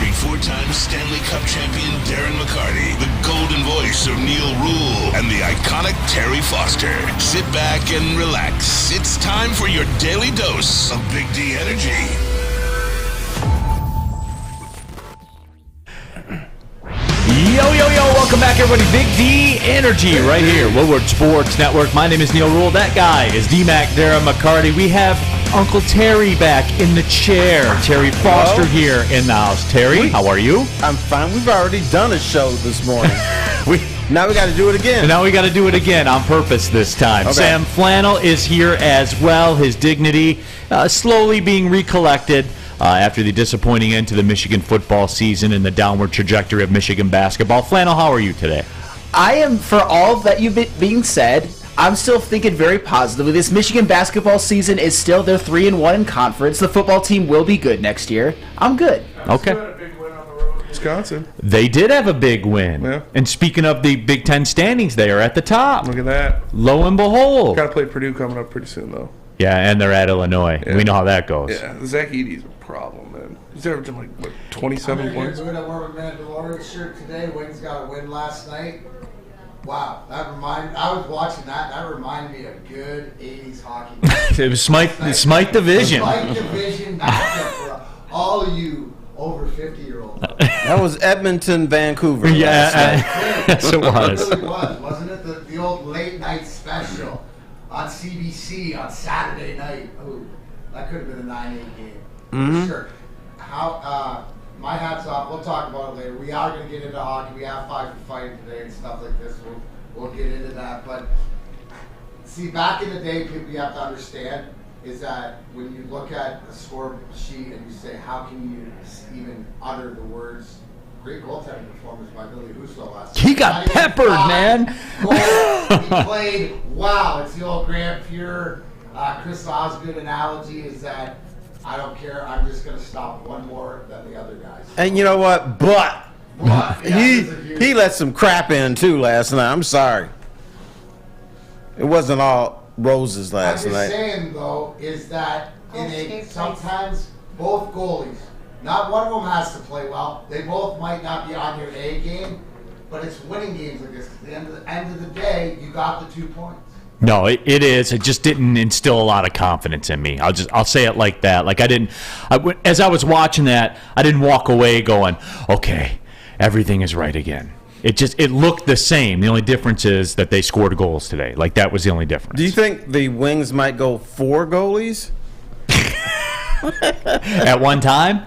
featuring four-time Stanley Cup champion Darren McCarty, the golden voice of Neal Ruhl, and the iconic Terry Foster. Sit back and relax. It's time for your daily dose of Big D energy. Yo, welcome back, everybody. Big D Energy right here, Woodward Sports Network. My name is Neal Ruhl. That guy is DMac, Darren McCarty. We have Uncle Terry back in the chair. Terry Foster here in the house. Terry, how are you? I'm fine. We've already done a show this morning. Now we got to do it again. Now we got to do it again on purpose this time. Okay. Sam Flannel is here as well. His dignity slowly being recollected after the disappointing end to the Michigan football season and the downward trajectory of Michigan basketball. Flannel, how are you today? I am, for all that you've been being said, I'm still thinking very positively. This Michigan basketball season is still, they're 3-1 in conference. The football team will be good next year. I'm good. Okay. Wisconsin. They did have a big win. Yeah. And speaking of the Big Ten standings, they are at the top. Look at that. Lo and behold. Got to play Purdue coming up pretty soon, though. Yeah, and they're at Illinois. Yeah. We know how that goes. Yeah, Zach Edey's a problem, man. He's averaging like, what, 27 points? I'm going to wear my Mandalorian shirt today. Wings got a win last night. Wow, I was watching that. That reminded me of good 80s hockey. It was Smite Division. Smite Division matchup for all of you over 50-year-olds. That was Edmonton, Vancouver. Yeah, yes, it was. It really was, wasn't it? The old late night special on CBC on Saturday night. Ooh, that could have been a 9-8 game. For sure. My hat's off. We'll talk about it later. We are going to get into hockey. We have 5 for fighting today and stuff like this. We'll get into that. But see, back in the day, people you have to understand is that when you look at a score sheet and you say, how can you even utter the words? Great goaltending performance by Billy Husso last night. He got peppered, man. He played, wow. It's the old Grant Fuhrer, Chris Osgood analogy is that I don't care. I'm just going to stop one more than the other guys. And you know what? But he let some crap in, too, last night. I'm sorry. It wasn't all roses last night. I'm just saying, though, is that sometimes both goalies, not one of them has to play well. They both might not be on your A game, but it's winning games like this. At the end of the day, you got the 2 points. No, it is. It just didn't instill a lot of confidence in me. I'll say it like that. Like as I was watching that, I didn't walk away going, okay, everything is right again. It looked the same. The only difference is that they scored goals today. Like that was the only difference. Do you think the Wings might go 4 goalies? At one time?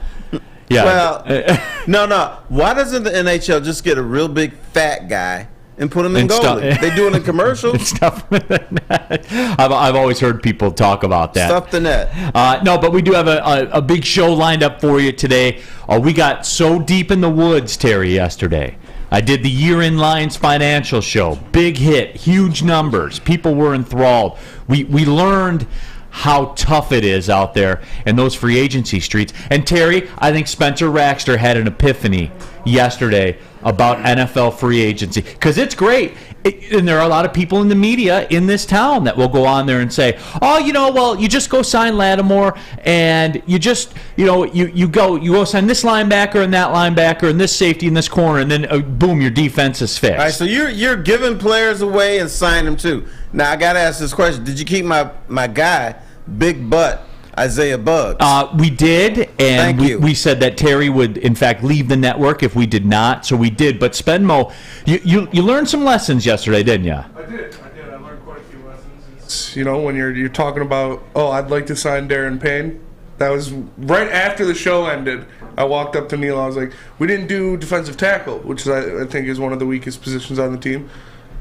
Yeah. Well, no. Why doesn't the NHL just get a real big fat guy and put him in goalie? They do it in commercials. I've always heard people talk about that. Stuff the net. No, but we do have a big show lined up for you today. We got so deep in the woods, Terry, yesterday. I did the year-end Lions financial show. Big hit, huge numbers. People were enthralled. We learned how tough it is out there in those free agency streets. And Terry, I think Spencer Raxter had an epiphany yesterday about NFL free agency, because it's great. And there are a lot of people in the media in this town that will go on there and say, oh, you just go sign Lattimore, and you just, you go sign this linebacker and that linebacker and this safety in this corner, and then boom, your defense is fixed. All right, so you're giving players away and signing them too. Now I got to ask this question: did you keep my guy, Big Butt Isaiah Buggs? We did, and we said that Terry would, in fact, leave the network if we did not, so we did. But Spenmo, you learned some lessons yesterday, didn't you? I did. I learned quite a few lessons. When you're talking about, I'd like to sign Darren Payne. That was right after the show ended. I walked up to Neal. I was like, we didn't do defensive tackle, which I think is one of the weakest positions on the team.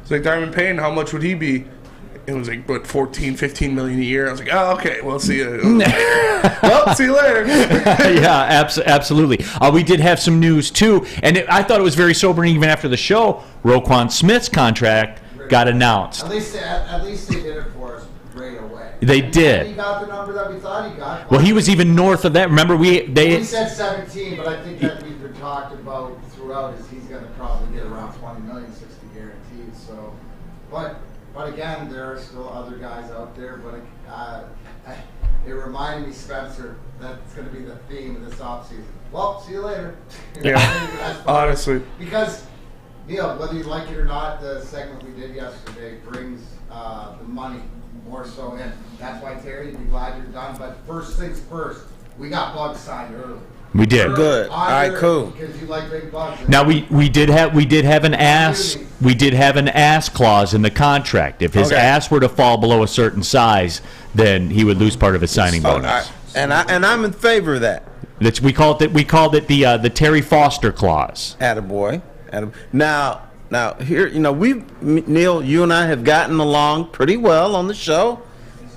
It's like, Darren Payne, how much would he be? It was like, 14, 15 million a year. I was like, oh, okay, we'll see you. Well, see you later. Yeah, absolutely. We did have some news, too. And I thought it was very sobering even after the show. Roquan Smith's contract got announced. At least they did it for us right away. They did. He got the number that we thought he got. Well, he was even north of that. Remember, we said 17, but I think that we've been talked about throughout is he's going to probably get around 20 million, 60 guaranteed. So, But again, there are still other guys out there. But it reminded me, Spencer, that's going to be the theme of this offseason. Well, see you later. Yeah, honestly. Because, Neal, whether you like it or not, the segment we did yesterday brings the money more so in. That's why, Terry, you'd be glad you're done. But first things first, we got Bugs signed early. We did. Good. All right, cool. Because you like big bugs. Now we did have an ass clause in the contract. If his ass were to fall below a certain size, then he would lose part of his signing bonus. And I'm in favor of that. We called it the Terry Foster clause. Attaboy. Now here, Neal, you and I have gotten along pretty well on the show.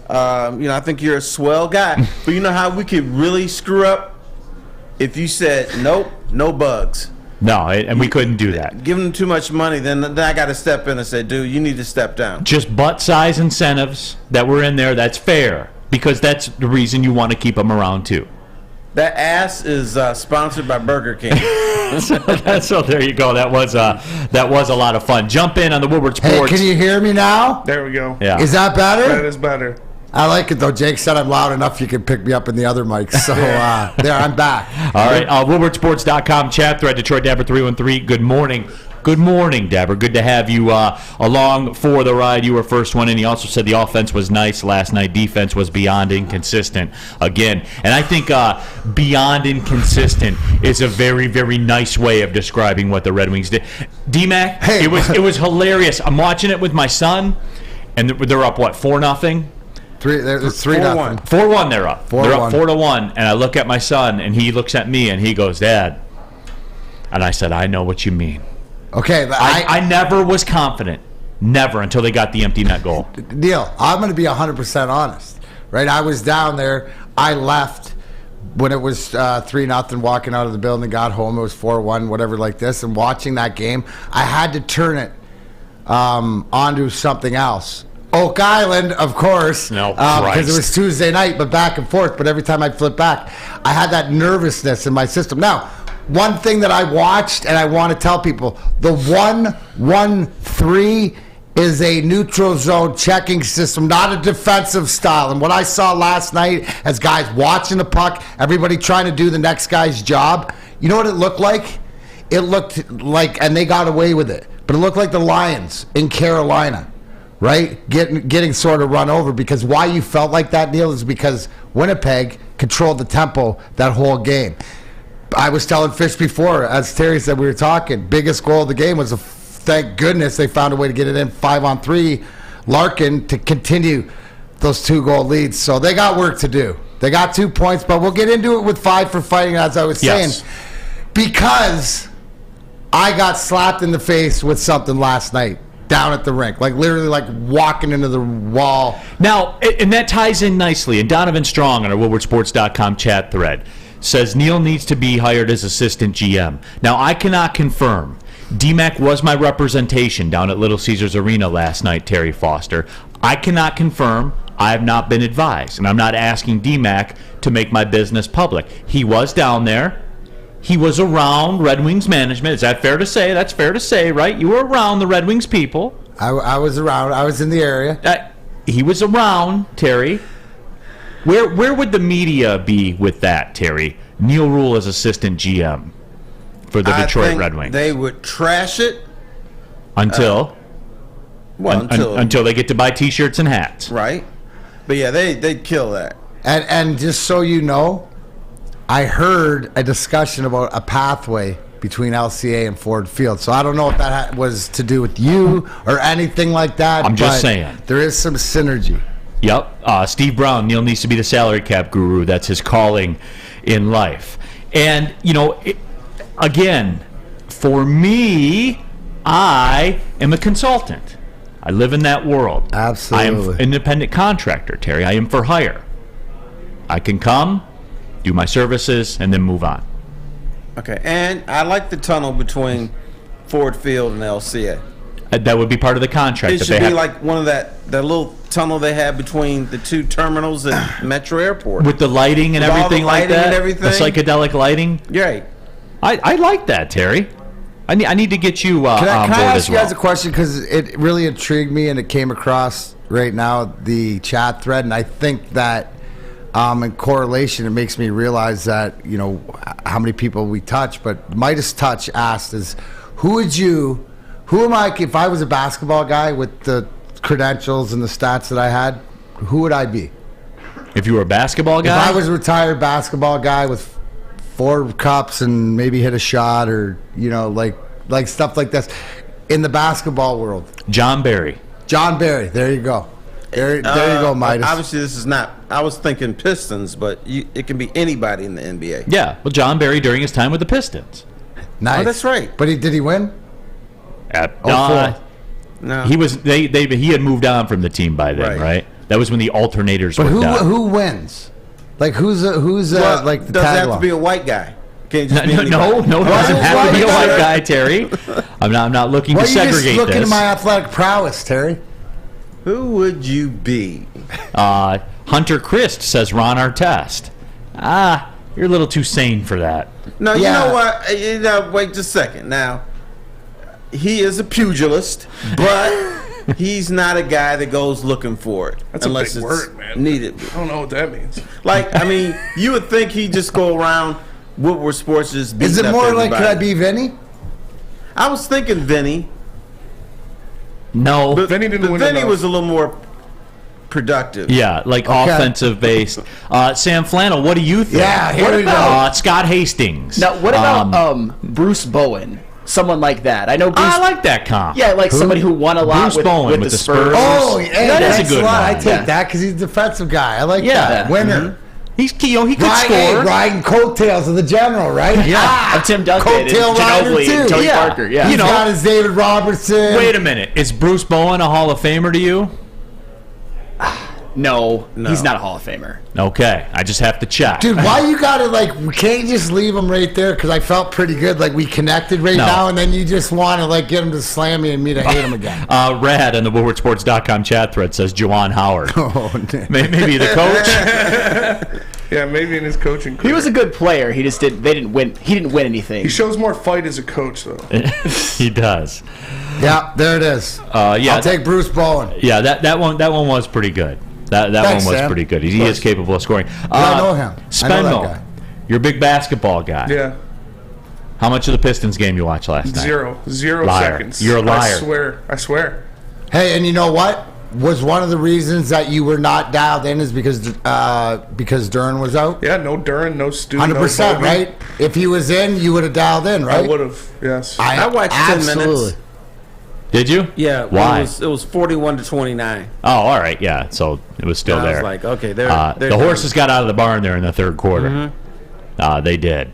I think you're a swell guy. But you know how we could really screw up? If you said, nope, no bugs. No, and we couldn't do that. Give them too much money, then I got to step in and say, dude, you need to step down. Just butt size incentives that were in there, that's fair. Because that's the reason you want to keep them around, too. That ass is sponsored by Burger King. so there you go. That was a lot of fun. Jump in on the Woodward Sports. Hey, can you hear me now? There we go. Yeah. Is that better? That is better. I like it, though. Jake said I'm loud enough you can pick me up in the other mics. So, there, I'm back. All right. WoodwardSports.com chat thread, Detroit Dabber 313. Good morning. Good morning, Dabber. Good to have you along for the ride. You were first one in. He also said the offense was nice last night. Defense was beyond inconsistent again. And I think beyond inconsistent is a very, very nice way of describing what the Red Wings did. DMac, hey, it was hilarious. I'm watching it with my son, and they're up, 4-0? 3-0. 4-1 they're up. 4-1. They're up 4-1, and I look at my son, and he looks at me, and he goes, Dad. And I said, I know what you mean. Okay, but I never was confident. Never until they got the empty net goal. Neal, I'm going to be 100% honest. Right? I was down there. I left when it was 3-0, walking out of the building, got home. It was 4-1, whatever like this. And watching that game, I had to turn it onto something else. Oak Island, of course, No, because it was Tuesday night, but back and forth. But every time I flip back, I had that nervousness in my system. Now, one thing that I watched, and I want to tell people, the 1-1-3 is a neutral zone checking system, not a defensive style. And what I saw last night as guys watching the puck, everybody trying to do the next guy's job, you know what it looked like? It looked like, and they got away with it, but it looked like the Lions in Carolina. Right? Getting sort of run over, because why you felt like that, Neal, is because Winnipeg controlled the tempo that whole game. I was telling Fish before, as Terry said, we were talking, biggest goal of the game was thank goodness they found a way to get it in 5-on-3, Larkin, to continue those 2-goal leads. So they got work to do. They got 2 points, but we'll get into it with 5 for fighting, as I was saying. Because I got slapped in the face with something last night. Down at the rink, literally walking into the wall. Now, and that ties in nicely. And Donovan Strong on our WoodwardSports.com chat thread says Neal needs to be hired as assistant GM. Now, I cannot confirm. DMac was my representation down at Little Caesars Arena last night, Terry Foster. I cannot confirm. I have not been advised. And I'm not asking DMac to make my business public. He was down there. He was around Red Wings management. Is that fair to say? That's fair to say, right? You were around the Red Wings people. I was around. I was in the area. He was around, Terry. Where would the media be with that, Terry? Neal Ruhl as assistant GM for the Detroit Red Wings. They would trash it until until they get to buy T-shirts and hats. Right. But yeah, they'd kill that. And just so you know, I heard a discussion about a pathway between LCA and Ford Field. So I don't know if that was to do with you or anything like that. I'm just saying. There is some synergy. Yep. Steve Brown, Neal needs to be the salary cap guru. That's his calling in life. And, again, for me, I am a consultant. I live in that world. Absolutely. I am an independent contractor, Terry. I am for hire. I can come, do my services, and then move on. Okay, and I like the tunnel between Ford Field and LCA. That would be part of the contract. It should be like one of that little tunnel they have between the two terminals at Metro Airport. With the lighting and everything like that? And everything. The psychedelic lighting? Right. I like that, Terry. I need to get you on board as well. Can I ask you guys a question? Because it really intrigued me, and it came across right now, the chat thread, and I think that In correlation, it makes me realize that, how many people we touch. But Midas Touch asked who am I, if I was a basketball guy with the credentials and the stats that I had, who would I be? If you were a basketball guy? If I was a retired basketball guy with 4 cups and maybe hit a shot or, like stuff like this in the basketball world. John Barry. John Barry. There you go. There you go, Midas. Obviously, this is not. I was thinking Pistons, but it can be anybody in the NBA. Yeah, well, John Barry during his time with the Pistons. Nice. Oh, that's right. But did he win? No. He was. He had moved on from the team by then, right? That was when the alternators. But were down. who wins? Like who's Well, like the does it have tagline? to be a white guy? Can't just be No, anybody. it doesn't have to be a white guy, Terry. I'm not looking Why to are you segregate just looking this. at my athletic prowess, Terry? Who would you be? Hunter Christ says Ron Artest. You're a little too sane for that. No, Yeah. you know what? Wait just a second. Now, he is a pugilist, but he's not a guy that goes looking for it. That's unless a big it's word, man. needed. I don't know what that means. Like, I mean, you would think he'd just go around Woodward Sports just Is beating it up more like everybody. could I be Vinny? I was thinking Vinny. No. But Vinny didn't win Vinny enough. was a little more productive. Yeah, like offensive based. Sam Flannel, what do you think? Yeah, here what we about Scott Hastings? Now, what about Bruce Bowen? Someone like that. I know Bruce. I like that comp. Yeah, like somebody who won a lot Bruce Bowen with the Spurs. Oh, hey, That is thanks a good lot. I one. take Yeah. that because he's a defensive guy. I like Yeah. that. Winner. He could Hey, score. riding coattails of the general, right? Of Tim Duncan and Coattail rider, Ginobili and too. Tony Yeah. Parker. Yeah. He's You know- got his David Robertson. Wait a minute. Is Bruce Bowen a Hall of Famer to you? No, he's not a Hall of Famer. Okay, I just have to check. Dude, why you gotta can't you just leave him right there? Because I felt pretty good, like we connected right No. now, and then you just want to get him to slam me and me to hate him again. Rad on the WoodwardSports.com chat thread says Juwan Howard. Oh, Maybe the coach. Yeah, maybe in his coaching career. He was a good player. He just didn't. They didn't win. He didn't win anything. He shows more fight as a coach, though. He does. yeah, there it is. Yeah, I'll take Bruce Bowen. yeah. That one was pretty good. That Thanks, one was Sam. pretty good. He is capable of scoring. I know him. I know that Spenmo, guy. you're a big basketball guy. Yeah. How much of the Pistons game you watched last night? Zero Liar. seconds. You're a liar. I swear. Hey, and you know what? Was one of the reasons that you were not dialed in is because Dern was out? Yeah, no Duran, no Stu, 100%, no Bogey. right? If he was in, you would have dialed in, right? I would have, yes. I watched 10 minutes. Absolutely. Did you? Yeah. Why? It was 41-29. Oh, all right. Yeah. So it was still I there. was like, okay, they're the horses got out of the barn there in the third quarter. They did.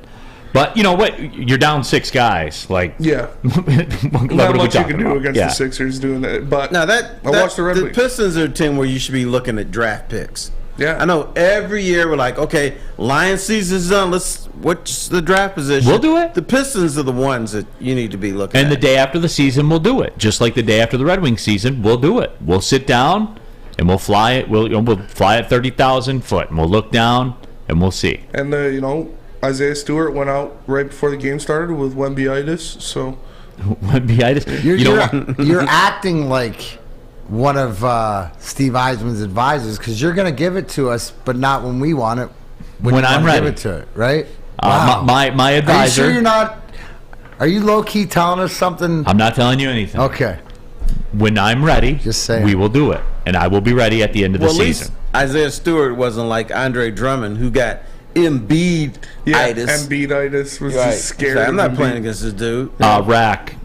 But you know what? You're down 6 guys. Like, Yeah. what Not are we much you talking can do about? against Yeah. the Sixers doing that. But Now I watched the Red the Wings. Pistons are a team where you should be looking at draft picks. Yeah. I know every year we're like, okay, Lions season's done. What's the draft position? We'll do it. The Pistons are the ones that you need to be looking And at. the day after the season, we'll do it. Just like the day after the Red Wings season, we'll do it. We'll sit down and we'll fly it. We'll fly at 30,000 foot, and we'll look down and we'll see. And Isaiah Stewart went out right before the game started with Wemby-itis, so You're acting like one of Steve Eisman's advisors because you're going to give it to us, but not when we want it. When you I'm wanna ready. Give it to it, right? My Are you advisor. sure you're not? Are you low key telling us something? I'm not telling you anything. Okay. When I'm ready, Just saying. we will do it, and I will be ready at the end of the well, at least season. Isaiah Stewart wasn't like Andre Drummond, who got Embiid-itis. Embiid-itis was Right. just scary. He's like, I'm not playing against this dude. Rack.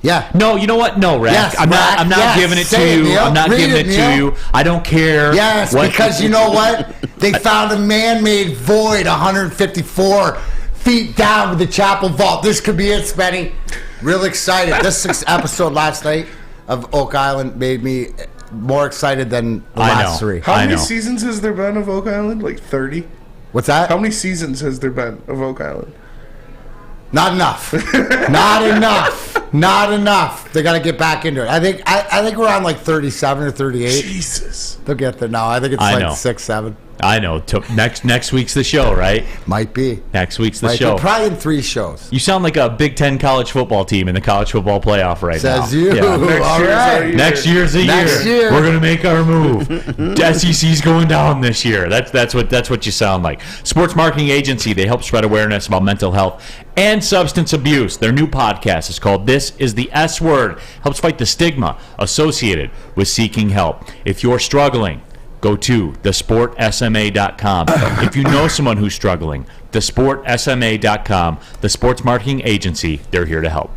Yeah. No, you know what? No, Rack. Yes, I'm Rack. not Yes. giving it to Say it, you. Neal. I'm not Read giving it, it to Neal. you. I don't care. Yes, what- because you know what? They found a man-made void 154 feet down with the chapel vault. This could be it, Spenny. Real excited. This episode last night of Oak Island made me more excited than the I last know. 3. How I many know. seasons has there been of Oak Island? Like 30? What's that? How many seasons has there been of Oak Island? Not enough. Not enough. Not enough. They got to get back into it. I think we're on like 37 or 38. Jesus. They'll get there now. I think it's I like know. 6, 7. I know. Next week's the show, right? Might be. Next week's the Might show. be. Probably in 3 shows. You sound like a Big Ten college football team in the college football playoff right now. Says you. Yeah. All right. Next year's the Next year. year. We're gonna make our move. SEC's going down this year. That's what you sound like. Sports Marketing Agency. They help spread awareness about mental health and substance abuse. Their new podcast is called This is the S Word. Helps fight the stigma associated with seeking help. If you're struggling, go to thesportsma.com. If you know someone who's struggling, thesportsma.com, the Sports Marketing Agency, they're here to help.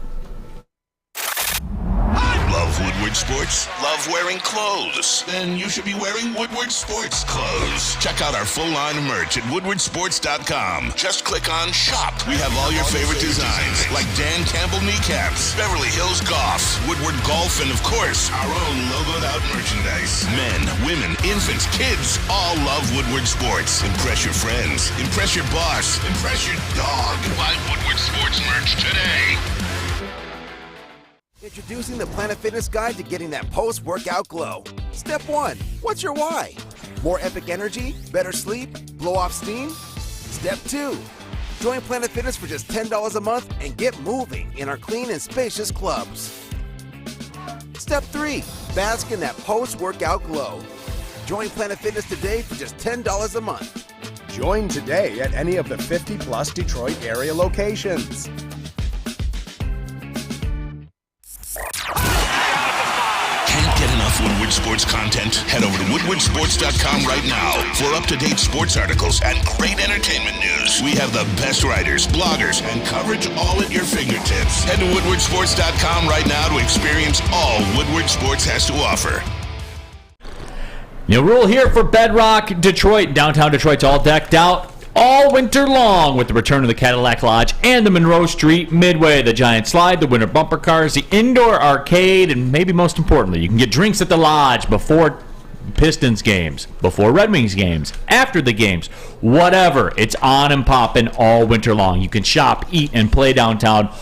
Love Woodward Sports? Love wearing clothes? Then you should be wearing Woodward Sports clothes. Check out our full line of merch at woodwardsports.com. Just click on Shop. We have all your favorite designs, like Dan Campbell kneecaps, Beverly Hills Golf, Woodward Golf, and of course, our own logoed out merchandise. Men, women, infants, kids all love Woodward Sports. Impress your friends. Impress your boss. Impress your dog. Buy Woodward Sports merch today. Introducing the Planet Fitness Guide to getting that post-workout glow. Step 1. What's your why? More epic energy? Better sleep? Blow off steam? Step 2. Join Planet Fitness for just $10 a month and get moving in our clean and spacious clubs. Step 3. Bask in that post-workout glow. Join Planet Fitness today for just $10 a month. Join today at any of the 50-plus Detroit area locations. Can't get enough Woodward Sports content? Head over to woodwardsports.com right now for up-to-date sports articles and great entertainment news. We have the best writers, bloggers, and coverage all at your fingertips. Head to woodwardsports.com right now to experience all Woodward Sports has to offer. Neal Ruhl here for Bedrock Detroit. Downtown Detroit's all decked out all winter long with the return of the Cadillac Lodge and the Monroe Street Midway, the Giant Slide, the winter bumper cars, the indoor arcade, and maybe most importantly, you can get drinks at the Lodge before Pistons games, before Red Wings games, after the games, whatever. It's on and popping all winter long. You can shop, eat, and play downtown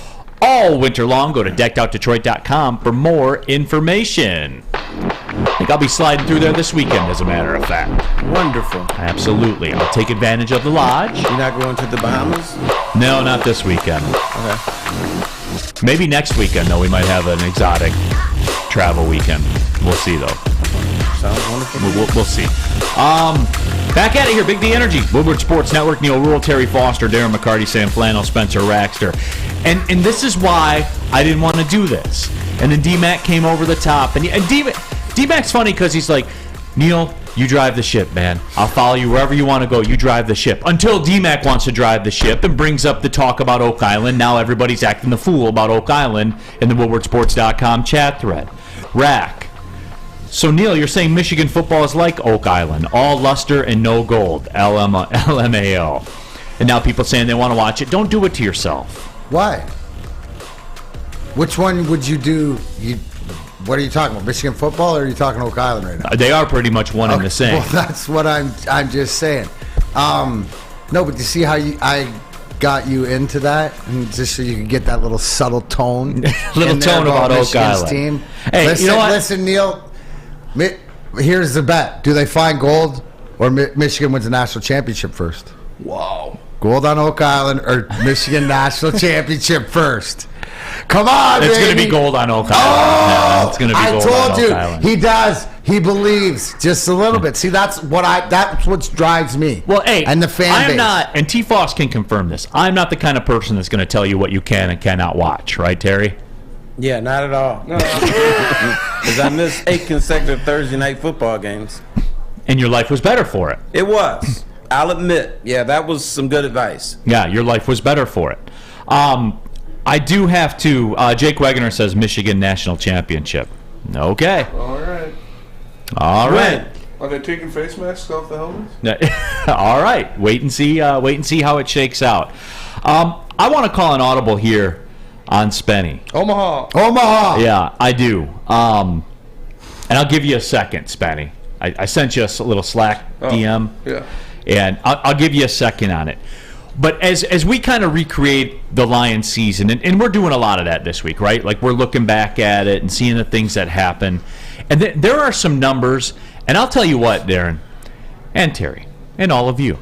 all winter long. Go to deckedoutdetroit.com for more information. I think I'll be sliding through there this weekend, as a matter of fact. Wonderful. Absolutely. I'll take advantage of the Lodge. You're not going to the Bahamas? No, not this weekend. Okay. Maybe next weekend, though. We might have an exotic travel weekend. We'll see, though. Sounds wonderful. We'll see. Back at it here. Big D Energy. Woodward Sports Network. Neal Ruhl, Terry Foster, Darren McCarty, Sam Flannel, Spencer Raxter. And this is why I didn't want to do this. And then DMac came over the top. And DMac's funny because he's like, Neal, you drive the ship, man. I'll follow you wherever you want to go. You drive the ship. Until DMac wants to drive the ship and brings up the talk about Oak Island. Now everybody's acting the fool about Oak Island in the WoodwardSports.com chat thread. Rack. So, Neal, you're saying Michigan football is like Oak Island. All luster and no gold. LMAO. And now people saying they want to watch it. Don't do it to yourself. Why? Which one would you do? What are you talking about? Michigan football, or are you talking Oak Island right now? They are pretty much one and the same. Well, that's what I'm just saying. No, but you see how I got you into that, and just so you can get that little subtle tone, little tone about Oak Michigan's Island. Team. Hey, listen, you know what? Listen, Neal. Here's the bet: do they find gold, or Michigan wins the national championship first? Whoa. Gold on Oak Island or Michigan national championship first? Come on, it's baby. going to be gold on Oak Island. Oh, yeah, it's going to be gold I told on you, Oak Island. he does. He believes just a little bit. See, that's what drives me. Well, hey, and the fan I am base. not, and T-Foss can confirm this. I'm not the kind of person that's going to tell you what you can and cannot watch, right, Terry? Yeah, not at all. Because I missed 8 consecutive Thursday night football games. And your life was better for it. It was. I'll admit. Yeah, that was some good advice. Yeah, your life was better for it. I do have to. Jake Wegener says Michigan national championship. Okay. All right. All right. Are they taking face masks off the helmets? All right. Wait and see. Wait and see how it shakes out. I want to call an audible here on Spenny. Omaha. Yeah, I do. And I'll give you a second, Spenny. I sent you a little Slack DM. Yeah. And I'll give you a second on it. But as we kind of recreate the Lions season, and we're doing a lot of that this week, right? Like, we're looking back at it and seeing the things that happen. And there are some numbers, and I'll tell you what, Darren and Terry, and all of you.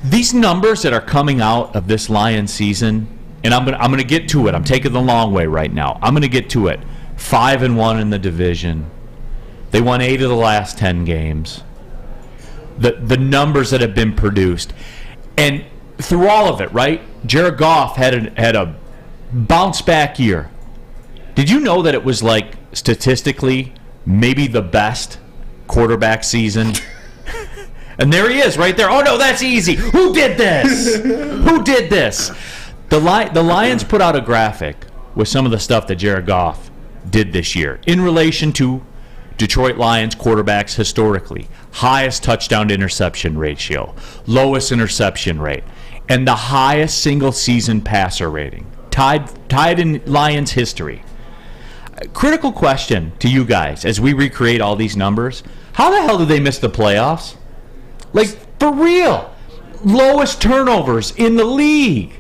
These numbers that are coming out of this Lions season, and I'm gonna get to it. I'm taking the long way right now. I'm gonna get to it. 5-1 in the division. They won 8 of the last 10 games. The numbers that have been produced, and through all of it, right? Jared Goff had a bounce back year. Did you know that it was like statistically maybe the best quarterback season? And there he is right there. Oh no, that's easy. Who did this? Who did this? The Lions put out a graphic with some of the stuff that Jared Goff did this year in relation to Detroit Lions quarterbacks historically. Highest touchdown to interception ratio, lowest interception rate, and the highest single season passer rating. Tied in Lions history. Critical question to you guys as we recreate all these numbers. How the hell did they miss the playoffs? Like, for real. Lowest turnovers in the league.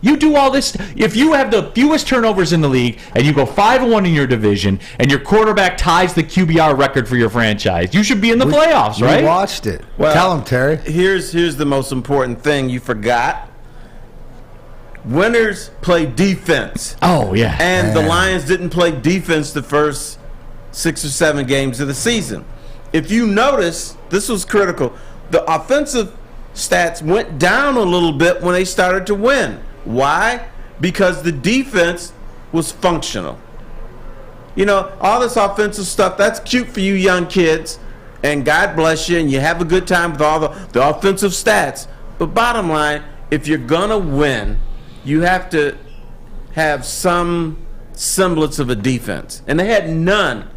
You do all this. If you have the fewest turnovers in the league and you go 5-1 in your division and your quarterback ties the QBR record for your franchise, you should be in the playoffs, right? We watched it. Well, tell him, Terry. Here's the most important thing you forgot. Winners play defense. Oh, yeah. And the Lions didn't play defense the first 6 or 7 games of the season. If you notice, this was critical. The offensive stats went down a little bit when they started to win. Why? Because the defense was functional. You know, all this offensive stuff, that's cute for you young kids, and God bless you, and you have a good time with all the offensive stats. But bottom line, if you're going to win, you have to have some semblance of a defense. And they had none.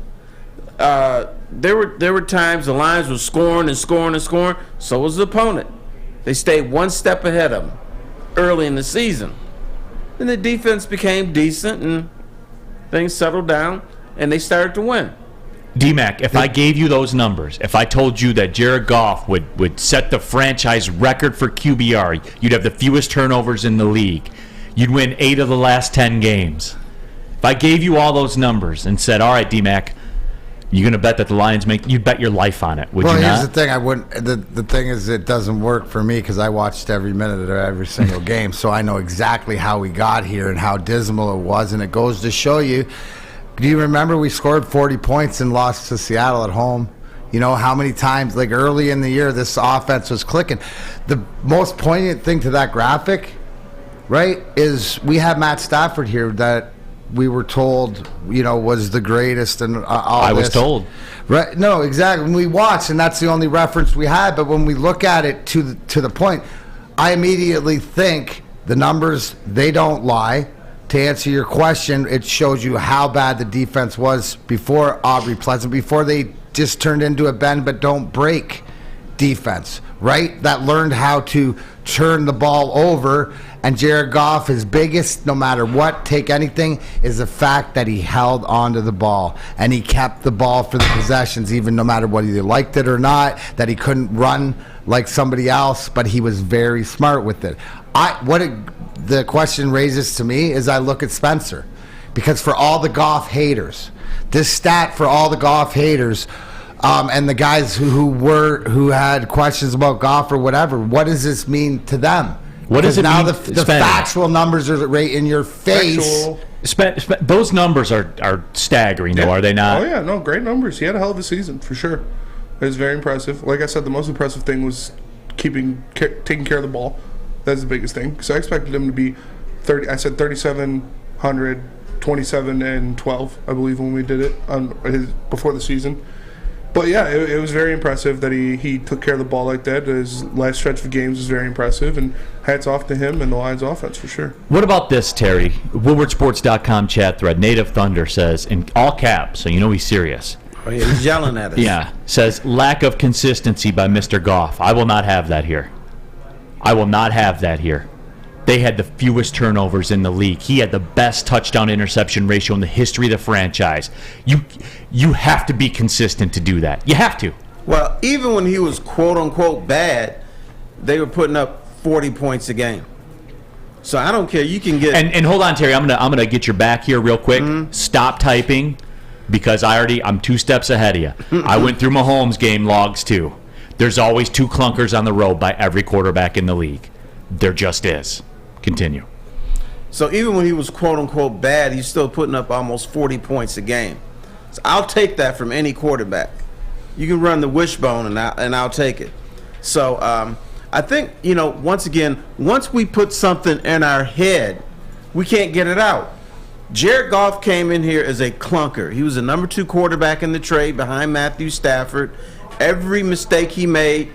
There were times the Lions were scoring and scoring and scoring. So was the opponent. They stayed one step ahead of them early in the season. Then the defense became decent and things settled down and they started to win. DMac, if I gave you those numbers, if I told you that Jared Goff would set the franchise record for QBR, you'd have the fewest turnovers in the league, you'd win 8 of the last 10 games. If I gave you all those numbers and said, all right, DMac, you're going to bet that the Lions you'd bet your life on it, would you not? Well, here's the thing. I wouldn't. The thing is, it doesn't work for me because I watched every minute of every single game, so I know exactly how we got here and how dismal it was, and it goes to show you. Do you remember we scored 40 points and lost to Seattle at home? You know how many times, like early in the year, this offense was clicking. The most poignant thing to that graphic, right, is we have Matt Stafford here that we were told, you know, was the greatest and all I this. was told. Right? No, exactly. When we watched, and that's the only reference we had. But when we look at it to the point, I immediately think the numbers, they don't lie. To answer your question, it shows you how bad the defense was before Aubrey Pleasant, before they just turned into a bend but don't break defense, right? That learned how to turn the ball over. And Jared Goff, his biggest, no matter what, take anything, is the fact that he held onto the ball and he kept the ball for the possessions, even no matter what he liked it or not, that he couldn't run like somebody else, but he was very smart with it. The question raises to me is I look at Spencer, because for all the Goff haters, this stat for all the Goff haters, and the guys who had questions about Goff or whatever, what does this mean to them? What does it now mean? The factual numbers are right in your face. Those numbers are staggering, though, are they not? Oh, yeah, no, great numbers. He had a hell of a season, for sure. It was very impressive. Like I said, the most impressive thing was taking care of the ball. That's the biggest thing. Because I expected him to be 30. I said 3,700, 27, and 12, I believe, when we did it before the season. But yeah, it was very impressive that he took care of the ball like that. His last stretch of games was very impressive, and hats off to him and the Lions offense for sure. What about this, Terry? WoodwardSports.com chat thread. Native Thunder says, in all caps, so you know he's serious. Oh, yeah, he's yelling at us. Yeah, says, lack of consistency by Mr. Goff. I will not have that here. I will not have that here. They had the fewest turnovers in the league. He had the best touchdown-interception ratio in the history of the franchise. You have to be consistent to do that. You have to. Well, even when he was quote-unquote bad, they were putting up 40 points a game. So I don't care. You can get... And hold on, Terry. I'm gonna get your back here real quick. Mm-hmm. Stop typing, because I'm 2 steps ahead of you. Mm-hmm. I went through Mahomes' game logs, too. There's always 2 clunkers on the road by every quarterback in the league. There just is. Continue. So even when he was quote-unquote bad, he's still putting up almost 40 points a game. So I'll take that from any quarterback. You can run the wishbone, and I'll take it. So I think, once again, once we put something in our head, we can't get it out. Jared Goff came in here as a clunker. He was the number 2 quarterback in the trade behind Matthew Stafford. Every mistake he made,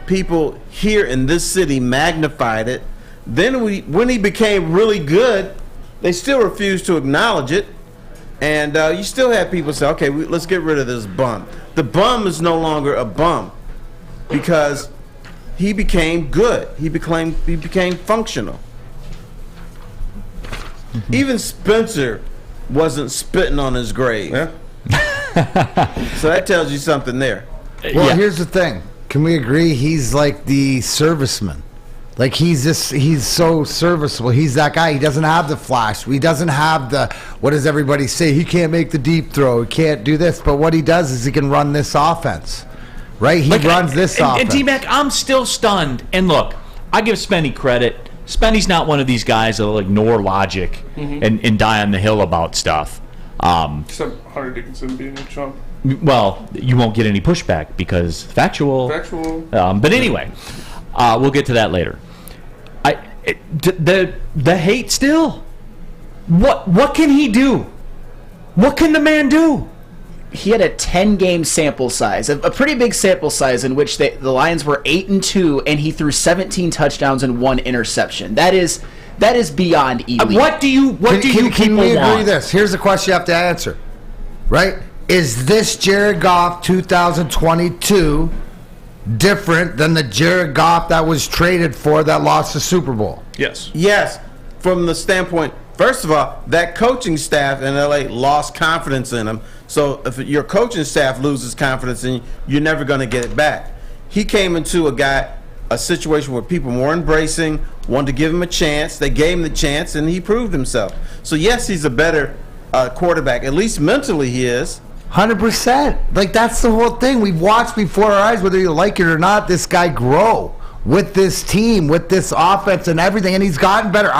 people here in this city magnified it. Then when he became really good, they still refused to acknowledge it. And you still have people say, okay, let's get rid of this bum. The bum is no longer a bum because he became good. He became functional. Even Spencer wasn't spitting on his grave. Yeah. So that tells you something there. Well, here's the thing. Can we agree he's like the serviceman? Like he's so serviceable. He's that guy. He doesn't have the flash. He doesn't have the, what does everybody say? He can't make the deep throw. He can't do this. But what he does is he can run this offense. Right? He runs this offense. And DMac, I'm still stunned. And look, I give Spenny credit. Spenny's not one of these guys that'll ignore logic and die on the hill about stuff. Except Hunter Dickinson being a chump. Well, you won't get any pushback because factual. But anyway, we'll get to that later. The hate still. What can he do? What can the man do? He had a 10-game sample size, a pretty big sample size in which the Lions were 8-2, and he threw 17 touchdowns and 1 interception. That is beyond elite. What do you Can we agree want? this? Here's the question you have to answer. Right? Is this Jared Goff 2022 different than the Jared Goff that was traded for that lost the Super Bowl? Yes. Yes, from the standpoint, first of all, that coaching staff in LA lost confidence in him. So if your coaching staff loses confidence in you, you're never going to get it back. He came into a situation where people were embracing, wanted to give him a chance. They gave him the chance, and he proved himself. So yes, he's a better quarterback. At least mentally, he is. 100%. Like, that's the whole thing. We've watched before our eyes, whether you like it or not, this guy grow with this team, with this offense and everything, and he's gotten better.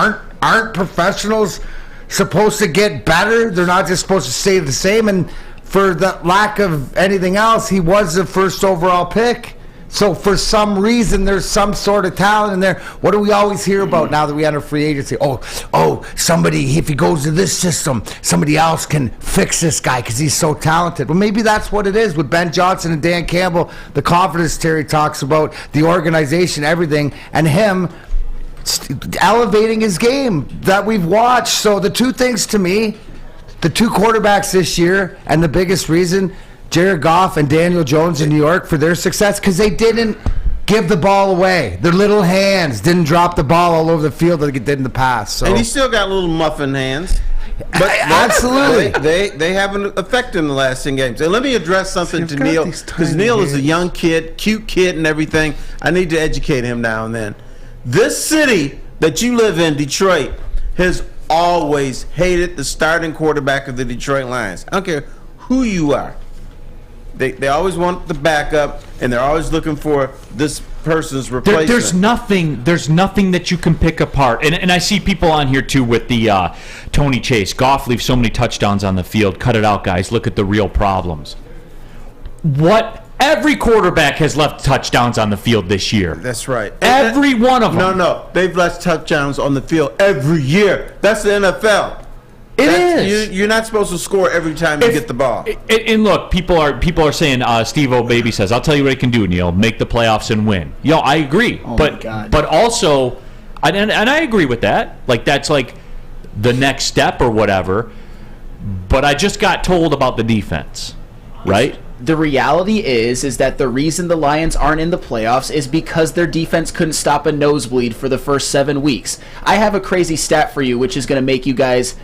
Aren't professionals supposed to get better? They're not just supposed to stay the same. And for the lack of anything else, he was the first overall pick. So for some reason, there's some sort of talent in there. What do we always hear about now that we enter free agency? Oh, somebody, if he goes to this system, somebody else can fix this guy because he's so talented. Well, maybe that's what it is with Ben Johnson and Dan Campbell, the confidence Terry talks about, the organization, everything, and him elevating his game that we've watched. So the two things to me, the 2 quarterbacks this year, and the biggest reason, Jared Goff and Daniel Jones in New York for their success, because they didn't give the ball away. Their little hands didn't drop the ball all over the field like it did in the past. So. And he still got little muffin hands. But absolutely. They haven't affected him the last 10 games. And let me address something to Neal, because Neal is a young kid, cute kid and everything. I need to educate him now and then. This city that you live in, Detroit, has always hated the starting quarterback of the Detroit Lions. I don't care who you are. They always want the backup, and they're always looking for this person's replacement. There's nothing that you can pick apart. And I see people on here, too, with the Tony Chase. Goff leaves so many touchdowns on the field. Cut it out, guys. Look at the real problems. Every quarterback has left touchdowns on the field this year. That's right. Every one of them. No. They've left touchdowns on the field every year. That's the NFL. It is. You're not supposed to score every time you get the ball. And look, people are saying, Steve O'Baby says, I'll tell you what he can do, Neal, make the playoffs and win. I agree. But also, and I agree with that. Like, that's like the next step or whatever. But I just got told about the defense, right? The reality is that the reason the Lions aren't in the playoffs is because their defense couldn't stop a nosebleed for the first 7 weeks. I have a crazy stat for you, which is going to make you guys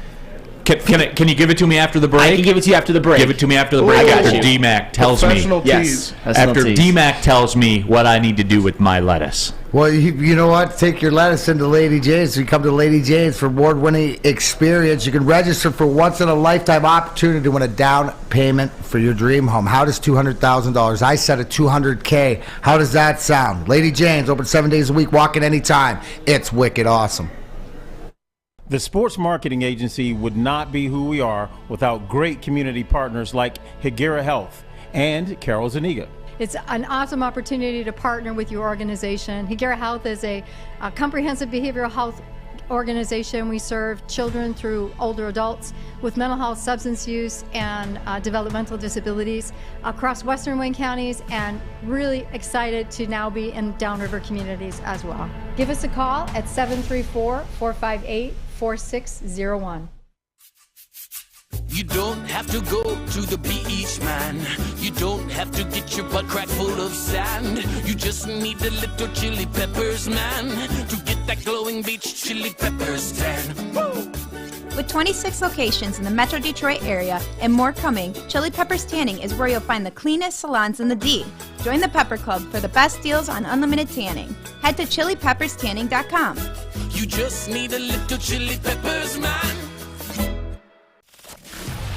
Can you give it to me after the break? I can give it to you after the break. Give it to me after the break. I got After you. DMac tells me. Professional Yes. tease. After DMac tells me what I need to do with my lettuce. Well, you know what? Take your lettuce into Lady Jane's. You come to Lady Jane's for award-winning experience. You can register for once-in-a-lifetime opportunity to win a down payment for your dream home. How does $200,000? I said a $200K. How does that sound? Lady Jane's, open 7 days a week, walk in anytime. It's wicked awesome. The Sports Marketing Agency would not be who we are without great community partners like Higuera Health and Carol Zaniga. It's an awesome opportunity to partner with your organization. Higuera Health is a comprehensive behavioral health organization. We serve children through older adults with mental health, substance use, and developmental disabilities across Western Wayne counties, and really excited to now be in downriver communities as well. Give us a call at 734-458-4601. You don't have to go to the beach, man. You don't have to get your butt crack full of sand. You just need a little chili peppers, man, to get that glowing beach chili peppers tan. Woo! With 26 locations in the Metro Detroit area and more coming, Chili Peppers Tanning is where you'll find the cleanest salons in the D. Join the Pepper Club for the best deals on unlimited tanning. Head to chilipepperstanning.com. You just need a little chili peppers, man.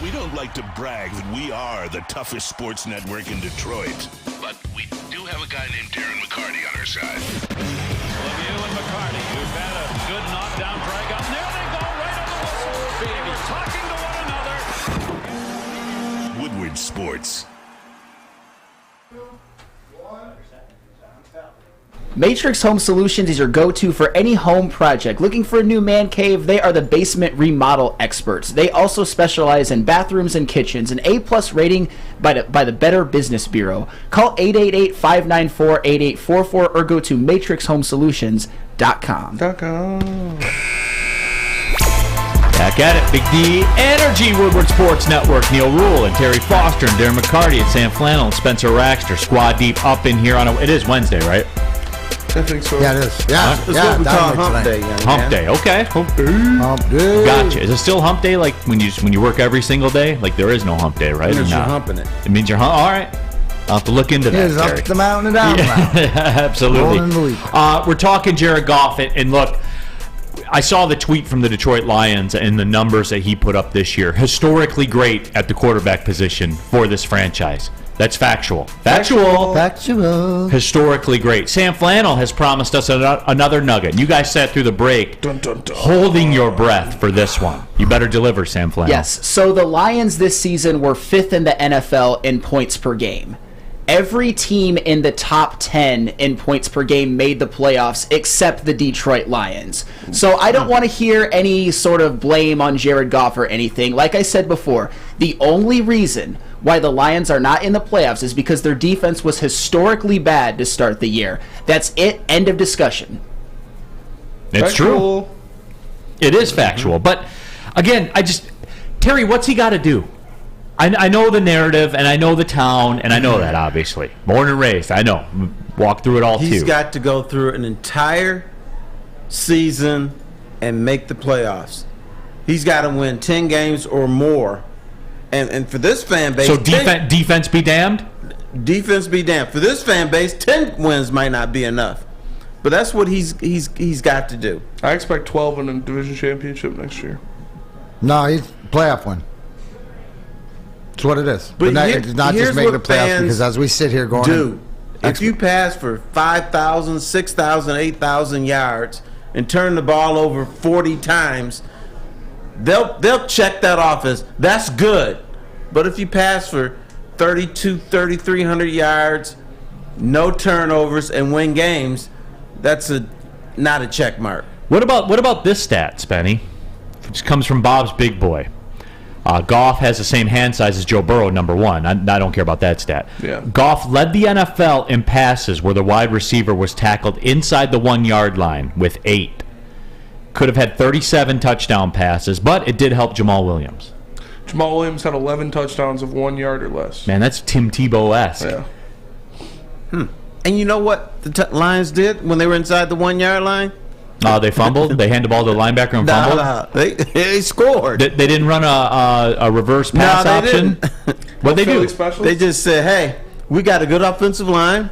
We don't like to brag that we are the toughest sports network in Detroit, but we do have a guy named Darren McCarty on our side. Lemieux and McCarty, who've had a good knockdown drag up. There they go, right on the whistle. They were talking to one another. Woodward Sports. Matrix Home Solutions is your go-to for any home project. Looking for a new man cave? They are the basement remodel experts. They also specialize in bathrooms and kitchens. An A+ rating by the Better Business Bureau. Call 888-594-8844 or go to matrixhomesolutions.com. Back at it, Big D Energy, Woodward Sports Network. Neal Ruhl and Terry Foster and Darren McCarty and Sam Flannel and Spencer Raxter. Squad deep up in here on it is Wednesday, right? I think so. Yeah, it is. Yeah, That's what we call hump day, young Hump man. day, okay. Hump day. Gotcha. Is it still hump day like when you work every single day? Like there is no hump day, right? It means Or you're not? humping it. It means you're all right. I'll have to look into that, It's Terry. up the mountain and down the mountain. Absolutely. Rolling the week. We're talking Jared Goff, and look, I saw the tweet from the Detroit Lions and the numbers that he put up this year. Historically great at the quarterback position for this franchise. That's factual. Factual. Historically great. Sam Flannel has promised us another nugget. You guys sat through the break holding your breath for this one. You better deliver, Sam Flannel. Yes. So the Lions this season were 5th in the NFL in points per game. Every team in the top 10 in points per game made the playoffs except the Detroit Lions. So I don't want to hear any sort of blame on Jared Goff or anything. Like I said before, the only reason why the Lions are not in the playoffs is because their defense was historically bad to start the year. That's it. End of discussion. It's true. It is factual. But again, Terry, what's he got to do? I know the narrative, and I know the town, and I know that, obviously. Born and raised, I know. Walk through it all, too. He's got to go through an entire season and make the playoffs. He's got to win 10 games or more. And for this fan base... So defense be damned? Defense be damned. For this fan base, 10 wins might not be enough. But that's what he's got to do. I expect 12 in a division championship next year. No, he's playoff win. It's what it is. But it's not just making the playoffs, because as we sit here going... If you pass for 5,000, 6,000, 8,000 yards and turn the ball over 40 times, they'll check that off as that's good. But if you pass for 3,300 yards, no turnovers, and win games, that's not a check mark. What about this stat, Spenny? Which comes from Bob's Big Boy. Goff has the same hand size as Joe Burrow, number one. I don't care about that stat. Yeah. Goff led the NFL in passes where the wide receiver was tackled inside the 1-yard line with 8. Could have had 37 touchdown passes, but it did help Jamal Williams. Jamal Williams had 11 touchdowns of 1 yard or less. Man, that's Tim Tebow-esque. Yeah. And you know what the Lions did when they were inside the 1-yard line? They fumbled. They handed the ball to the linebacker and fumbled. No, they scored. They didn't run a reverse pass option. What they do? They just said, "Hey, we got a good offensive line.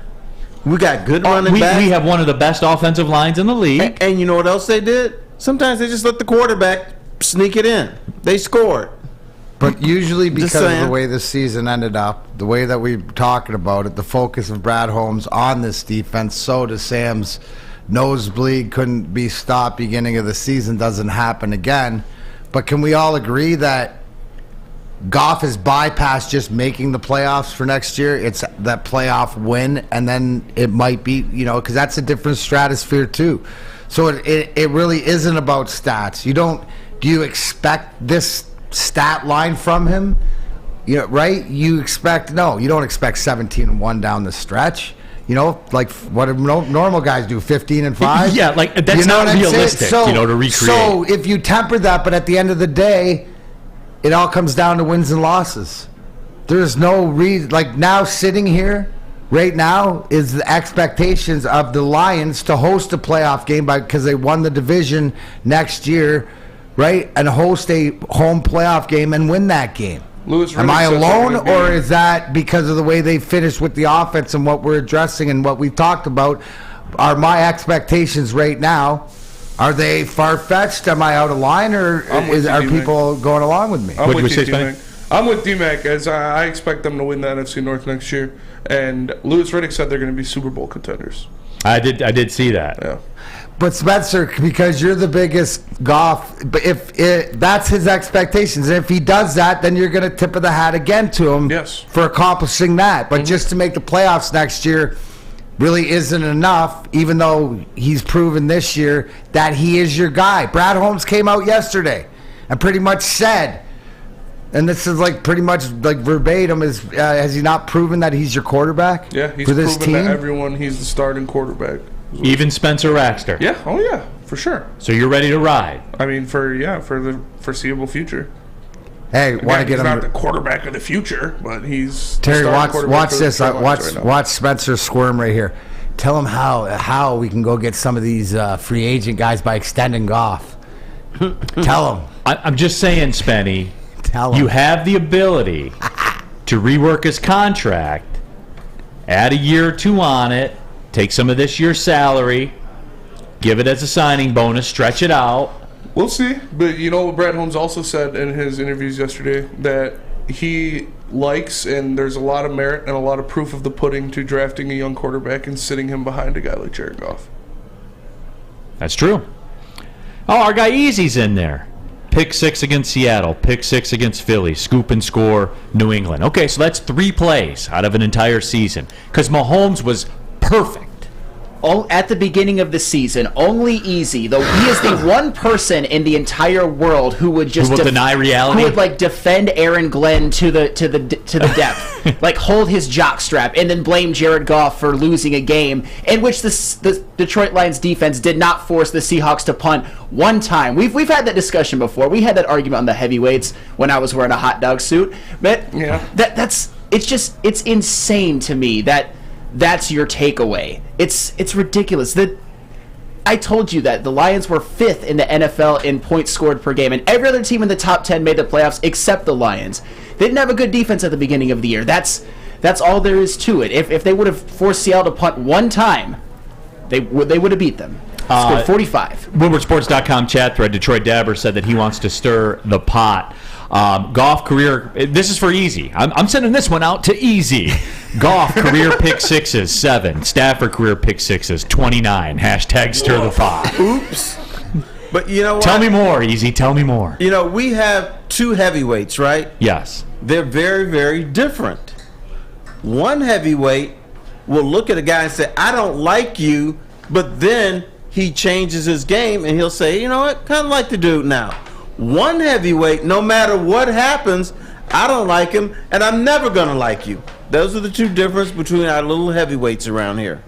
We got good running backs. We have one of the best offensive lines in the league." And you know what else they did? Sometimes they just let the quarterback sneak it in. They scored. But usually because of the way this season ended up, the way that we're talking about it, the focus of Brad Holmes on this defense, so does Sam's nosebleed couldn't be stopped beginning of the season doesn't happen again. But can we all agree that Goff has bypassed just making the playoffs for next year? It's that playoff win, and then it might be, because that's a different stratosphere too. So it really isn't about stats. Do you expect this stat line from him? Right? You don't expect 17-1 down the stretch. Like what normal guys do, 15-5. Yeah, like that's not realistic. To recreate. So if you temper that, but at the end of the day, it all comes down to wins and losses. There's no reason. Like now, sitting here right now is the expectations of the Lions to host a playoff game because they won the division next year, right? And host a home playoff game and win that game. Am I alone, or is that because of the way they finished with the offense and what we're addressing and what we've talked about? Are my expectations right now, are they far-fetched? Am I out of line, or are people going along with me? I'm with DMac, as I expect them to win the NFC North next year. And Louis Riddick said they're going to be Super Bowl contenders. I did see that. Yeah. But Spencer, because you're the biggest Goff, but if that's his expectations, and if he does that, then you're going to tip of the hat again to him for accomplishing that. But just to make the playoffs next year really isn't enough, even though he's proven this year that he is your guy. Brad Holmes came out yesterday and pretty much said, and this is like pretty much like verbatim, has he not proven that he's your quarterback? Yeah, he's for this proven team? to everyone he's the starting quarterback. Even Spencer Raxter. Yeah, oh yeah, for sure. So you're ready to ride? I mean, for the foreseeable future. Hey, want to get him? He's not the quarterback of the future, but he's Terry. Watch this. Watch Spencer squirm right here. Tell him how we can go get some of these free agent guys by extending Goff. Tell him. I'm just saying, Spenny. Tell him. You have the ability to rework his contract, add a year or two on it. Take some of this year's salary, give it as a signing bonus, stretch it out. We'll see. But you know what Brad Holmes also said in his interviews yesterday, that he likes, and there's a lot of merit and a lot of proof of the pudding to drafting a young quarterback and sitting him behind a guy like Jared Goff. That's true. Oh, our guy Easy's in there. Pick 6 against Seattle, pick 6 against Philly, scoop and score New England. Okay, so that's 3 plays out of an entire season. Because Mahomes was perfect. At the beginning of the season, only Easy, though he is the one person in the entire world who would just deny reality, who would defend Aaron Glenn to the depth, like hold his jockstrap, and then blame Jared Goff for losing a game in which the Detroit Lions defense did not force the Seahawks to punt one time. We've had that discussion before. We had that argument on the heavyweights when I was wearing a hot dog suit, but yeah, it's insane to me that. That's your takeaway. It's ridiculous. I told you that the Lions were 5th in the NFL in points scored per game, and every other team in the top 10 made the playoffs except the Lions. They didn't have a good defense at the beginning of the year. That's all there is to it. If they would have forced Seattle to punt one time, they would have beat them. Scored 45. WoodwardSports.com chat thread. Detroit Dabber said that he wants to stir the pot. Goff career, this is for Easy. I'm sending this one out to Easy. Goff career pick sixes 7. Stafford career pick sixes 29. Hashtag stir the pot. Oops. But you know what? Tell me more, Easy. Tell me more. You know, we have 2 heavyweights, right? Yes. They're very, very different. One heavyweight will look at a guy and say, I don't like you, but then he changes his game and he'll say, you know what, kind of like the dude now. One heavyweight, no matter what happens, I don't like him, and I'm never going to like you. Those are the 2 differences between our little heavyweights around here.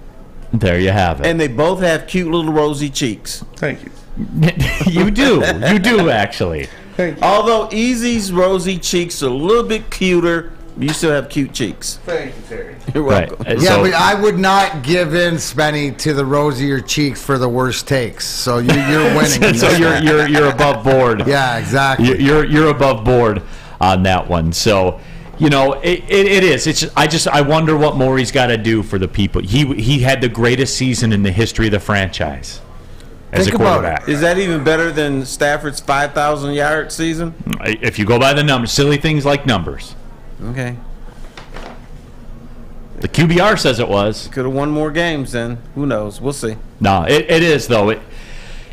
There you have it. And they both have cute little rosy cheeks. Thank you. You do. You do, actually. Thank you. Although Easy's rosy cheeks are a little bit cuter You still have cute cheeks. Thank you, Terry. You're welcome. Right. Yeah, but I would not give in, Spenny, to the rosier cheeks for the worst takes. So you're winning. So you're above board. Yeah, exactly. You're above board on that one. So, you know, it is. It's just, I wonder what Maury's got to do for the people. He had the greatest season in the history of the franchise as Think a quarterback. about it. Is that even better than Stafford's 5,000-yard season? If you go by the numbers, silly things like numbers. Okay. The QBR says it was. Could have won more games then. Who knows? We'll see. No, it is though.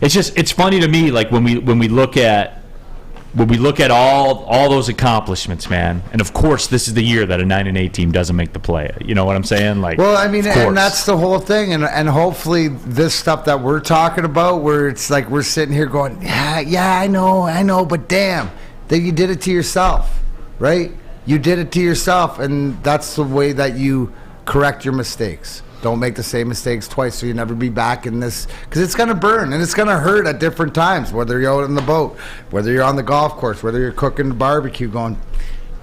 It's funny to me, like when we look at all those accomplishments, man. And of course, this is the year that a 9-8 team doesn't make the play. You know what I'm saying? Like, well, I mean, and that's the whole thing. And hopefully, this stuff that we're talking about, where it's like we're sitting here going, yeah, I know, but damn, that you did it to yourself, right? You did it to yourself, and that's the way that you correct your mistakes. Don't make the same mistakes twice, so you never be back in this, because it's going to burn and it's going to hurt at different times, whether you're out on the boat, whether you're on the golf course, whether you're cooking the barbecue, going,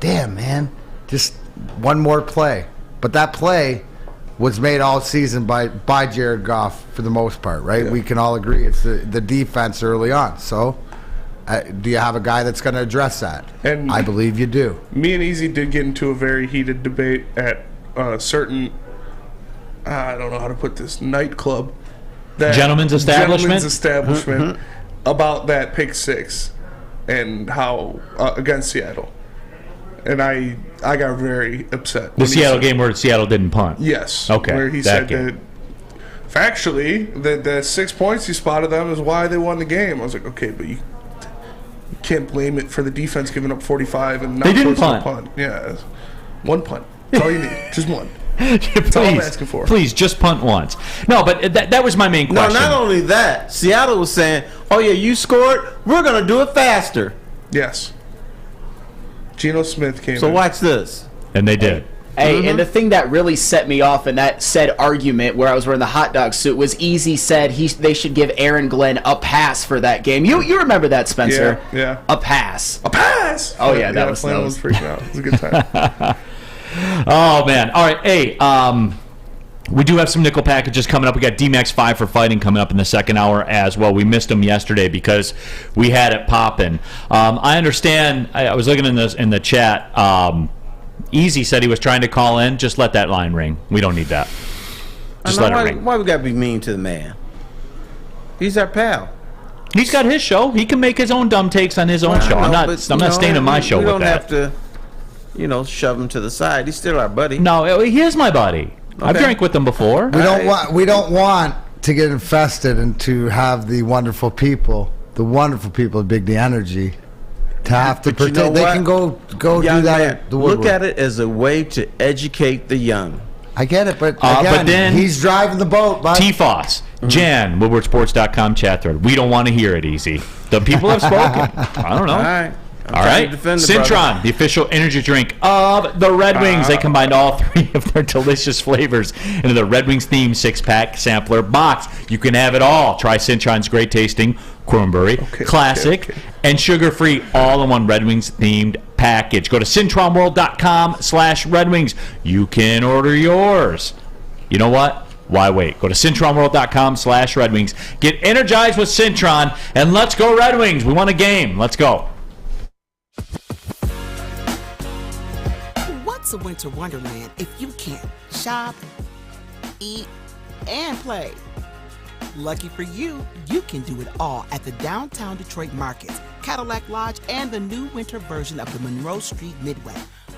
damn, man, just one more play. But that play was made all season by Jared Goff for the most part, right? Yeah. We can all agree it's the defense early on. So do you have a guy that's going to address that? And I believe you do. Me and Easy did get into a very heated debate at certain, I don't know how to put this, nightclub. Gentleman's establishment? About that pick six and how against Seattle. And I got very upset. The Seattle game where Seattle didn't punt? Yes. Okay. Where he said that factually, the 6 points he spotted them is why they won the game. I was like, okay, but you can't blame it for the defense giving up 45 and not they didn't punt. Yeah, one punt. That's all you need. Just one. That's all I'm asking for. Please, just punt once. No, but that was my main question. No, not only that. Seattle was saying, oh, yeah, you scored. We're going to do it faster. Yes. Geno Smith came in. So watch this. And they did. Hey, and the thing that really set me off in that said argument where I was wearing the hot dog suit was Easy said they should give Aaron Glenn a pass for that game. You remember that, Spencer? Yeah. A pass. A pass! Oh, yeah, that was freaking out. It was a good time. Oh, man. All right, hey, we do have some nickel packages coming up. We got DMac 5 for fighting coming up in the second hour as well. We missed them yesterday because we had it popping. I understand. I was looking in the chat. Easy said he was trying to call in. Just let that line ring. We don't need that. Just let it ring. Why we got to be mean to the man? He's our pal. He's got his show. He can make his own dumb takes on his own show. I'm not staining my show with that. We don't have to, shove him to the side. He's still our buddy. No, he is my buddy. Okay. I've drank with him before. We don't want to get infested and to have the wonderful people of Big D Energy to have to protect. You know, they can go young do that. At the look at it as a way to educate the young. I get it, but again, but then he's driving the boat. T-Foss, Jan, WoodwardSports.com chat thread. We don't want to hear it, Easy. The people have spoken. I don't know. All right. All right, Cintron, the official energy drink of the Red Wings. They combined all three of their delicious flavors into the Red Wings themed 6-pack sampler box. You can have it all. Try Cintron's great tasting Cranberry, Classic, and sugar-free all-in-one Red Wings themed package. Go to CintronWorld.com/Red Wings. You can order yours. You know what? Why wait? Go to CintronWorld.com/Red Wings. Get energized with Cintron, and let's go Red Wings. We won a game. Let's go. What's a winter wonderland if you can't shop, eat, and play? Lucky for you, you can do it all at the Downtown Detroit Markets, Cadillac Lodge, and the new winter version of the Monroe Street Midway,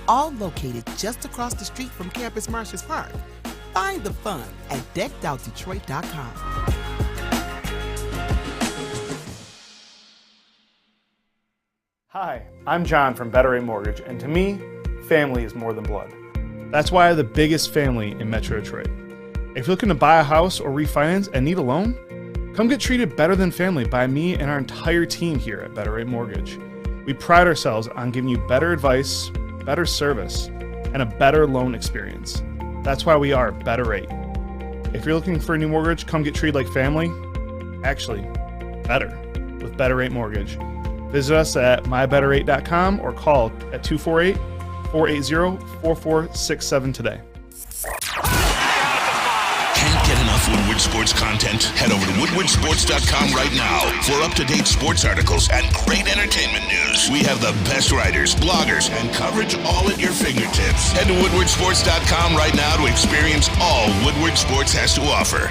all located just across the street from Campus Martius Park. Find the fun at deckedoutdetroit.com. Hi, I'm John from Better Rate Mortgage, and to me, family is more than blood. That's why I have the biggest family in Metro Detroit. If you're looking to buy a house or refinance and need a loan, come get treated better than family by me and our entire team here at Better Rate Mortgage. We pride ourselves on giving you better advice, better service, and a better loan experience. That's why we are Better Rate. If you're looking for a new mortgage, come get treated like family. Actually, better with Better Rate Mortgage. Visit us at mybetterrate.com or call at 248 480-4467 today. Can't get enough Woodward sports content? Head over to woodwardsports.com right now for up-to-date sports articles and great entertainment news. We have the best writers, bloggers, and coverage all at your fingertips. Head to woodwardsports.com right now to experience all Woodward Sports has to offer.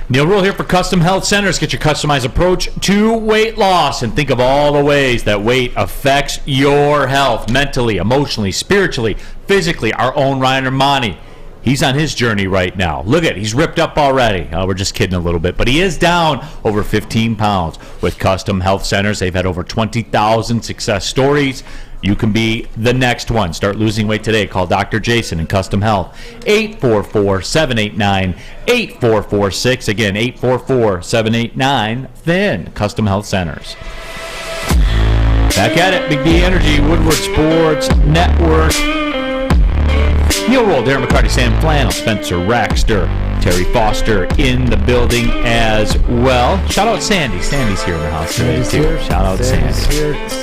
Neal Ruhl here for Custom Health Centers. Get your customized approach to weight loss and think of all the ways that weight affects your health mentally, emotionally, spiritually, physically. Our own Ryan Ermanni. He's on his journey right now. Look at it. He's ripped up already. We're just kidding a little bit. But he is down over 15 pounds with Custom Health Centers. They've had over 20,000 success stories. You can be the next one. Start losing weight today. Call Dr. Jason in Custom Health. 844-789-8446. Again, 844-789-THIN. Custom Health Centers. Back at it. Big D Energy, Woodward Sports Network. Neal Ruhl, Darren McCarty, Sam Flannel, Spencer Raxter, Terry Foster in the building as well. Shout out Sandy. Sandy's here in the house today, too. Shout out Sandy.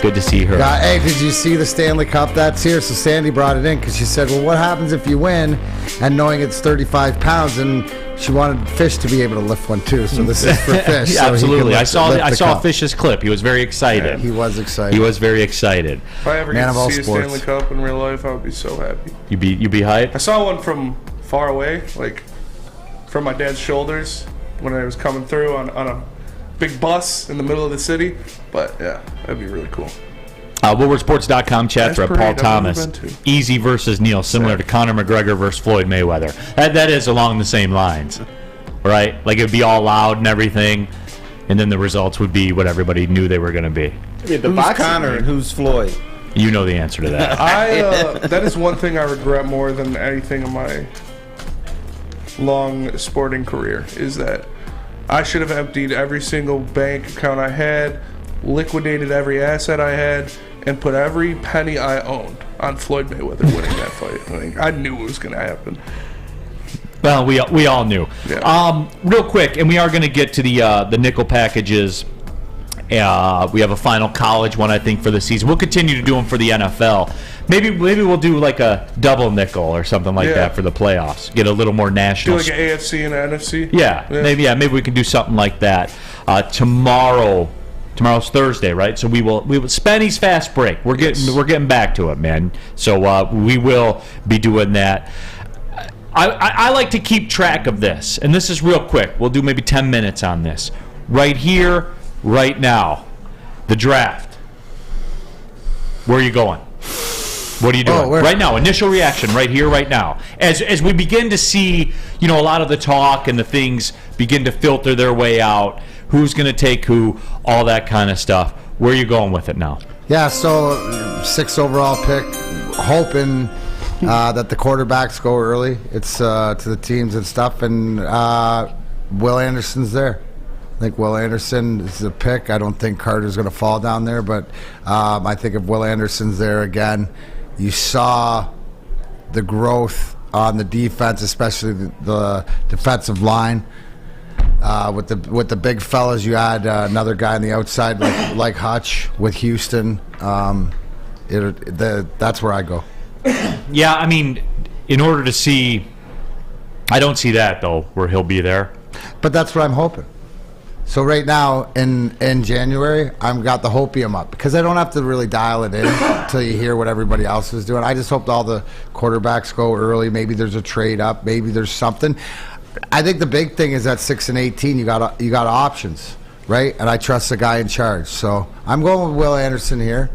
Good to see her. Hey, did you see the Stanley Cup that's here? So Sandy brought it in because she said, well, what happens if you win? And knowing it's 35 pounds, and she wanted Fish to be able to lift one, too. So this is for Fish. Yeah, absolutely. I lift saw Fish's clip. He was very excited. Yeah, he was excited. He was very excited. If I ever get to see a Stanley Cup in real life, I would be so happy. You be hyped? I saw one from far away, like from my dad's shoulders when I was coming through on a big bus in the middle of the city. But yeah, that'd be really cool. WoodwardSports.com chat thread, Paul Thomas. Easy versus Neal, similar to Conor McGregor versus Floyd Mayweather. That is along the same lines, right? Like it would be all loud and everything, and then the results would be what everybody knew they were going to be. Who's Conor and who's Floyd? You know the answer to that. That is one thing I regret more than anything in my long sporting career, is that I should have emptied every single bank account I had, liquidated every asset I had, and put every penny I owned on Floyd Mayweather winning that fight. I knew it was going to happen. Well, we all knew. Yeah. Real quick, and we are going to get to the nickel packages. We have a final college one, I think, for the season. We'll continue to do them for the NFL. Maybe we'll do like a double nickel or something like that for the playoffs. Get a little more national. Do like an AFC and an NFC? Yeah. Maybe we can do something like that. Tomorrow's Thursday, right? So we will Spenny's fast break. We're getting back to it, man. So we will be doing that. I like to keep track of this, and this is real quick. We'll do maybe 10 minutes on this. Right here, right now, the draft. Where are you going? What are you doing right now? Initial reaction right here, right now. As we begin to see, a lot of the talk and the things begin to filter their way out. Who's going to take who? All that kind of stuff. Where are you going with it now? Yeah, so 6th overall pick, hoping that the quarterbacks go early. It's to the teams and stuff, and Will Anderson's there. I think Will Anderson is a pick. I don't think Carter's going to fall down there, but I think if Will Anderson's there again, you saw the growth on the defense, especially the defensive line. With the big fellas, you add another guy on the outside like Hutch with Houston. That's where I go. Yeah, I mean, in order to see, I don't see that though, where he'll be there. But that's what I'm hoping. So right now in January, I've got the hopium up because I don't have to really dial it in until you hear what everybody else is doing. I just hope all the quarterbacks go early. Maybe there's a trade up. Maybe there's something. I think the big thing is at 6 and 18, you got options, right? And I trust the guy in charge. So I'm going with Will Anderson here,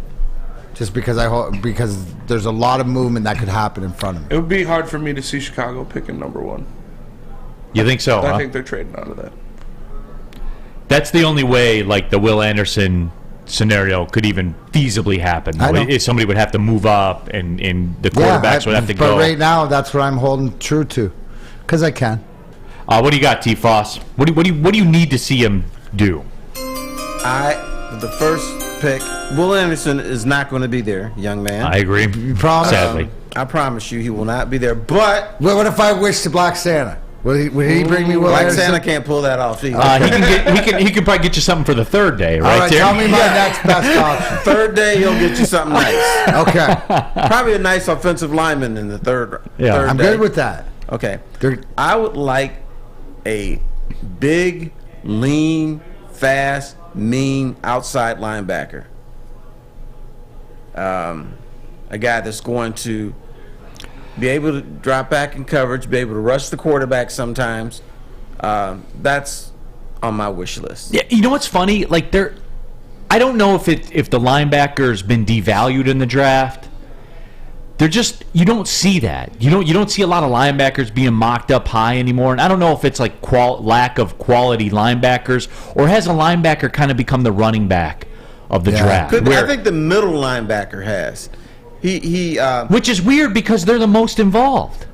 just because because there's a lot of movement that could happen in front of me. It would be hard for me to see Chicago picking number 1. You think so? I think they're trading out of that. That's the only way, like the Will Anderson scenario could even feasibly happen. If somebody would have to move up, and the quarterbacks would have to go. But right now, that's what I'm holding true to, because I can. What do you got, T. Foss? What do you need to see him do? The first pick, Will Anderson is not going to be there, young man. I agree. You promise? Sadly. I promise you he will not be there, but... What if I wish to Black Santa? Will he bring me Will Like Anderson? Santa can't pull that off either. He can probably get you something for the third day, right? All right, Terry? tell me my next best option. Third day, he'll get you something nice. Okay. Probably a nice offensive lineman in the third day. I'm good with that. Okay. I would like a big, lean, fast, mean outside linebacker. A guy that's going to be able to drop back in coverage, be able to rush the quarterback sometimes. That's on my wish list. Yeah, you know what's funny? Like I don't know if the linebacker's been devalued in the draft. They're just, you don't see that. You don't see a lot of linebackers being mocked up high anymore. And I don't know if it's like lack of quality linebackers, or has a linebacker kind of become the running back of the draft? I think the middle linebacker has. Which is weird because they're the most involved.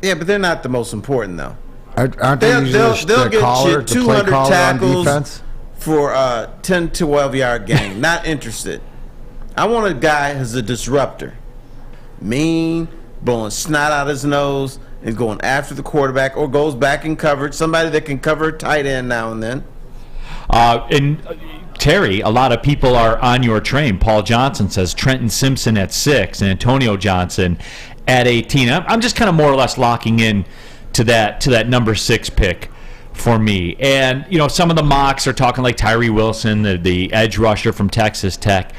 Yeah, but they're not the most important though. Aren't they usually They'll get caller, you 200 tackles defense? for a 10, 12-yard game. Not interested. I want a guy who's a disruptor. Mean, blowing snot out his nose, and going after the quarterback, or goes back in coverage. Somebody that can cover a tight end now and then. Terry, a lot of people are on your train. Paul Johnson says Trenton Simpson at 6 and Antonio Johnson at 18. I'm just kind of more or less locking in to that number 6 pick for me. And some of the mocks are talking like Tyree Wilson, the edge rusher from Texas Tech.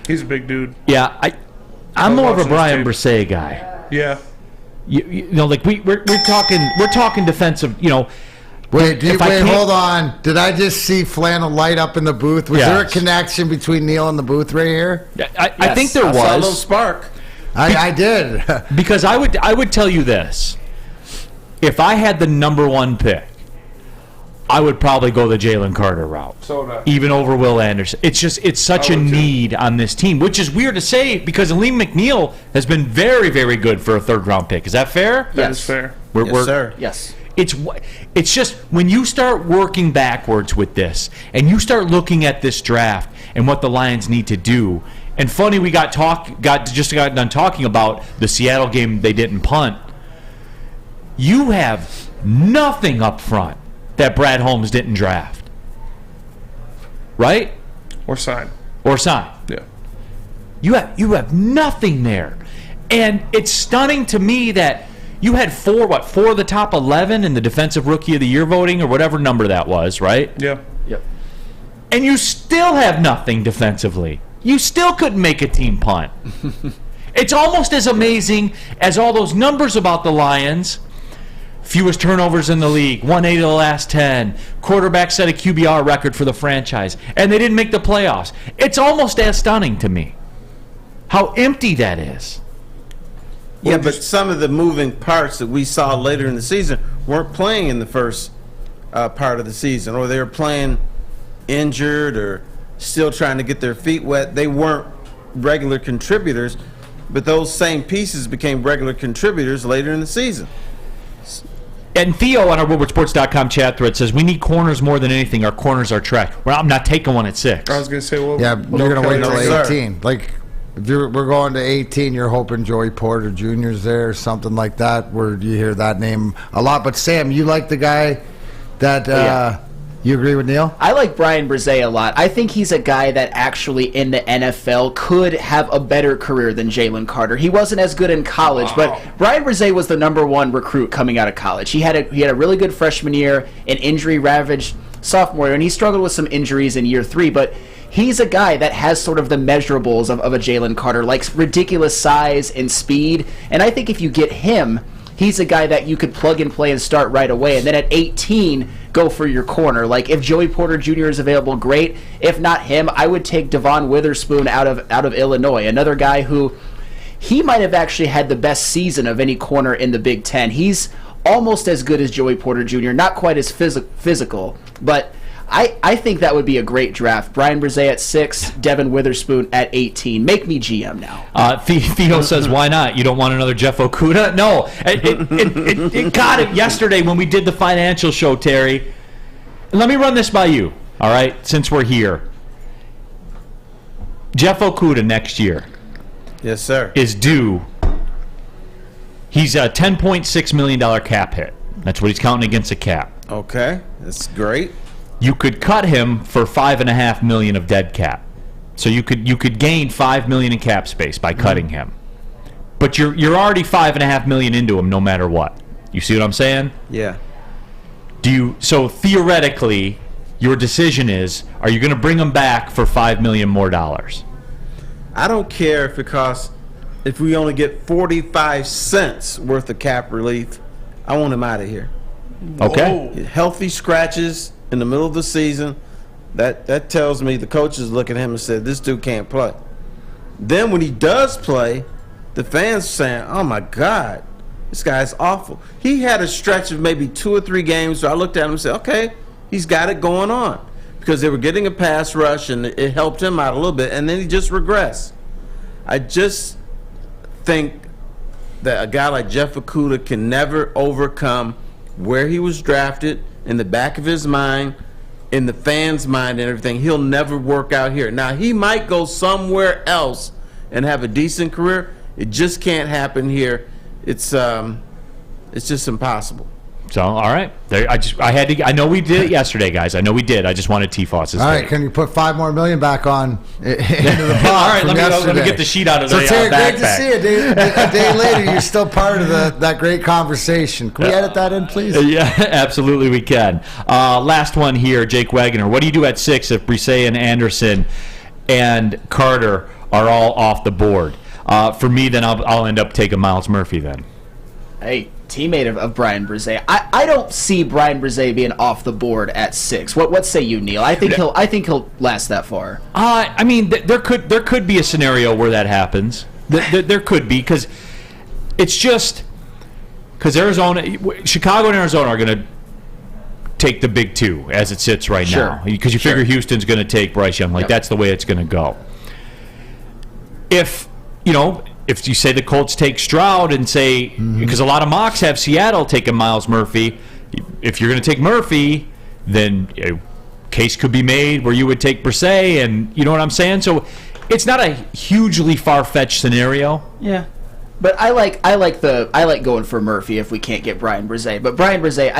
He's a big dude. Yeah, I'm more of a Brian Brisset guy. Yeah. Like we're talking defensive. Wait, hold on. Did I just see Flannel light up in the booth? Was there a connection between Neal and the booth right here? I think there was. I saw a little spark. I did. Because I would tell you this. If I had the number 1 pick, I would probably go the Jalen Carter route. Even over Will Anderson. It's such a need on this team, which is weird to say because Aleem McNeil has been very, very good for a 3rd-round pick. Is that fair? That is fair. Yes, sir. Yes. It's just when you start working backwards with this and you start looking at this draft and what the Lions need to do. And funny, we got done talking about the Seattle game they didn't punt. You have nothing up front that Brad Holmes didn't draft. Right? Or sign. Yeah. You have nothing there. And it's stunning to me that you had 4 of the top 11 in the Defensive Rookie of the Year voting, or whatever number that was, right? Yeah. Yep. And you still have nothing defensively. You still couldn't make a team punt. It's almost as amazing as all those numbers about the Lions. Fewest turnovers in the league, 1 8 of the last 10. Quarterback set a QBR record for the franchise, and they didn't make the playoffs. It's almost as stunning to me how empty that is. Yeah, but some of the moving parts that we saw later in the season weren't playing in the first part of the season, or they were playing injured or still trying to get their feet wet. They weren't regular contributors, but those same pieces became regular contributors later in the season. And Theo on our WoodwardSports.com chat thread says, we need corners more than anything. Our corners are trash. Well, I'm not taking one at 6. I was going to say, well, yeah, you're going to wait till 18. Like, if we're going to 18, you're hoping Joey Porter Jr.'s there or something like that, where you hear that name a lot. But, Sam, you like the guy that you agree with Neal? I like Brian Brisset a lot. I think he's a guy that actually in the NFL could have a better career than Jalen Carter. He wasn't as good in college, but Brian Brisset was the number 1 recruit coming out of college. He had a really good freshman year, an injury-ravaged sophomore year, and he struggled with some injuries in year 3, but he's a guy that has sort of the measurables of a Jalen Carter, like ridiculous size and speed, and I think if you get him, he's a guy that you could plug and play and start right away. And then at 18, go for your corner. Like if Joey Porter Jr. is available, great. If not him, I would take Devon Witherspoon out of Illinois. Another guy who he might have actually had the best season of any corner in the Big Ten. He's almost as good as Joey Porter Jr., not quite as physical, but I think that would be a great draft. Brian Brisset at 6, Devin Witherspoon at 18. Make me GM now. Theo says, why not? You don't want another Jeff Okudah? No. It got it yesterday when we did the financial show, Terry. Let me run this by you, all right, since we're here. Jeff Okudah next year. Yes, sir. Is due. He's a $10.6 million cap hit. That's what he's counting against the cap. Okay, that's great. You could cut him for $5.5 million of dead cap. So you could gain $5 million in cap space by cutting him. But you're already $5.5 million into him no matter what. You see what I'm saying? Yeah. So theoretically, your decision is: are you going to bring him back for $5 million more dollars? I don't care if it costs. If we only get 45 cents worth of cap relief, I want him out of here. Okay. Healthy scratches in the middle of the season. That tells me the coaches look at him and said, this dude can't play. Then when he does play, the fans saying, oh my God, this guy's awful. He had a stretch of maybe 2 or 3 games, so I looked at him and said, okay, he's got it going on. Because they were getting a pass rush and it helped him out a little bit, and then he just regressed. I just think that a guy like Jeff Okudah can never overcome where he was drafted, in the back of his mind, in the fans' mind and everything. He'll never work out here. Now, he might go somewhere else and have a decent career. It just can't happen here. It's just impossible. So, all right. I know we did it yesterday, guys. I know we did. I just wanted T-Foss's. All right, can you put $5 million back on into the pot? All right, let me get the sheet out of the backpack. So, Terry, great to see you. A day later, you're still part of that great conversation. Can we edit that in, please? Yeah, absolutely we can. Last one here, Jake Wagner. What do you do at 6 if Brisset and Anderson and Carter are all off the board? For me, then I'll end up taking Miles Murphy then. Hey, teammate of Bryan Brisset. I don't see Bryan Brisset being off the board at 6. What say you, Neal? I think he'll last that far. I mean, there could be a scenario where that happens. There could be, because it's just because Chicago and Arizona are going to take the big 2 as it sits right now. Because you figure Houston's going to take Bryce Young. That's the way it's going to go. If you say the Colts take Stroud and say, because a lot of mocks have Seattle taking Miles Murphy, if you're going to take Murphy, then a case could be made where you would take Brisset, and you know what I'm saying? So it's not a hugely far-fetched scenario. Yeah. But I like going for Murphy if we can't get Bryan Brisset. But Bryan Brisset,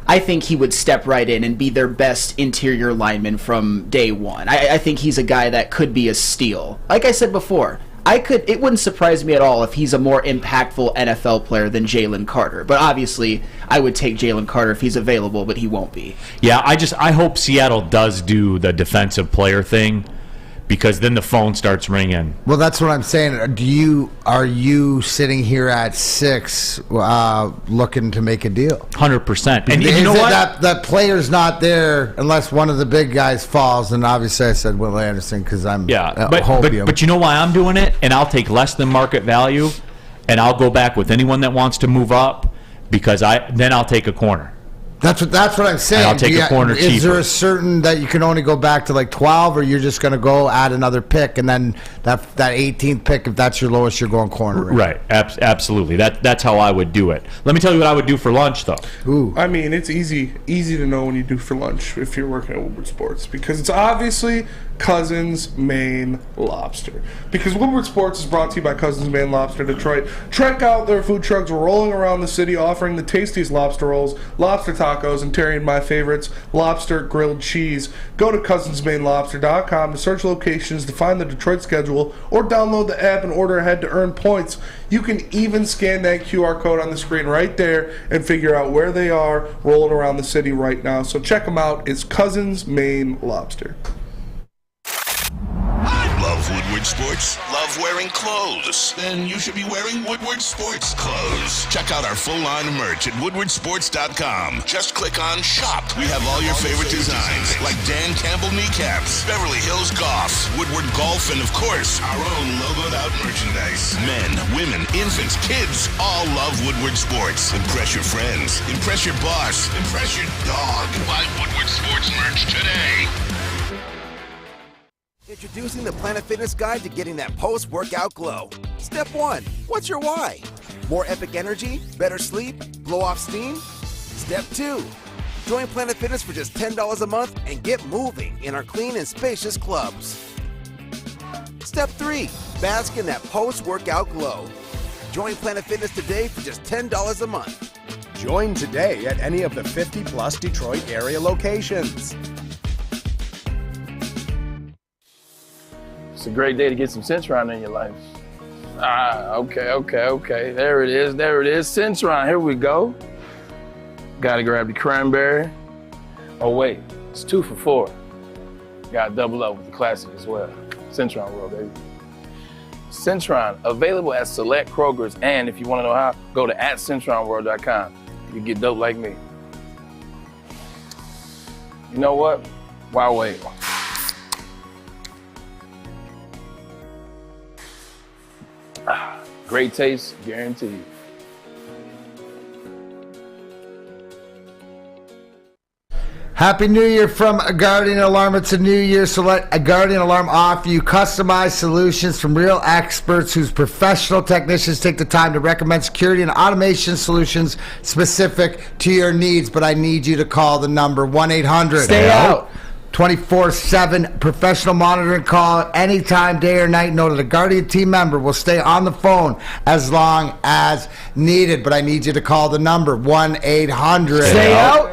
I think he would step right in and be their best interior lineman from day one. I think he's a guy that could be a steal. Like I said before, it wouldn't surprise me at all if he's a more impactful NFL player than Jalen Carter. But obviously, I would take Jalen Carter if he's available, but he won't be. Yeah, I hope Seattle does do the defensive player thing, because then the phone starts ringing. Well, that's what I'm saying. Are you sitting here at 6 looking to make a deal? 100%. And you know what? That player's not there unless one of the big guys falls. And obviously I said Will Anderson because I'm hopium. But you know why I'm doing it? And I'll take less than market value, and I'll go back with anyone that wants to move up, because then I'll take a corner. That's what I'm saying. And I'll take a corner cheaper. Is there a certain that you can only go back to like 12, or you're just going to go add another pick, and then that 18th pick, if that's your lowest, you're going corner? Right. Absolutely. That's how I would do it. Let me tell you what I would do for lunch, though. Ooh. I mean, it's easy to know when you do for lunch if you're working at Woodward Sports, because it's obviously Cousins Maine Lobster. Because Woodward Sports is brought to you by Cousins Maine Lobster Detroit. Check out their food trucks rolling around the city, offering the tastiest lobster rolls, lobster tacos, and Terry and my favorites, lobster grilled cheese. Go to cousinsmainelobster.com to search locations to find the Detroit schedule, or download the app and order ahead to earn points. You can even scan that QR code on the screen right there and figure out where they are rolling around the city right now. So check them out. It's Cousins Maine Lobster. Love Woodward Sports? Love wearing clothes? Then you should be wearing Woodward Sports clothes. Check out our full line of merch at woodwardsports.com. Just click on Shop. We have all your favorite designs, like Dan Campbell kneecaps, Beverly Hills Golf, Woodward Golf, and of course, our own logoed out merchandise. Men, women, infants, kids all love Woodward Sports. Impress your friends. Impress your boss. Impress your dog. Buy Woodward Sports merch today. Introducing the Planet Fitness Guide to getting that post-workout glow. Step 1. What's your why? More epic energy? Better sleep? Blow off steam? Step 2. Join Planet Fitness for just $10 a month and get moving in our clean and spacious clubs. Step 3. Bask in that post-workout glow. Join Planet Fitness today for just $10 a month. Join today at any of the 50-plus Detroit area locations. It's a great day to get some Centron in your life. Okay. There it is. Centron, here we go. Gotta grab the cranberry. Oh wait, it's 2 for $4. Gotta double up with the classic as well. Centron World, baby. Centron, available at select Krogers, and if you wanna know how, go to @CentronWorld.com. You can get dope like me. You know what? Why wait? Great taste, guaranteed. Happy New Year from Guardian Alarm. It's a new year, so let a Guardian Alarm offer you customized solutions from real experts whose professional technicians take the time to recommend security and automation solutions specific to your needs. But I need you to call the number 1-800. Stay out. 24/7 professional monitoring call anytime, day or night. Know that a Guardian team member will stay on the phone as long as needed. But I need you to call the number 1-800. Stay out.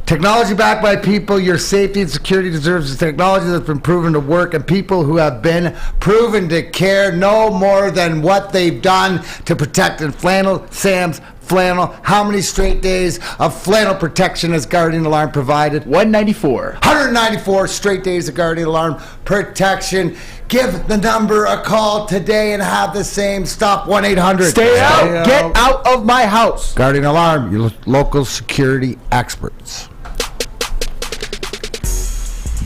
Technology backed by people. Your safety and security deserves the technology that's been proven to work and people who have been proven to care no more than what they've done to protect. And Flannel Sam's Flannel. How many straight days of flannel protection has Guardian Alarm provided? 194. 194 straight days of Guardian Alarm protection. Give the number a call today and have the same stop. 1-800. Stay out. Get out of my house. Guardian Alarm, your local security experts.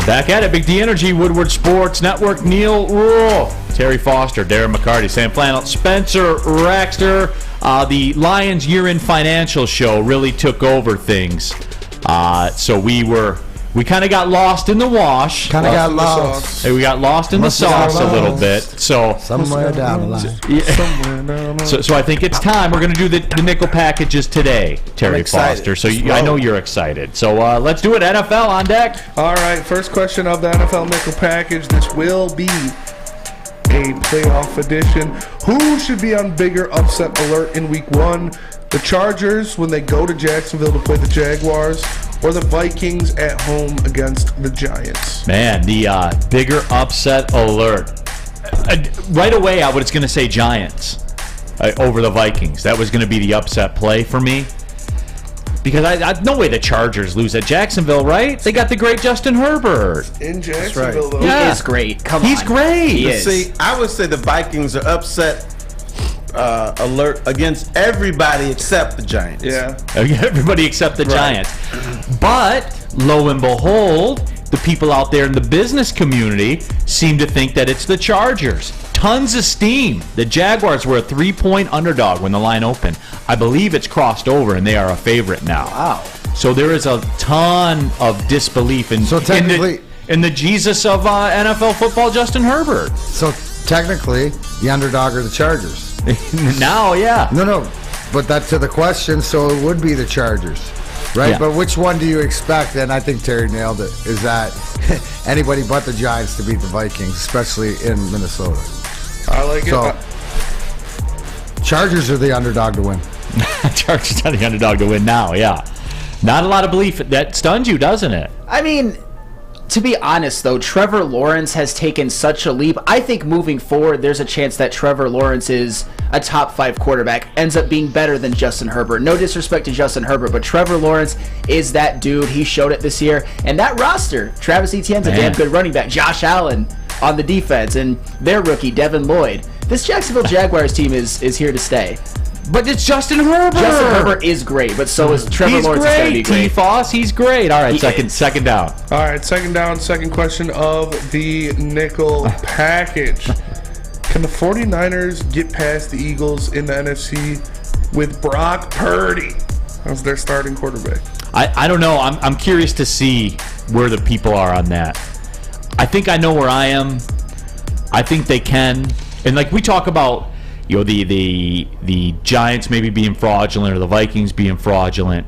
Back at it, Big D Energy, Woodward Sports Network, Neal Ruhl, Terry Foster, Darren McCarty, Sam Flannel, Spencer Raxter. The Lions year-end financial show really took over things. So we kind of got lost in the wash. Kind of got lost. We got lost in the sauce a little bit. So somewhere down the line. So I think it's time. We're going to do the nickel packages today, Terry Foster. So I know you're excited. So let's do it. NFL on deck. All right, first question of the NFL nickel package. This will be a playoff edition. Who should be on bigger upset alert in week 1? The Chargers when they go to Jacksonville to play the Jaguars, or the Vikings at home against the Giants? Man, the bigger upset alert. Right away, I was going to say Giants over the Vikings. That was going to be the upset play for me. Because I no way the Chargers lose at Jacksonville, right? They got the great Justin Herbert. In Jacksonville, though. He is great. He's great. He is. See, I would say the Vikings are upset alert against everybody except the Giants. Yeah. Everybody except the Giants. But, lo and behold, the people out there in the business community seem to think that it's the Chargers. Tons of steam. The Jaguars were a 3-point underdog when the line opened. I believe it's crossed over, and they are a favorite now. Wow. So there is a ton of disbelief in the Jesus of NFL football, Justin Herbert. So technically, the underdog are the Chargers. Now, yeah. No, but that's to the question, so it would be the Chargers. Right, Yeah. but which one do you expect? And I think Terry nailed it. Is that anybody but the Giants to beat the Vikings, especially in Minnesota? I like it. Chargers are the underdog to win. Chargers are the underdog to win now, yeah. Not a lot of belief. That stuns you, doesn't it? I mean, to be honest, though, Trevor Lawrence has taken such a leap. I think moving forward, there's a chance that Trevor Lawrence is a top 5 quarterback, ends up being better than Justin Herbert. No disrespect to Justin Herbert, but Trevor Lawrence is that dude. He showed it this year. And that roster, Travis Etienne's a damn good running back. Josh Allen on the defense, and their rookie, Devin Lloyd. This Jacksonville Jaguars team is here to stay. But it's Justin Herbert. Justin Herbert is great, but so is Trevor Lawrence. He's great. T-Foss, he's great. All right, second down. All right, second down, second question of the nickel package. Can the 49ers get past the Eagles in the NFC with Brock Purdy as their starting quarterback? I don't know. I'm curious to see where the people are on that. I think I know where I am. I think they can. And like we talk about, you know, the Giants maybe being fraudulent or the Vikings being fraudulent.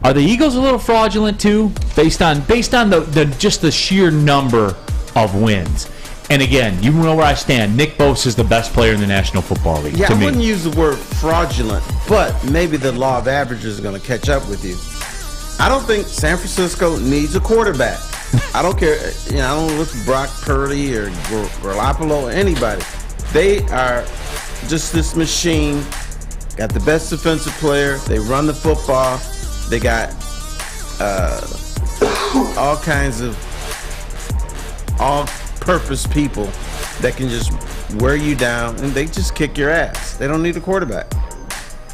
Are the Eagles a little fraudulent too, based on the just the sheer number of wins? And again, you know where I stand. Nick Bosa is the best player in the National Football League. Yeah, to I me. wouldn't use the word fraudulent, but maybe the law of averages is going to catch up with you. I don't think San Francisco needs a quarterback. I don't care. I don't look at Brock Purdy or Garoppolo or anybody. They are just this machine. Got the best defensive player. They run the football. They got all kinds of all-purpose people that can just wear you down, and they just kick your ass. They don't need a quarterback.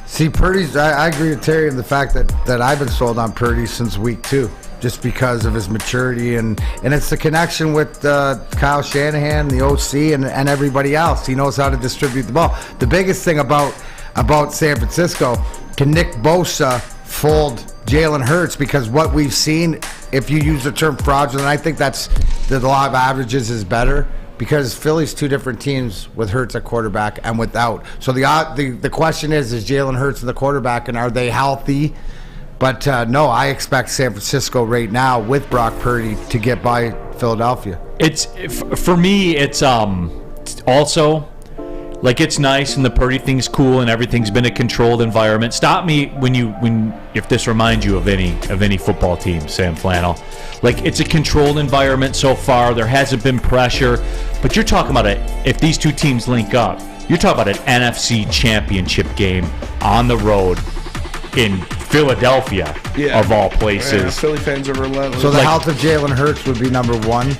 See, Purdy's, I agree with Terry in the fact that I've been sold on Purdy since week 2, just because of his maturity, and it's the connection with Kyle Shanahan, the OC, and everybody else. He knows how to distribute the ball. The biggest thing about San Francisco, can Nick Bosa fold Jalen Hurts? Because what we've seen, if you use the term fraudulent, I think that's the law of averages is better, because Philly's 2 different teams with Hurts at quarterback and without. So the question is Jalen Hurts the quarterback, and are they healthy? But no, I expect San Francisco right now with Brock Purdy to get by Philadelphia. It's for me. It's also like it's nice and the Purdy thing's cool and everything's been a controlled environment. Stop me if this reminds you of any football team, Sam Flannel. Like, it's a controlled environment so far. There hasn't been pressure, but you're talking about if these 2 teams link up, you're talking about an NFC championship game on the road in Philadelphia, of all places. Yeah, Philly fans are relentless. So the health of Jalen Hurts would be number 1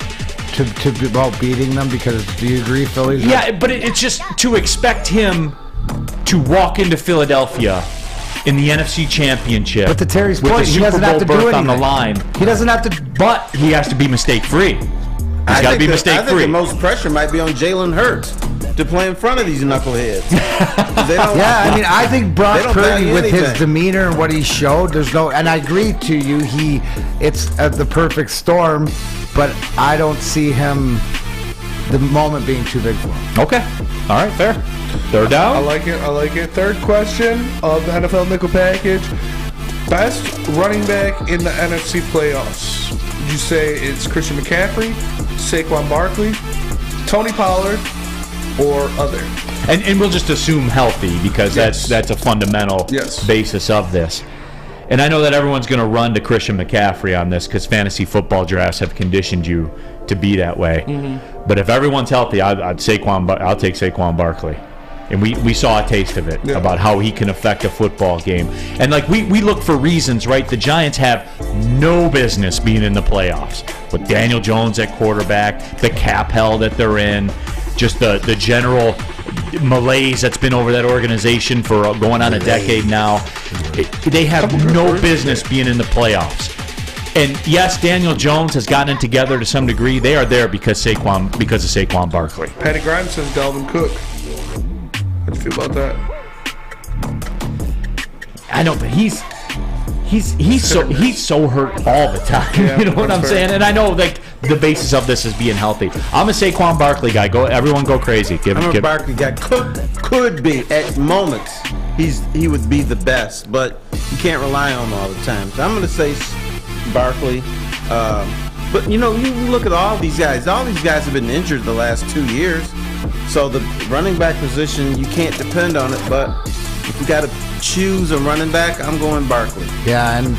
to be about beating them, because do you agree, Philly's? Yeah, but it's just to expect him to walk into Philadelphia in the NFC Championship. But to Terry's with point, the he Super doesn't Bowl have to do berth anything on the line. He doesn't have to, but he has to be mistake-free. He's got to be I mistake-free. think the most pressure might be on Jalen Hurts to play in front of these knuckleheads. I think Brock Purdy, with his anything. demeanor and what he showed, and I agree to you, it's the perfect storm, but I don't see him, the moment being too big for him. Okay. All right, fair. They're down. I like it. Third question of the NFL Nickel Package. Best running back in the NFC playoffs. Would you say it's Christian McCaffrey, Saquon Barkley, Tony Pollard, or other? And we'll just assume healthy, because that's a fundamental basis of this. And I know that everyone's going to run to Christian McCaffrey on this, because fantasy football drafts have conditioned you to be that way. Mm-hmm. But if everyone's healthy, I'll take Saquon Barkley. And we saw a taste of it, about how he can affect a football game. And like we look for reasons, right? The Giants have no business being in the playoffs. With Daniel Jones at quarterback, the cap hell that they're in, just the general malaise that's been over that organization for going on a decade now. They have no business being in the playoffs. And yes, Daniel Jones has gotten it together to some degree. They are there because of Saquon Barkley. Patty Grimes says Dalvin Cook. How do you feel about that? I know, but he's so hurt all the time. Yeah, you know what I'm fair. saying? And I know like the basis of this is being healthy. I'm a Saquon Barkley guy. Everyone go crazy. Barkley guy could be at moments. He would be the best, but you can't rely on him all the time. So I'm going to say Barkley. But you look at all these guys. All these guys have been injured the last 2 years. So the running back position, you can't depend on it. But if you got to choose a running back, I'm going Barkley. Yeah, and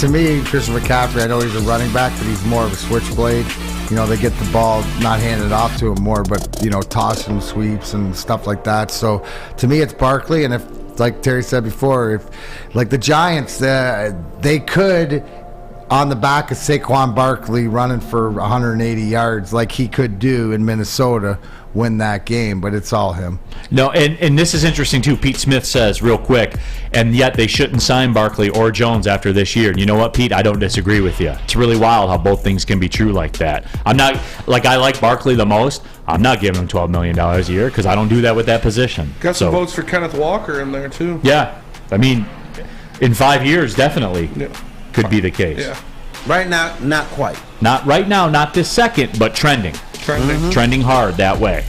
to me, Christian McCaffrey, I know he's a running back, but he's more of a switchblade. They get the ball not handed off to him more, but tossing sweeps and stuff like that. So to me, it's Barkley. And if, like Terry said before, if like the Giants, they could, on the back of Saquon Barkley running for 180 yards like he could do in Minnesota, win that game, but it's all him. No, and this is interesting too. Pete Smith says real quick, and yet they shouldn't sign Barkley or Jones after this year. And you know what, Pete? I don't disagree with you. It's really wild how both things can be true like that. I'm not I like Barkley the most. I'm not giving him $12 million a year because I don't do that with that position. Got some votes for Kenneth Walker in there too. Yeah, I mean, in 5 years, definitely could be the case. Yeah. Right now, not quite. Not right now, not this second, but trending. Trending. Trending hard that way.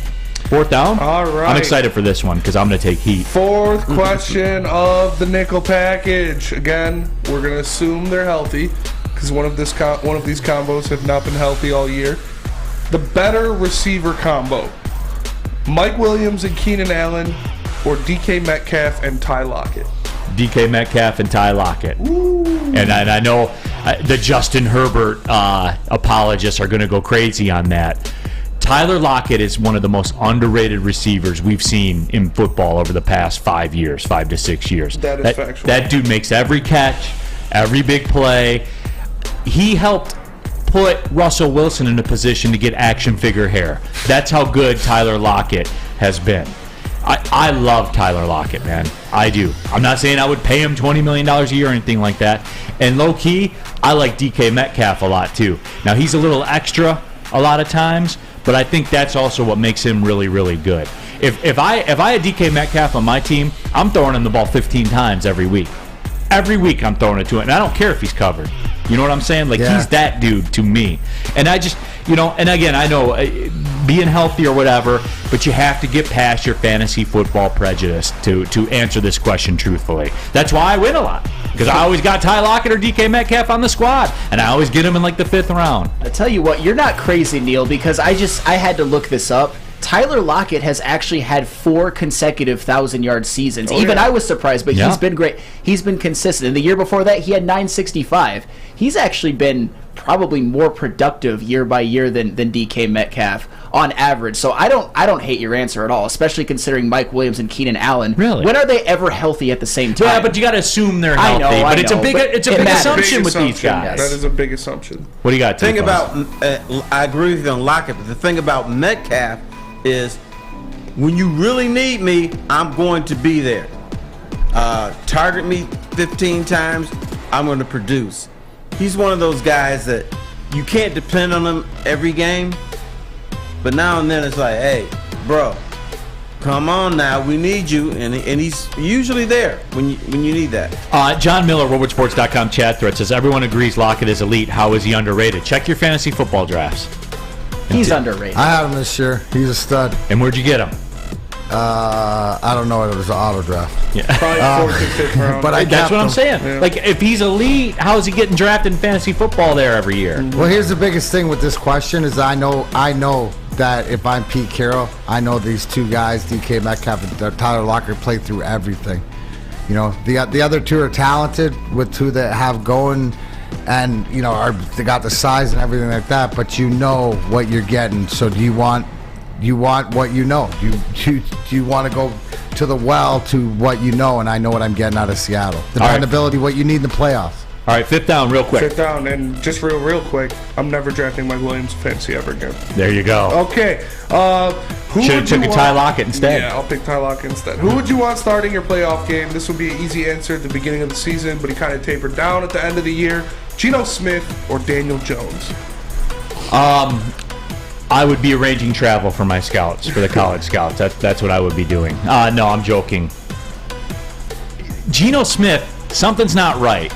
Fourth down? All right. I'm excited for this one because I'm going to take heat. Fourth question of the Nickel Package. Again, we're going to assume they're healthy because one of these combos have not been healthy all year. the better receiver combo? Mike Williams and Keenan Allen, or DK Metcalf and Ty Lockett? DK Metcalf and Ty Lockett. And I know the Justin Herbert apologists are going to go crazy on that. Tyler Lockett is one of the most underrated receivers we've seen in football over the past 5 to 6 years. That is factual. That dude makes every catch, every big play. He helped put Russell Wilson in a position to get action figure hair. That's how good Tyler Lockett has been. I love Tyler Lockett, man. I do. I'm not saying I would pay him $20 million a year or anything like that. And low-key, I like DK Metcalf a lot, too. Now, he's a little extra a lot of times, but I think that's also what makes him really, really good. If I had DK Metcalf on my team, I'm throwing him the ball 15 times every week. Every week I'm throwing it to him, and I don't care if he's covered. You know what I'm saying? Like, he's that dude to me. And I just, and again, I know being healthy or whatever, but you have to get past your fantasy football prejudice to answer this question truthfully. That's why I win a lot, because I always got Ty Lockett or DK Metcalf on the squad, and I always get him in like the 5th round. I tell you what, you're not crazy, Neal, because I had to look this up. Tyler Lockett has actually had 4 consecutive 1,000-yard seasons. I was surprised, but he's been great. He's been consistent. And the year before that, he had 965. He's actually been probably more productive year by year than DK Metcalf on average. So I don't hate your answer at all, especially considering Mike Williams and Keenan Allen. Really? When are they ever healthy at the same time? Yeah, but you got to assume they're healthy. I know, it's a big assumption with these guys. That is a big assumption. What do you got? I agree with you on Lockett, but the thing about Metcalf is when you really need me, I'm going to be there. Target me 15 times, I'm going to produce. He's one of those guys that you can't depend on him every game, but now and then it's like, hey, bro, come on now, we need you, and he's usually there when you need that. John Miller, WoodwardSports.com chat thread says, everyone agrees Lockett is elite. How is he underrated? Check your fantasy football drafts. He's underrated. I had him this year. He's a stud. And where'd you get him? I don't know. It was an auto draft. Yeah. Probably 4th and 5th round. But that's what I'm saying. Yeah. Like, if he's elite, how is he getting drafted in fantasy football there every year? Well, here's the biggest thing with this question is I know that if I'm Pete Carroll, I know these two guys, DK Metcalf and Tyler Lockett, play through everything. The other two are talented with two that have going. And they got the size and everything like that, but you know what you're getting. So do you want what you know? Do you want to go to the well to what you know? And I know what I'm getting out of Seattle. Dependability, what you need in the playoffs. All right, 5th down, real quick. 5th down, and just real quick, I'm never drafting Mike Williams fantasy ever again. There you go. Okay. Should have took Ty Lockett instead. Yeah, I'll pick Ty Lockett instead. Who would you want starting your playoff game? This would be an easy answer at the beginning of the season, but he kind of tapered down at the end of the year. Geno Smith or Daniel Jones? I would be arranging travel for my scouts, for the college scouts. That's what I would be doing. No, I'm joking. Geno Smith, something's not right.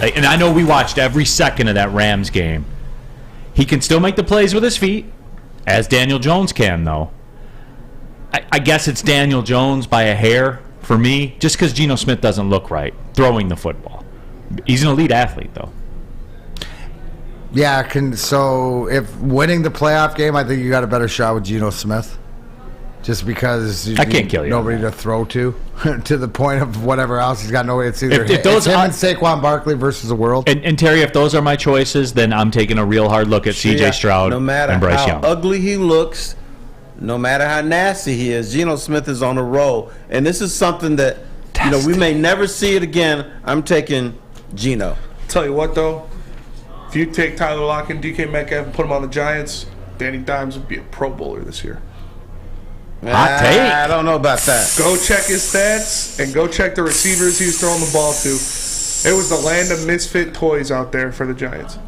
And I know we watched every second of that Rams game. He can still make the plays with his feet, as Daniel Jones can, though. I guess it's Daniel Jones by a hair for me, just because Geno Smith doesn't look right throwing the football. He's an elite athlete, though. Yeah, so if winning the playoff game, I think you got a better shot with Geno Smith. Just because I can't kill you. Nobody to throw to the point of whatever else. He's got nobody. It's either it's him and Saquon Barkley versus the world. And Terry, if those are my choices, then I'm taking a real hard look at C.J. Stroud and Bryce Young. No matter how ugly he looks, no matter how nasty he is, Geno Smith is on a roll. And this is something that we may never see it again. I'm taking Geno. Tell you what, though. If you take Tyler Lockett and DK Metcalf and put him on the Giants, Danny Dimes would be a Pro Bowler this year. Hot take. I don't know about that. Go check his stats and go check the receivers he was throwing the ball to. It was the land of misfit toys out there for the Giants.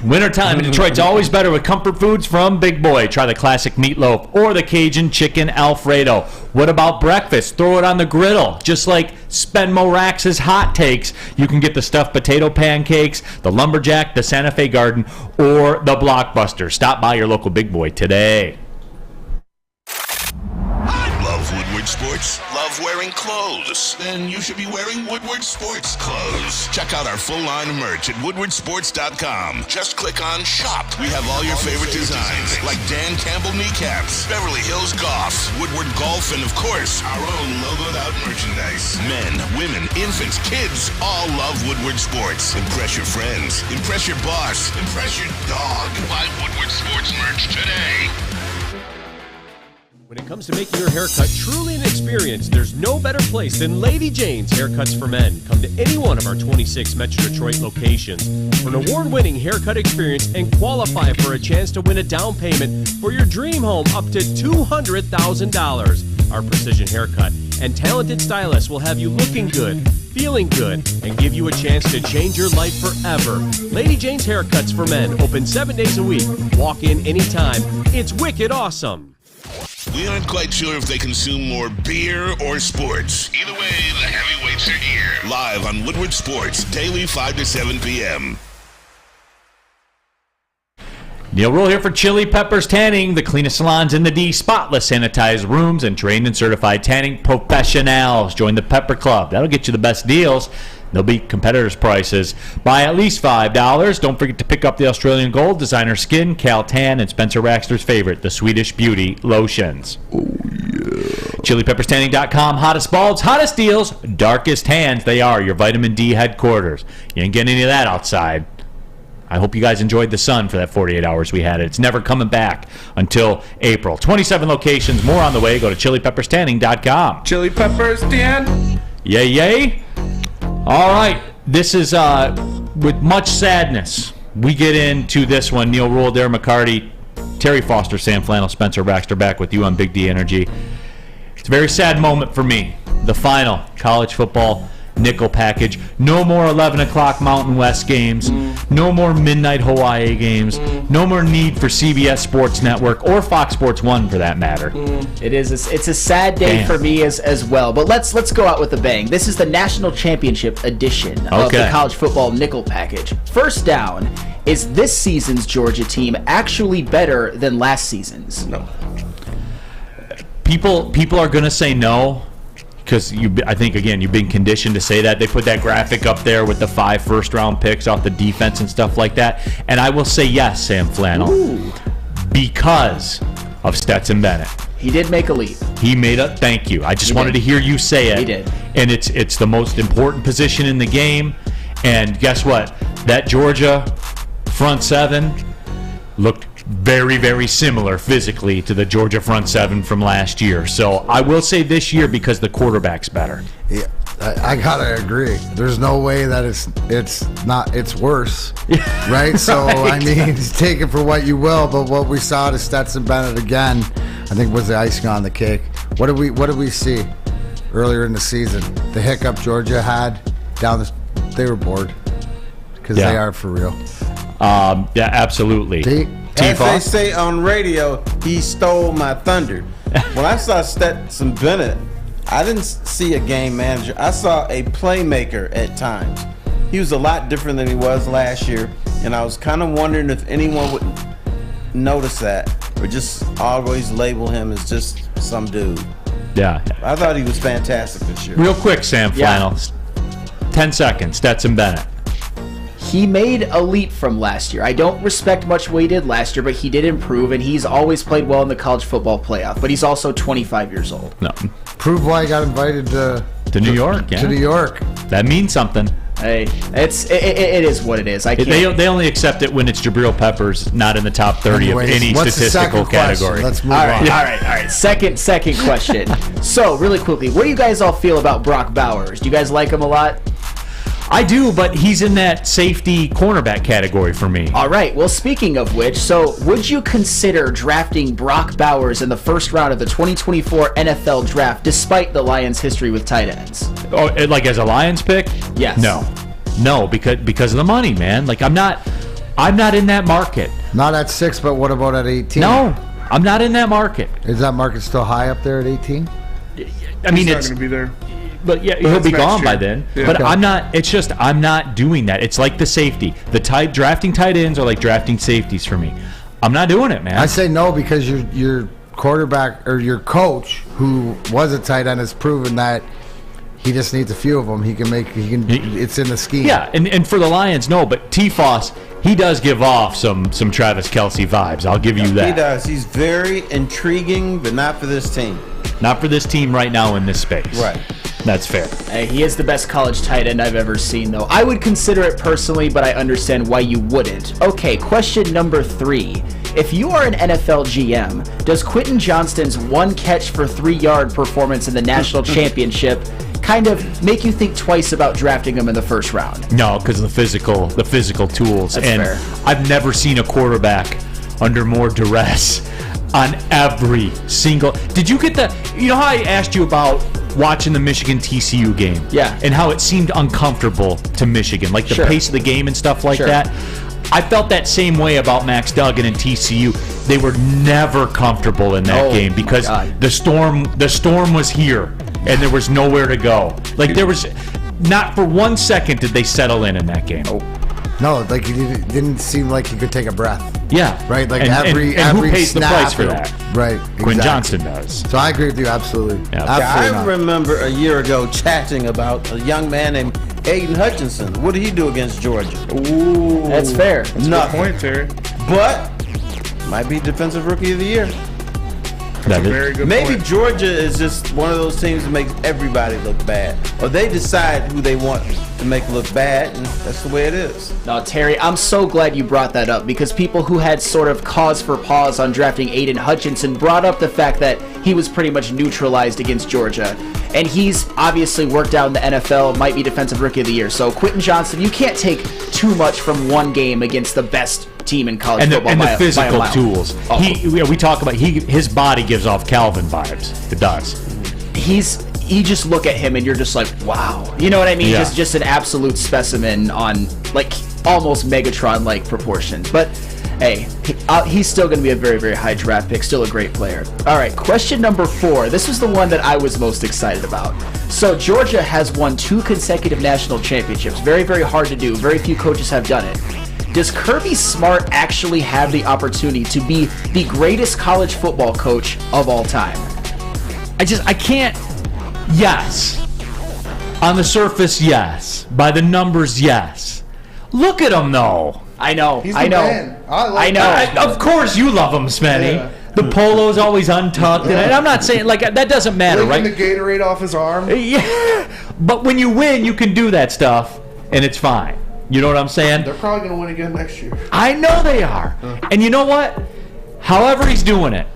Wintertime in Detroit's always better with comfort foods from Big Boy. Try the classic meatloaf or the Cajun chicken Alfredo. What about breakfast? Throw it on the griddle. Just like Spenmo Rax's hot takes, you can get the stuffed potato pancakes, the lumberjack, the Santa Fe Garden, or the Blockbuster. Stop by your local Big Boy today. I love Woodward Sports sports? Love wearing clothes? Then you should be wearing Woodward Sports clothes. Check out our full line of merch at woodwardsports.com. Just click on shop. We have all your favorite designs, like Dan Campbell kneecaps, Beverly Hills Golf, Woodward Golf, and of course, our own logoed out merchandise. Men, women, infants, kids all love Woodward Sports. Impress your friends. Impress your boss. Impress your dog. Buy Woodward Sports merch today. When it comes to making your haircut truly an experience, there's no better place than Lady Jane's Haircuts for Men. Come to any one of our 26 Metro Detroit locations for an award-winning haircut experience and qualify for a chance to win a down payment for your dream home up to $200,000. Our precision haircut and talented stylists will have you looking good, feeling good, and give you a chance to change your life forever. Lady Jane's Haircuts for Men, open 7 days a week. Walk in anytime. It's wicked awesome. We aren't quite sure if they consume more beer or sports. Either way, the heavyweights are here. Live on Woodward Sports, daily 5 to 7 p.m. Neal Ruhl here for Chili Peppers Tanning, the cleanest salons in the D, spotless sanitized rooms, and trained and certified tanning professionals. Join the Pepper Club. That'll get you the best deals. They'll beat competitors' prices by at least $5. Don't forget to pick up the Australian Gold, Designer Skin, Cal Tan, and Spencer Raxter's favorite, the Swedish Beauty lotions. Oh, yeah. ChiliPeppersTanning.com. Hottest bulbs, hottest deals, darkest tans. They are your vitamin D headquarters. You ain't getting any of that outside. I hope you guys enjoyed the sun for that 48 hours we had it. It's never coming back until April. 27 locations, more on the way. Go to ChiliPeppersTanning.com. Chili Peppers Tan. Yay, yay. All right, this is with much sadness. We get into this one. Neal Ruhl, Darren McCarty, Terry Foster, Sam Flannel, Spencer Baxter back with you on Big D Energy. It's a very sad moment for me. The final college football nickel package. No more 11 o'clock Mountain West games. No more midnight Hawaii games. No more need for CBS Sports Network or Fox Sports 1 for that matter. It's a sad day for me as well. But let's go out with a bang. This is the National Championship edition of the college football nickel package. First down, is this season's Georgia team actually better than last season's? No. People are going to say no. Because I think, again, you've been conditioned to say that. They put that graphic up there with the 5 first-round picks off the defense and stuff like that. And I will say yes, Sam Flannel, because of Stetson Bennett. He did make a leap. He made a thank you. I just wanted to hear you say it. He did. And it's the most important position in the game. And guess what? That Georgia front seven looked very, very similar physically to the Georgia front seven from last year. So I will say this year because the quarterback's better. Yeah, I gotta agree. There's no way that it's worse, right? So Right. I mean, take it for what you will. But what we saw to Stetson Bennett again, I think was the icing on the cake. What did we see earlier in the season? The hiccup Georgia had they were bored because they are for real. Yeah, absolutely. As they say on radio, he stole my thunder. When I saw Stetson Bennett, I didn't see a game manager. I saw a playmaker at times. He was a lot different than he was last year, and I was kind of wondering if anyone would notice that or just always label him as just some dude. Yeah. I thought he was fantastic this year. Real quick, Sam Flannel. 10 seconds, Stetson Bennett. He made a leap from last year. I don't respect much what he did last year, but he did improve, and he's always played well in the college football playoff. But he's also 25 years old. No. Prove why he got invited to New York. To New York. That means something. Hey, it is what it is. I can't. They only accept it when it's Jabril Peppers not in the top 30 of any statistical category. Let's move on. on. All right. Second question. So, really quickly, what do you guys all feel about Brock Bowers? Do you guys like him a lot? I do, but he's in that safety cornerback category for me. All right. Well, speaking of which, so would you consider drafting Brock Bowers in the first round of the 2024 NFL Draft despite the Lions' history with tight ends? Oh, like as a Lions pick? Yes. No, because of the money, man. Like I'm not in that market. Not at 6, but what about at 18? No, I'm not in that market. Is that market still high up there at 18? I mean, He's not it's going to be there. But yeah, he'll be gone by then. Yeah. But I'm not. It's just I'm not doing that. It's like the safety. Drafting tight ends are like drafting safeties for me. I'm not doing it, man. I say no because you're quarterback or your coach, who was a tight end, has proven that he just needs a few of them. It's in the scheme. Yeah, and for the Lions, no, but T-Foss, he does give off some Travis Kelce vibes. I'll give you that. He does. He's very intriguing, but not for this team. Not for this team right now in this space. Right. That's fair. He is the best college tight end I've ever seen, though. I would consider it personally, but I understand why you wouldn't. Okay, question number 3. If you are an NFL GM, does Quentin Johnston's 1 catch for 3-yard performance in the national championship kind of make you think twice about drafting him in the first round? No, because the physical tools. That's and fair. I've never seen a quarterback under more duress on every single. Did you get you know how I asked you about watching the Michigan TCU game? Yeah. And how it seemed uncomfortable to Michigan, like the pace of the game and stuff like that. I felt that same way about Max Duggan and TCU. They were never comfortable in that game because the storm was here and there was nowhere to go. Like there was not for 1 second did they settle in that game. No, like it didn't seem like he could take a breath. Yeah. Right? Like and every who pays snap, the price for that? Right. Quinn exactly. Johnston does. So I agree with you, absolutely. Yeah. Absolutely I not. remember a year ago chatting about a young man named Aiden Hutchinson. What did he do against Georgia? Ooh. That's fair. That's a good point, Terry. But might be Defensive Rookie of the Year. That's a very good Maybe point. Georgia is just one of those teams that makes everybody look bad. Or they decide who they want to make look bad, and that's the way it is. No, Terry, I'm so glad you brought that up because people who had sort of cause for pause on drafting Aiden Hutchinson brought up the fact that he was pretty much neutralized against Georgia. And he's obviously worked out in the NFL, might be Defensive Rookie of the Year. So Quentin Johnston, you can't take too much from one game against the best team in college football. And the by physical a mile. tools. Oh. We talk about his body gives off Calvin vibes. It does. You just look at him and you're just like, wow. You know what I mean? Yeah. Just an absolute specimen on like almost Megatron-like proportions. But hey, he's still going to be a very, very high draft pick. Still a great player. All right, question number 4. This was the one that I was most excited about. So Georgia has won 2 consecutive national championships. Very, very hard to do. Very few coaches have done it. Does Kirby Smart actually have the opportunity to be the greatest college football coach of all time? I can't. Yes. On the surface, yes. By the numbers, yes. Look at him, though. I know. He's I the know. man. I know. Of course you love him, Smitty. Yeah. The polo's always untucked. And I'm not saying, like, that doesn't matter, right? Licking the Gatorade off his arm. Yeah. But when you win, you can do that stuff, and it's fine. You know what I'm saying? They're probably going to win again next year. I know they are. And you know what? However he's doing it,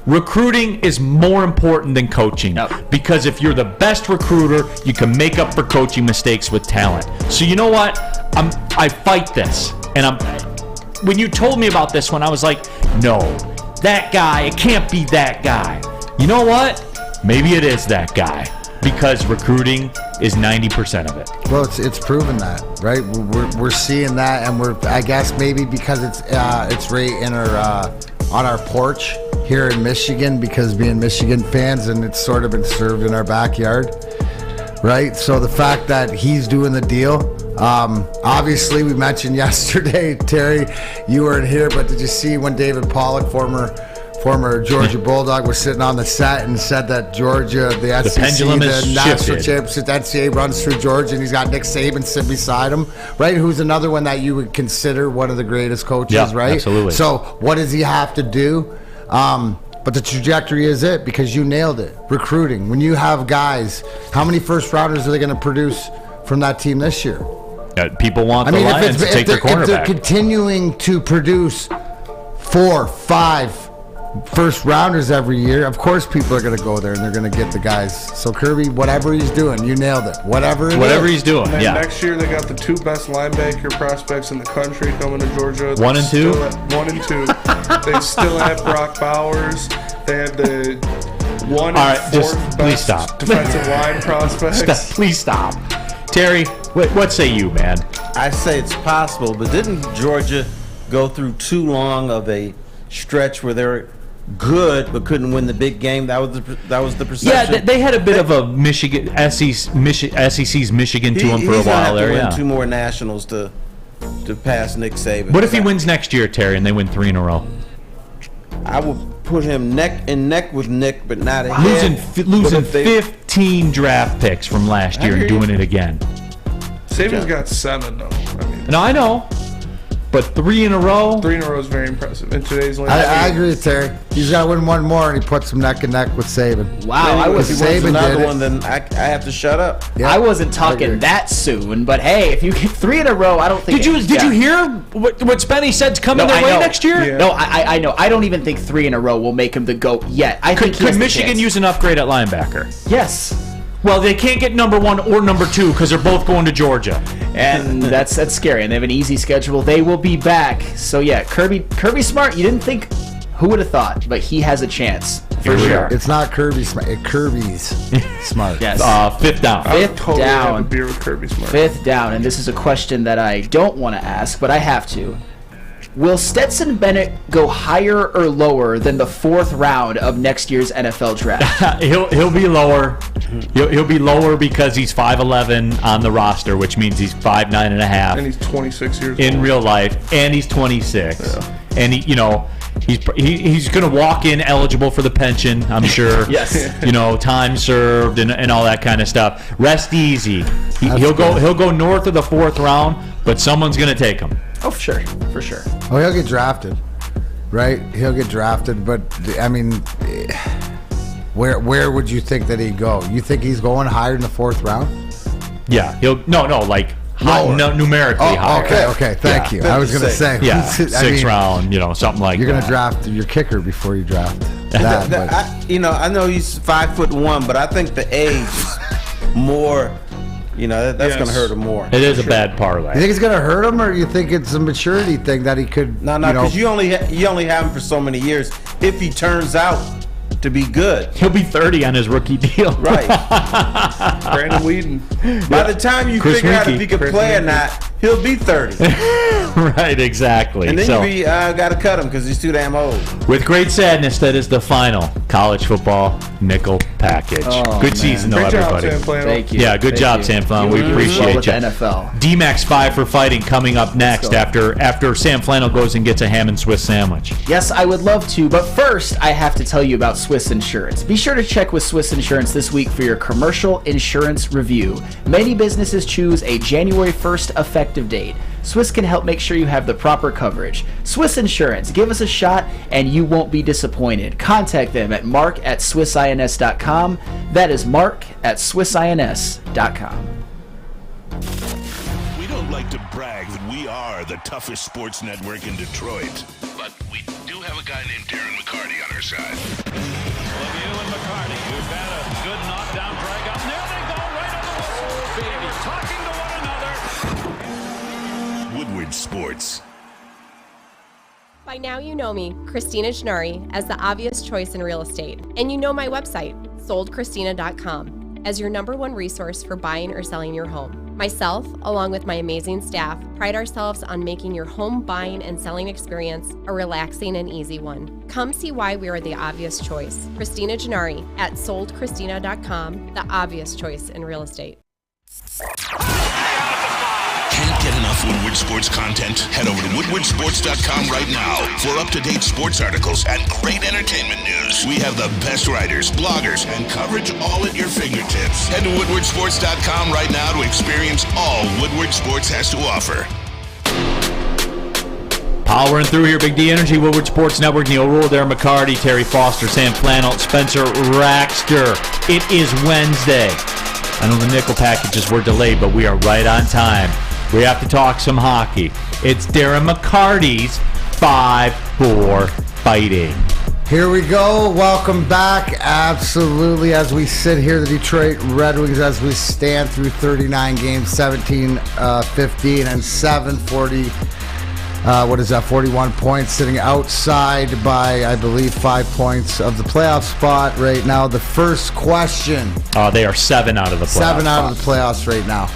recruiting is more important than coaching. Because if you're the best recruiter, you can make up for coaching mistakes with talent. So you know what? I fight this. And when you told me about this one, I was like, no, that guy, it can't be that guy. You know what? Maybe it is that guy. Because recruiting is 90% of it. Well, it's proven that, right? We're seeing that, and I guess maybe because it's right in our on our porch here in Michigan, because being Michigan fans, and it's sort of been served in our backyard, right? So the fact that he's doing the deal, obviously we mentioned yesterday, Terry, you weren't here, but did you see when David Pollock, former Georgia Bulldog, was sitting on the set and said that Georgia, the SEC, pendulum the has national shifted. championship, the NCAA runs through Georgia, and he's got Nick Saban sitting beside him, right? Who's another one that you would consider one of the greatest coaches, Yeah, right? absolutely. So what does he have to do? But the trajectory is it, because you nailed it. Recruiting. When you have guys, how many first rounders are they going to produce from that team this year? People want the Lions to take their if they're cornerback. continuing to produce 4, 5 first rounders every year, of course people are going to go there and they're going to get the guys. So Kirby, whatever he's doing, you nailed it. Whatever he's doing, And yeah. next year they got the 2 best linebacker prospects in the country coming to Georgia. 1 and 2? 1 and 2. They still have Brock Bowers. They have the 1 All right, and 4th just best please stop. defensive line prospects. Please stop. Terry, what say you, man? I say it's possible, but didn't Georgia go through too long of a stretch where they're good but couldn't win the big game? That was the perception. Yeah, they had a bit of a Michigan SEC's Michigan to him for a while there. He's gonna have to Yeah. win 2 more nationals to pass Nick Saban. What if he wins next year, Terry, and they win 3 in a row? I will put him neck and neck with Nick, but not ahead. Losing 15 draft picks from last year and doing it again. Saban's got 7 though. No, I know. But 3 in a row? 3 in a row is very impressive in today's language. I agree with Terry. He's got to win one more, and he puts him neck and neck with Saban. Wow, I was Saban another one, then I have to shut up. Yeah, I wasn't talking that soon, but hey, if you get 3 in a row, I don't think. Did you hear what Spenny said's coming their way next year? Yeah. No, I know. I don't even think 3 in a row will make him the GOAT yet. I think could Michigan use an upgrade at linebacker? Yes. Well, they can't get number 1 or number 2 because they're both going to Georgia, and that's scary. And they have an easy schedule. They will be back. So yeah, Kirby Smart. You didn't think? Who would have thought? But he has a chance for sure. It's not Kirby Smart. Kirby's Smart. Yes. 5th down. Fifth totally down. have a beer with Kirby Smart. 5th down, and this is a question that I don't want to ask, but I have to. Will Stetson Bennett go higher or lower than the 4th round of next year's NFL draft? He'll be lower. He'll be lower because he's 5'11" on the roster, which means he's 5'9.5". And he's 26 years in old. real life, and he's 26. Yeah. And he's going to walk in eligible for the pension, I'm sure. Yes. Time served and all that kind of stuff. Rest easy. He'll go north of the 4th round, but someone's going to take him. Oh, for sure. Oh, he'll get drafted, right? He'll get drafted, but I mean, where would you think that he'd go? You think he's going higher in the 4th round? Yeah, numerically higher. Okay, thank you. I was going to say, 6th round, something like that. You're going to draft your kicker before you draft that. I know he's 5'1", but I think the age is more. That's going to hurt him more. It is a bad parlay. You think it's going to hurt him, or you think it's a maturity thing that he could? No, because you only have him for so many years. If he turns out to be good, he'll be 30 on his rookie deal. Right. Brandon Whedon. By the time you figure out if he can play or not, he'll be 30. Right, exactly. And then you got to cut him because he's too damn old. With great sadness, that is the final college football nickel package. Good season, though, everybody. Thank you. Yeah, good job, Sam Flannel. We appreciate you. NFL. DMac's 5 for fighting coming up next after Sam Flannel goes and gets a ham and Swiss sandwich. Yes, I would love to, but first I have to tell you about Swiss Insurance. Be sure to check with Swiss Insurance this week for your commercial insurance review. Many businesses choose a January 1st effective date. Swiss can help make sure you have the proper coverage. Swiss Insurance, give us a shot and you won't be disappointed. Contact them at mark@swissins.com. That is mark@swissins.com. We don't like to brag that we are the toughest sports network in Detroit, but we do have a guy named Darren McCarty on our side. Lemieux and McCarty, who've had a good knockdown drag up. There they go, right on the whistle, baby. Talking to one another. Woodward Sports. By now you know me, Christina Gennari, as the obvious choice in real estate. And you know my website, soldchristina.com, as your #1 resource for buying or selling your home. Myself, along with my amazing staff, pride ourselves on making your home buying and selling experience a relaxing and easy one. Come see why we are the obvious choice. Christina Gennari at soldchristina.com, the obvious choice in real estate. Can't get enough Woodward Sports content? Head over to woodwardsports.com right now for up-to-date sports articles and great entertainment news. We have the best writers, bloggers, and coverage all at your fingertips. Head to woodwardsports.com right now to experience all Woodward Sports has to offer. Powering through here, Big D Energy, Woodward Sports Network, Neal Ruhl, Darren McCarty, Terry Foster, Sam Flannel, Spencer Raxter. It is Wednesday. I know the nickel packages were delayed, but we are right on time. We have to talk some hockey. It's Darren McCarty's 5 for fighting. Here we go. Welcome back. Absolutely. As we sit here, the Detroit Red Wings, as we stand through 39 games, 17-15 and 740. 41 points, sitting outside by, I believe, 5 points of the playoff spot right now. The first question. They are 7 out of the playoffs. 7 out of the playoffs right now.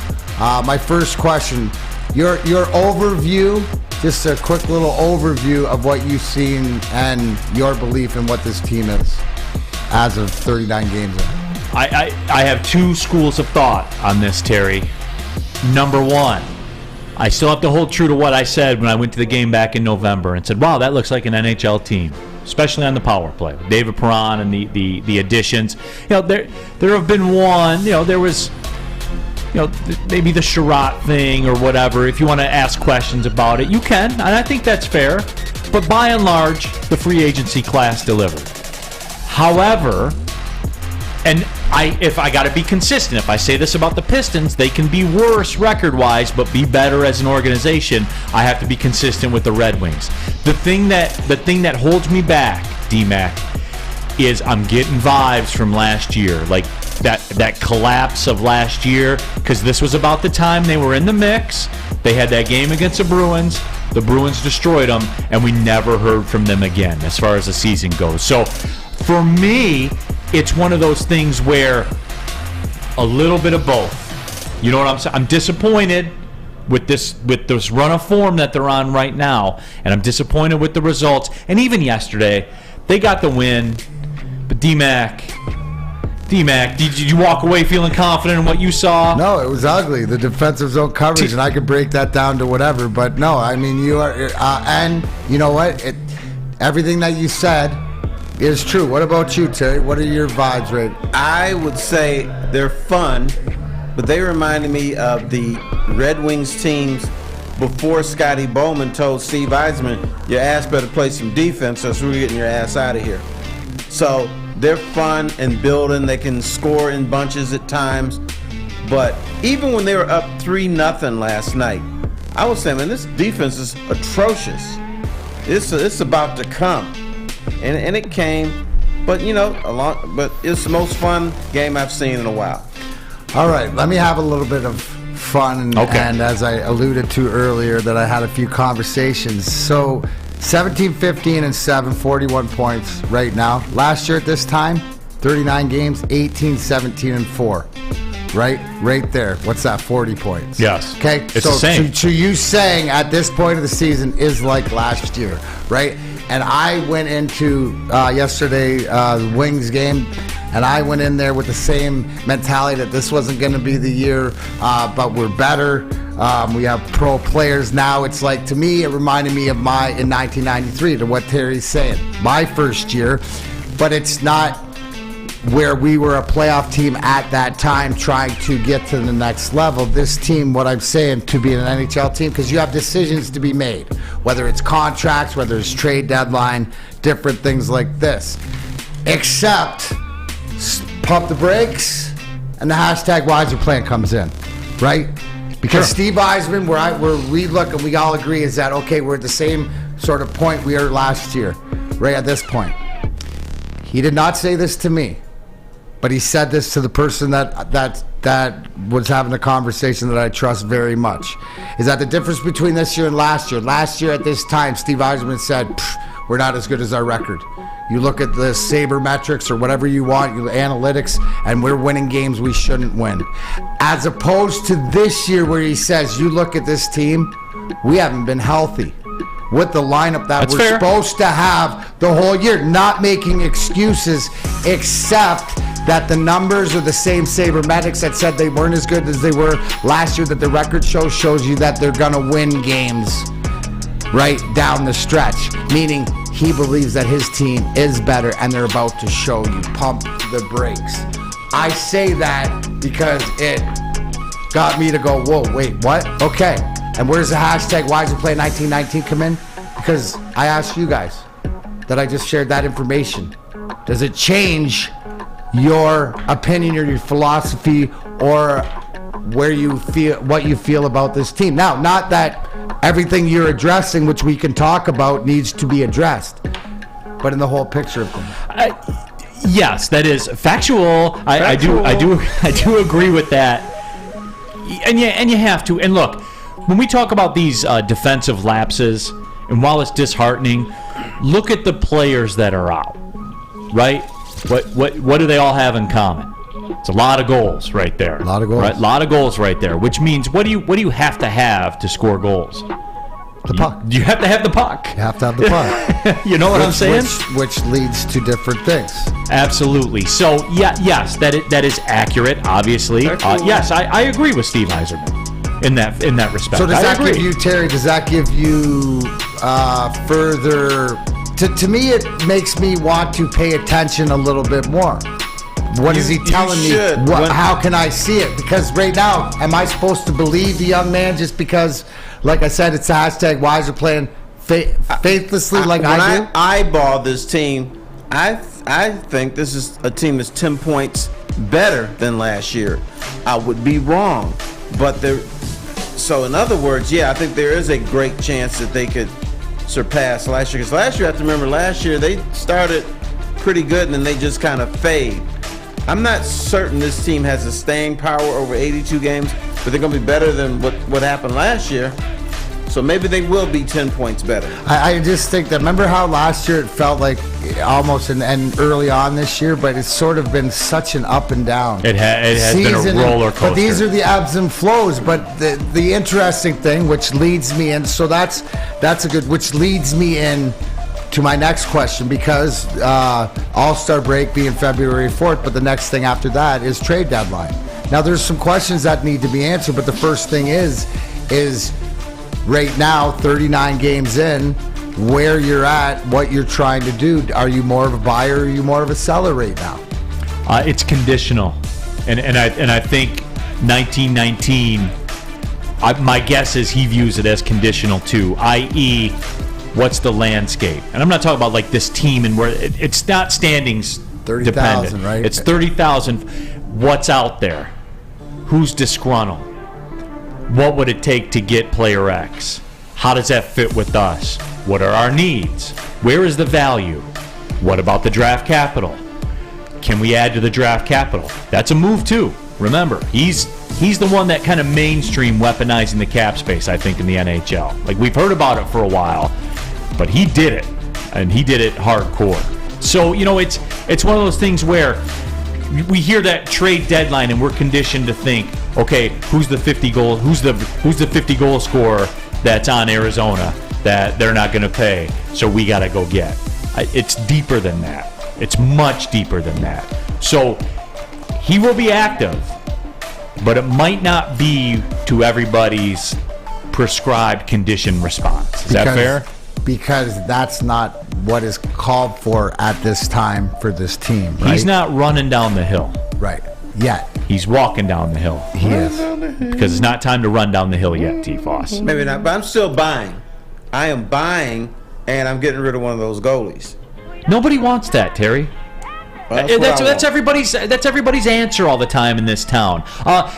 My first question, your overview, just a quick little overview of what you've seen and your belief in what this team is as of 39 games in. I have 2 schools of thought on this, Terry. Number 1, I still have to hold true to what I said when I went to the game back in November and said, wow, that looks like an NHL team. especially on the power play. With David Perron and the additions. There have been one. There was. Maybe the Sherratt thing or whatever. If you want to ask questions about it, you can, and I think that's fair. But by and large, the free agency class delivered. However, and if I got to be consistent, if I say this about the Pistons, they can be worse record-wise, but be better as an organization. I have to be consistent with the Red Wings. The thing that holds me back, DMac, is I'm getting vibes from last year, like that collapse of last year, because this was about the time they were in the mix. They had that game against the Bruins. The Bruins destroyed them, and we never heard from them again as far as the season goes. So for me, it's one of those things where a little bit of both. You know what I'm saying? I'm disappointed with this run of form that they're on right now, and I'm disappointed with the results. And even yesterday, they got the win, but DMac, did you walk away feeling confident in what you saw? No, it was ugly. The defensive zone coverage, and I could break that down to whatever. But no, I mean, you are, and you know what? Everything that you said is true. What about you, Terry? What are your vibes, right? I would say they're fun, but they reminded me of the Red Wings teams before Scotty Bowman told Steve Eisman, your ass better play some defense, or we're getting your ass out of here. So they're fun and building. They can score in bunches at times. But even when they were up 3-0 last night, I was saying, man, this defense is atrocious. It's about to come. And it came. But, but it's the most fun game I've seen in a while. All right, let me have a little bit of fun. Okay. And as I alluded to earlier, that I had a few conversations. So 17, 15, and 7, 41 points right now. Last year at this time, 39 games, 18, 17, and 4. Right there. What's that, 40 points? Yes. Okay, it's the same. So you saying at this point of the season is like last year, right? And I went into yesterday, the Wings game, and I went in there with the same mentality that this wasn't going to be the year, but we're better. We have pro players now. It's like, to me, it reminded me of in 1993, to what Terry's saying, my first year, but it's not where we were a playoff team at that time trying to get to the next level. This team, what I'm saying, to be an NHL team, because you have decisions to be made, whether it's contracts, whether it's trade deadline, different things like this. Except pump the brakes and the hashtag Wiser plan comes in, right? Because sure. Steve Eisman, where we look and we all agree is that, okay, we're at the same sort of point we were last year, right at this point. He did not say this to me, but he said this to the person that was having a conversation that I trust very much. Is that the difference between this year and last year? Last year at this time, Steve Eisman said, we're not as good as our record. You look at the Saber metrics or whatever you want, analytics, and we're winning games we shouldn't win. As opposed to this year where he says, you look at this team, we haven't been healthy with the lineup that we're supposed to have the whole year. Not making excuses, except that the numbers are the same sabermetrics that said they weren't as good as they were last year, that the record shows you that they're going to win games right down the stretch, meaning he believes that his team is better and they're about to show you. Pump the brakes. I say that because it got me to go, whoa, wait, what? Okay. And where's the hashtag WiserPlay1919 come in? Because I asked you guys that I just shared that information. Does it change your opinion or your philosophy or where you feel, what you feel about this team? Now, not that everything you're addressing, which we can talk about, needs to be addressed, but in the whole picture of things. Yes, that is factual. I do agree with that. And you have to. And look, when we talk about these defensive lapses, and while it's disheartening, look at the players that are out. Right? What do they all have in common? It's a lot of goals right there. A lot of goals. Right? A lot of goals right there, which means what do you have to score goals? The puck. You have to have the puck. You have to have the puck. You know what I'm saying? Which leads to different things. Absolutely. So, yes, that is accurate, obviously. Yes, I agree with Steve Yzerman in that respect. So does that give you, Terry, does that give you further To me, it makes me want to pay attention a little bit more. What is he telling me? How can I see it? Because right now, am I supposed to believe the young man just because, like I said, it's a hashtag Wiser playing faithlessly like I do? When I eyeball this team, I think this is a team that's 10 points better than last year. I would be wrong, but so in other words, yeah, I think there is a great chance that they could surpass last year. Because last year, I have to remember, last year they started pretty good and then they just kind of fade. I'm not certain this team has a staying power over 82 games, but they're going to be better than what happened last year. So maybe they will be 10 points better. I just think that, remember how last year it felt like almost and early on this year, but it's sort of been such an up and down. It has been a roller coaster. But these are the ebbs and flows. But the interesting thing, which leads me in, so that's a good, which leads me in to my next question, because All-Star break being February 4th, but the next thing after that is trade deadline. Now there's some questions that need to be answered, but the first thing is right now, 39 games in, where you're at, what you're trying to do. Are you more of a buyer or are you more of a seller right now? It's conditional. And I think 1919, my guess is he views it as conditional too, i.e., what's the landscape? And I'm not talking about like this team and where it's not standings 30,000, right? It's 30,000. What's out there? Who's disgruntled? What would it take to get player X? How does that fit with us? What are our needs? Where is the value? What about the draft capital? Can we add to the draft capital? That's a move too. Remember, he's the one that kind of mainstream weaponizing the cap space, I think, in the NHL. Like, we've heard about it for a while, but he did it, and he did it hardcore. So, it's one of those things where we hear that trade deadline and we're conditioned to think, okay, who's the 50 goal scorer that's on Arizona that they're not going to pay, so we got to go get. It's deeper than that. It's much deeper than that. So he will be active, but it might not be to everybody's prescribed condition response. Is that fair? Because that's not what is called for at this time for this team, right? He's not running down the hill. Right. Yet. He's walking down the hill. He is. Because it's not time to run down the hill yet, T-Foss. Maybe not, but I'm still buying. I am buying, and I'm getting rid of one of those goalies. Nobody wants that, Terry. Well, that's everybody's answer all the time in this town.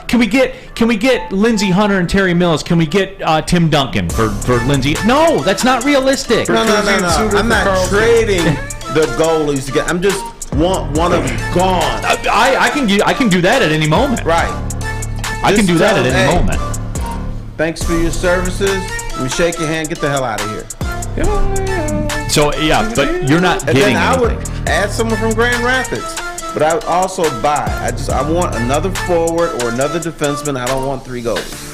Can we get Lindsey Hunter and Terry Mills? Can we get Tim Duncan for Lindsey? No, that's not realistic. No. I'm not trading the goalies to get. I'm just want one of them gone. I can do that at any moment. Right. I can do that at any moment. Thanks for your services. Let me shake your hand. Get the hell out of here. So yeah, but you're not and getting then I anything. would add someone from Grand Rapids, but I would also buy. I want another forward or another defenseman. I don't want 3 goalies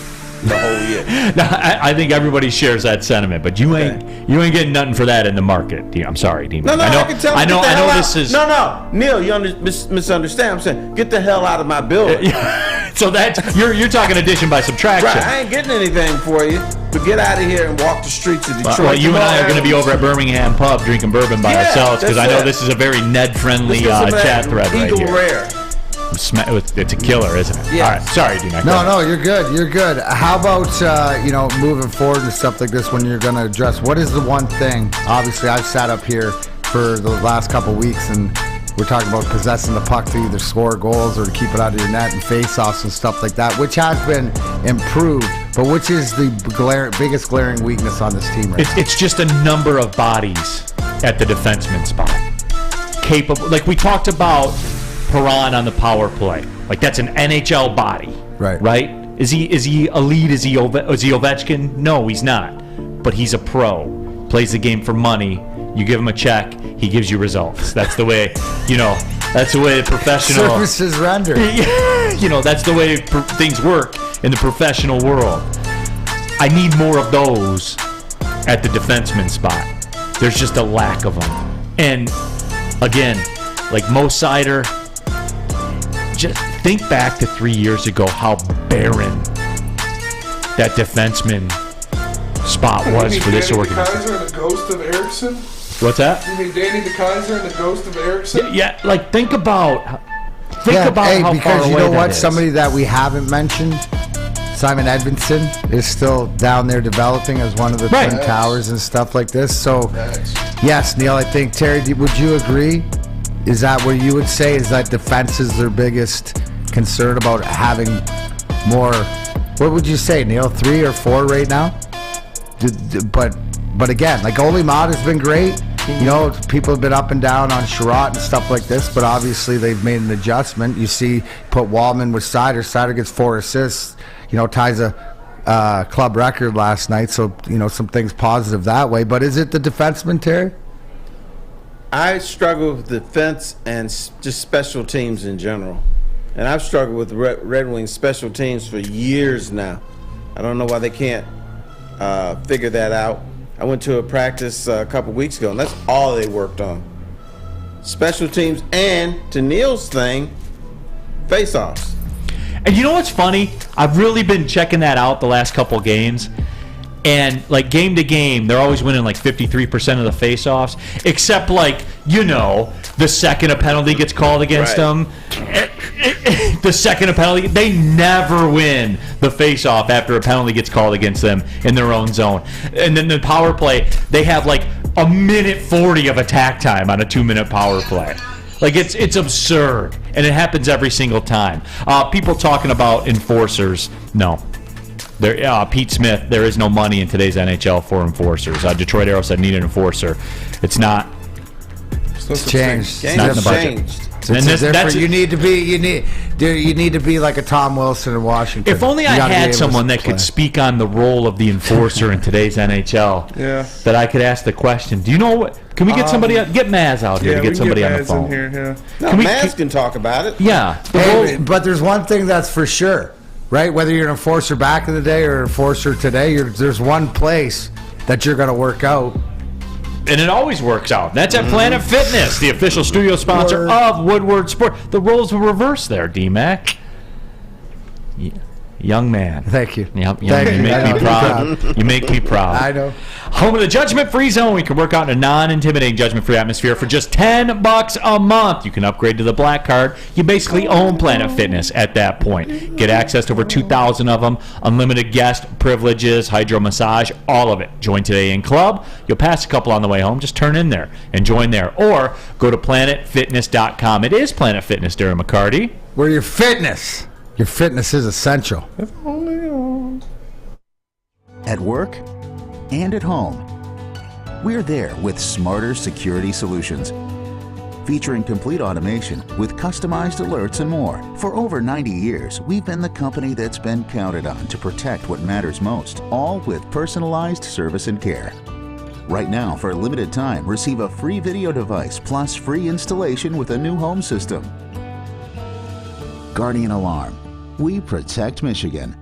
the whole year. Now, I think everybody shares that sentiment, but you ain't getting nothing for that in the market. I'm sorry, DMac. I can tell. I know this is no. Neil, you misunderstand. I'm saying get the hell out of my building. So that you're talking addition by subtraction. Right, I ain't getting anything for you. But get out of here and walk the streets of Detroit. Well, you and I are going to be over at Birmingham Pub drinking bourbon by ourselves because I know this is a very Ned-friendly chat thread right Eagle here. Rare. It's a killer, isn't it? Yes. All right, sorry, DMac. No, you're good. You're good. How about moving forward and stuff like this when you're going to address what is the one thing? Obviously, I've sat up here for the last couple weeks and we're talking about possessing the puck to either score goals or to keep it out of your net and face-offs and stuff like that, which has been improved. But which is the biggest glaring weakness on this team right now? It's just a number of bodies at the defenseman spot. Capable, like we talked about Perron on the power play. Like that's an NHL body. Right? Is he elite? Is he Ovechkin? No, he's not. But he's a pro. Plays the game for money. You give him a check, he gives you results. That's the way, that's the way professional services rendered. That's the way things work in the professional world. I need more of those at the defenseman spot. There's just a lack of them. And again, like Mo Sider, just think back to 3 years ago how barren that defenseman spot was for this organization. The ghost of Erickson? What's that? You mean Danny DeKaiser and the ghost of Erickson? Yeah, like think about how hey, far because away you know what? that is. Somebody that we haven't mentioned, Simon Edmondson, is still down there developing as one of the Twin Towers and stuff like this. So, yes, Neal, I think, Terry, would you agree? Is that what you would say? Is that defense is their biggest concern about having more? What would you say, Neal? 3 or 4 right now? But again, like Ole Mott has been great. You know, people have been up and down on Sherratt and stuff like this, but obviously they've made an adjustment. You see, put Wallman with Sider. Sider gets 4 assists. You know, ties a club record last night. So, you know, some things positive that way. But is it the defenseman, Terry? I struggle with defense and just special teams in general. And I've struggled with Red Wings special teams for years now. I don't know why they can't figure that out. I went to a practice a couple weeks ago, and that's all they worked on. Special teams and, to Neal's thing, face-offs. And you know what's funny? I've really been checking that out the last couple games. And, like, game to game, they're always winning, like, 53% of the face-offs. Except, like, you know, the second a penalty gets called against them. The second a penalty, they never win the face-off after a penalty gets called against them in their own zone. And then the power play, they have, like, a minute 40 of attack time on a 2-minute power play. Like, it's absurd. And it happens every single time. People talking about enforcers, no. Pete Smith, there is no money in today's NHL for enforcers. Detroit Arrow said need an enforcer. It's not. It's changed. It's not in the budget. It's you need to be like a Tom Wilson in Washington. If only I had someone that could speak on the role of the enforcer in today's NHL. Yeah. That I could ask the question. Do you know what? Can we get somebody? Get Maz out here to get somebody on the phone. Maz can talk about it. Yeah. But there's one thing that's for sure. Right, whether you're an enforcer back in the day or an enforcer today, there's one place that you're going to work out. And it always works out. That's at Planet Fitness, the official studio sponsor of Woodward Sport. The roles were reversed there, DMac. Young man. Thank you. You make me proud. You make me proud. I know. Home of the judgment-free zone. We can work out in a non-intimidating, judgment-free atmosphere for just $10 a month. You can upgrade to the black card. You basically own Planet Fitness at that point. Get access to over 2,000 of them, unlimited guest privileges, hydro massage, all of it. Join today in club. You'll pass a couple on the way home. Just turn in there and join there. Or go to planetfitness.com. It is Planet Fitness, Darren McCarty. Where your fitness is essential. At work and at home, we're there with smarter security solutions. Featuring complete automation with customized alerts and more. For over 90 years, we've been the company that's been counted on to protect what matters most, all with personalized service and care. Right now, for a limited time, receive a free video device plus free installation with a new home system. Guardian Alarm. We protect Michigan.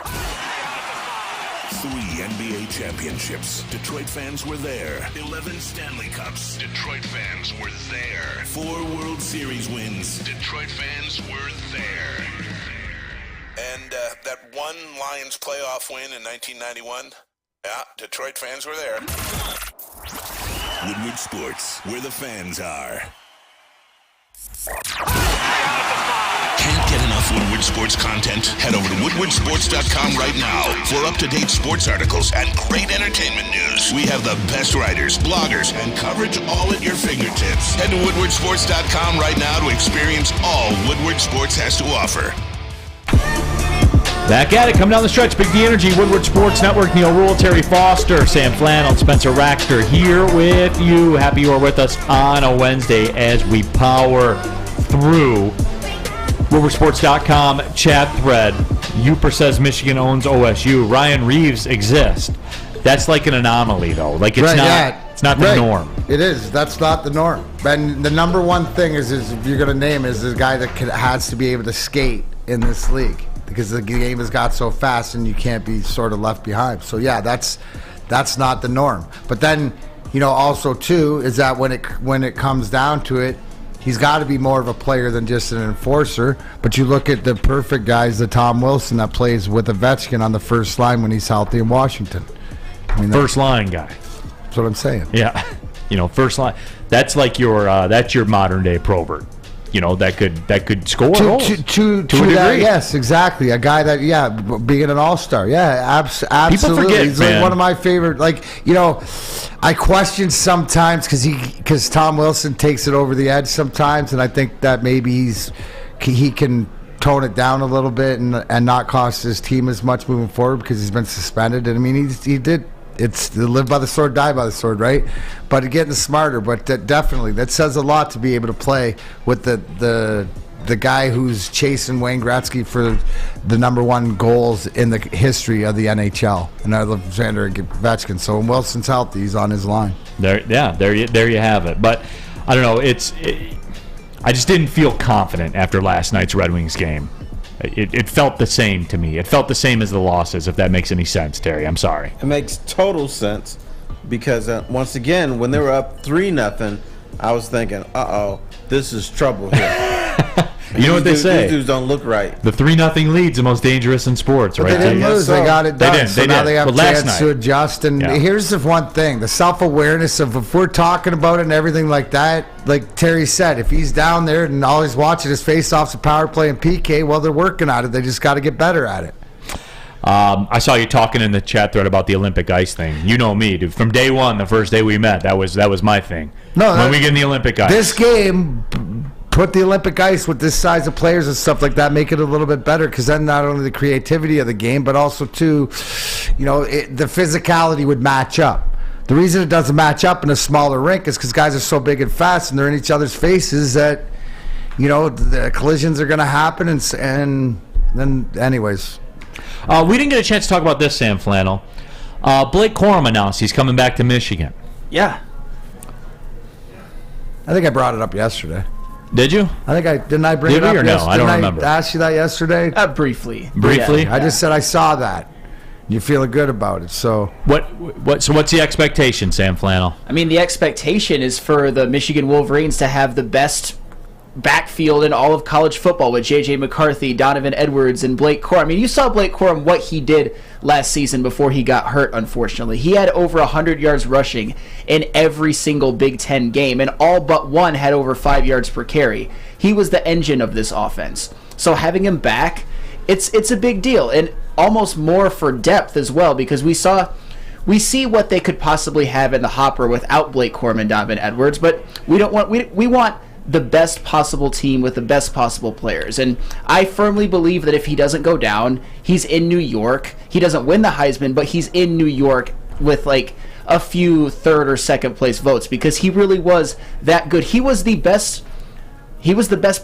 3 NBA championships. Detroit fans were there. 11 Stanley Cups. Detroit fans were there. 4 World Series wins. Detroit fans were there. And that one Lions playoff win in 1991. Yeah, Detroit fans were there. Woodward Sports, where the fans are. Can't get enough Woodward Sports content? Head over to woodwardsports.com right now for up-to-date sports articles and great entertainment news. We have the best writers, bloggers, and coverage all at your fingertips. Head to woodwardsports.com right now to experience all Woodward Sports has to offer. Back at it, coming down the stretch, Big D Energy, Woodward Sports Network, Neal Ruhl, Terry Foster, Sam Flannel, Spencer Raxter here with you. Happy you are with us on a Wednesday as we power through WoodwardSports.com chat thread. Uper says Michigan owns OSU. Ryan Reeves exists. That's like an anomaly, though. Like it's it's not the norm. It is. That's not the norm. And the number one thing is if you're going to name is the guy that has to be able to skate in this league. Because the game has got so fast and you can't be sort of left behind. So yeah, that's not the norm. But then, also too is that when it comes down to it, he's got to be more of a player than just an enforcer. But you look at the perfect guys, the Tom Wilson that plays with Ovechkin on the first line when he's healthy in Washington. First line guy. That's what I'm saying. Yeah, first line. That's like that's your modern day Probert. That could score goals. To a degree. Yes, exactly. A guy that, being an all-star. Yeah, absolutely. People forget, He's man. like one of my favorite. I question sometimes because Tom Wilson takes it over the edge sometimes, and I think that maybe he can tone it down a little bit and not cost his team as much moving forward because he's been suspended. And I mean, he did. It's live by the sword, die by the sword, right? But getting smarter. But definitely, that says a lot to be able to play with the guy who's chasing Wayne Gretzky for the #1 goals in the history of the NHL, and Alexander Ovechkin. So when Wilson's healthy, he's on his line. There you have it. But I don't know. I just didn't feel confident after last night's Red Wings game. It felt the same to me. It felt the same as the losses, if that makes any sense, Terry. I'm sorry. It makes total sense because, once again, when they were up 3-0, I was thinking, uh-oh, this is trouble here. You know what they say? These dudes don't look right. The 3-0 lead's the most dangerous in sports, But right? they didn't lose. They got it done. They did. So now they have a chance to adjust. And Yeah. here's the one thing. The self-awareness of if we're talking about it and everything like that, like Terry said, if he's down there and all he's watching is face-offs, a power play, and PK, well, they're working on it. They just got to get better at it. I saw you talking in the chat thread about the Olympic ice thing. You know me, dude. From day one, the first day we met, that was my thing. When we get in the Olympic ice. This game, put the Olympic ice with this size of players and stuff like that, make it a little bit better, because then not only the creativity of the game, but also too, the physicality would match up. The reason it doesn't match up in a smaller rink is because guys are so big and fast and they're in each other's faces that, the collisions are going to happen. And then, anyways. We didn't get a chance to talk about this, Sam Flannel. Blake Corum announced he's coming back to Michigan. Yeah. I think I brought it up yesterday. Did you? Didn't I bring it up or no? I don't remember. I asked you that yesterday? Briefly. Briefly? I just said I saw that. You're feeling good about it, so. So what's the expectation, Sam Flannel? I mean, the expectation is for the Michigan Wolverines to have the best backfield in all of college football with J.J. McCarthy, Donovan Edwards, and Blake Corum. I mean, you saw Blake Corum, what he did last season before he got hurt, unfortunately. He had over 100 yards rushing in every single Big Ten game, and all but one had over 5 yards per carry. He was the engine of this offense. So having him back, it's a big deal, and almost more for depth as well, because we see what they could possibly have in the hopper without Blake Corum and Donovan Edwards, but we want the best possible team with the best possible players. And I firmly believe that if he doesn't go down, he's in New York. He doesn't win the Heisman, but he's in New York with like a few third or second place votes, because he really was that good. He was the best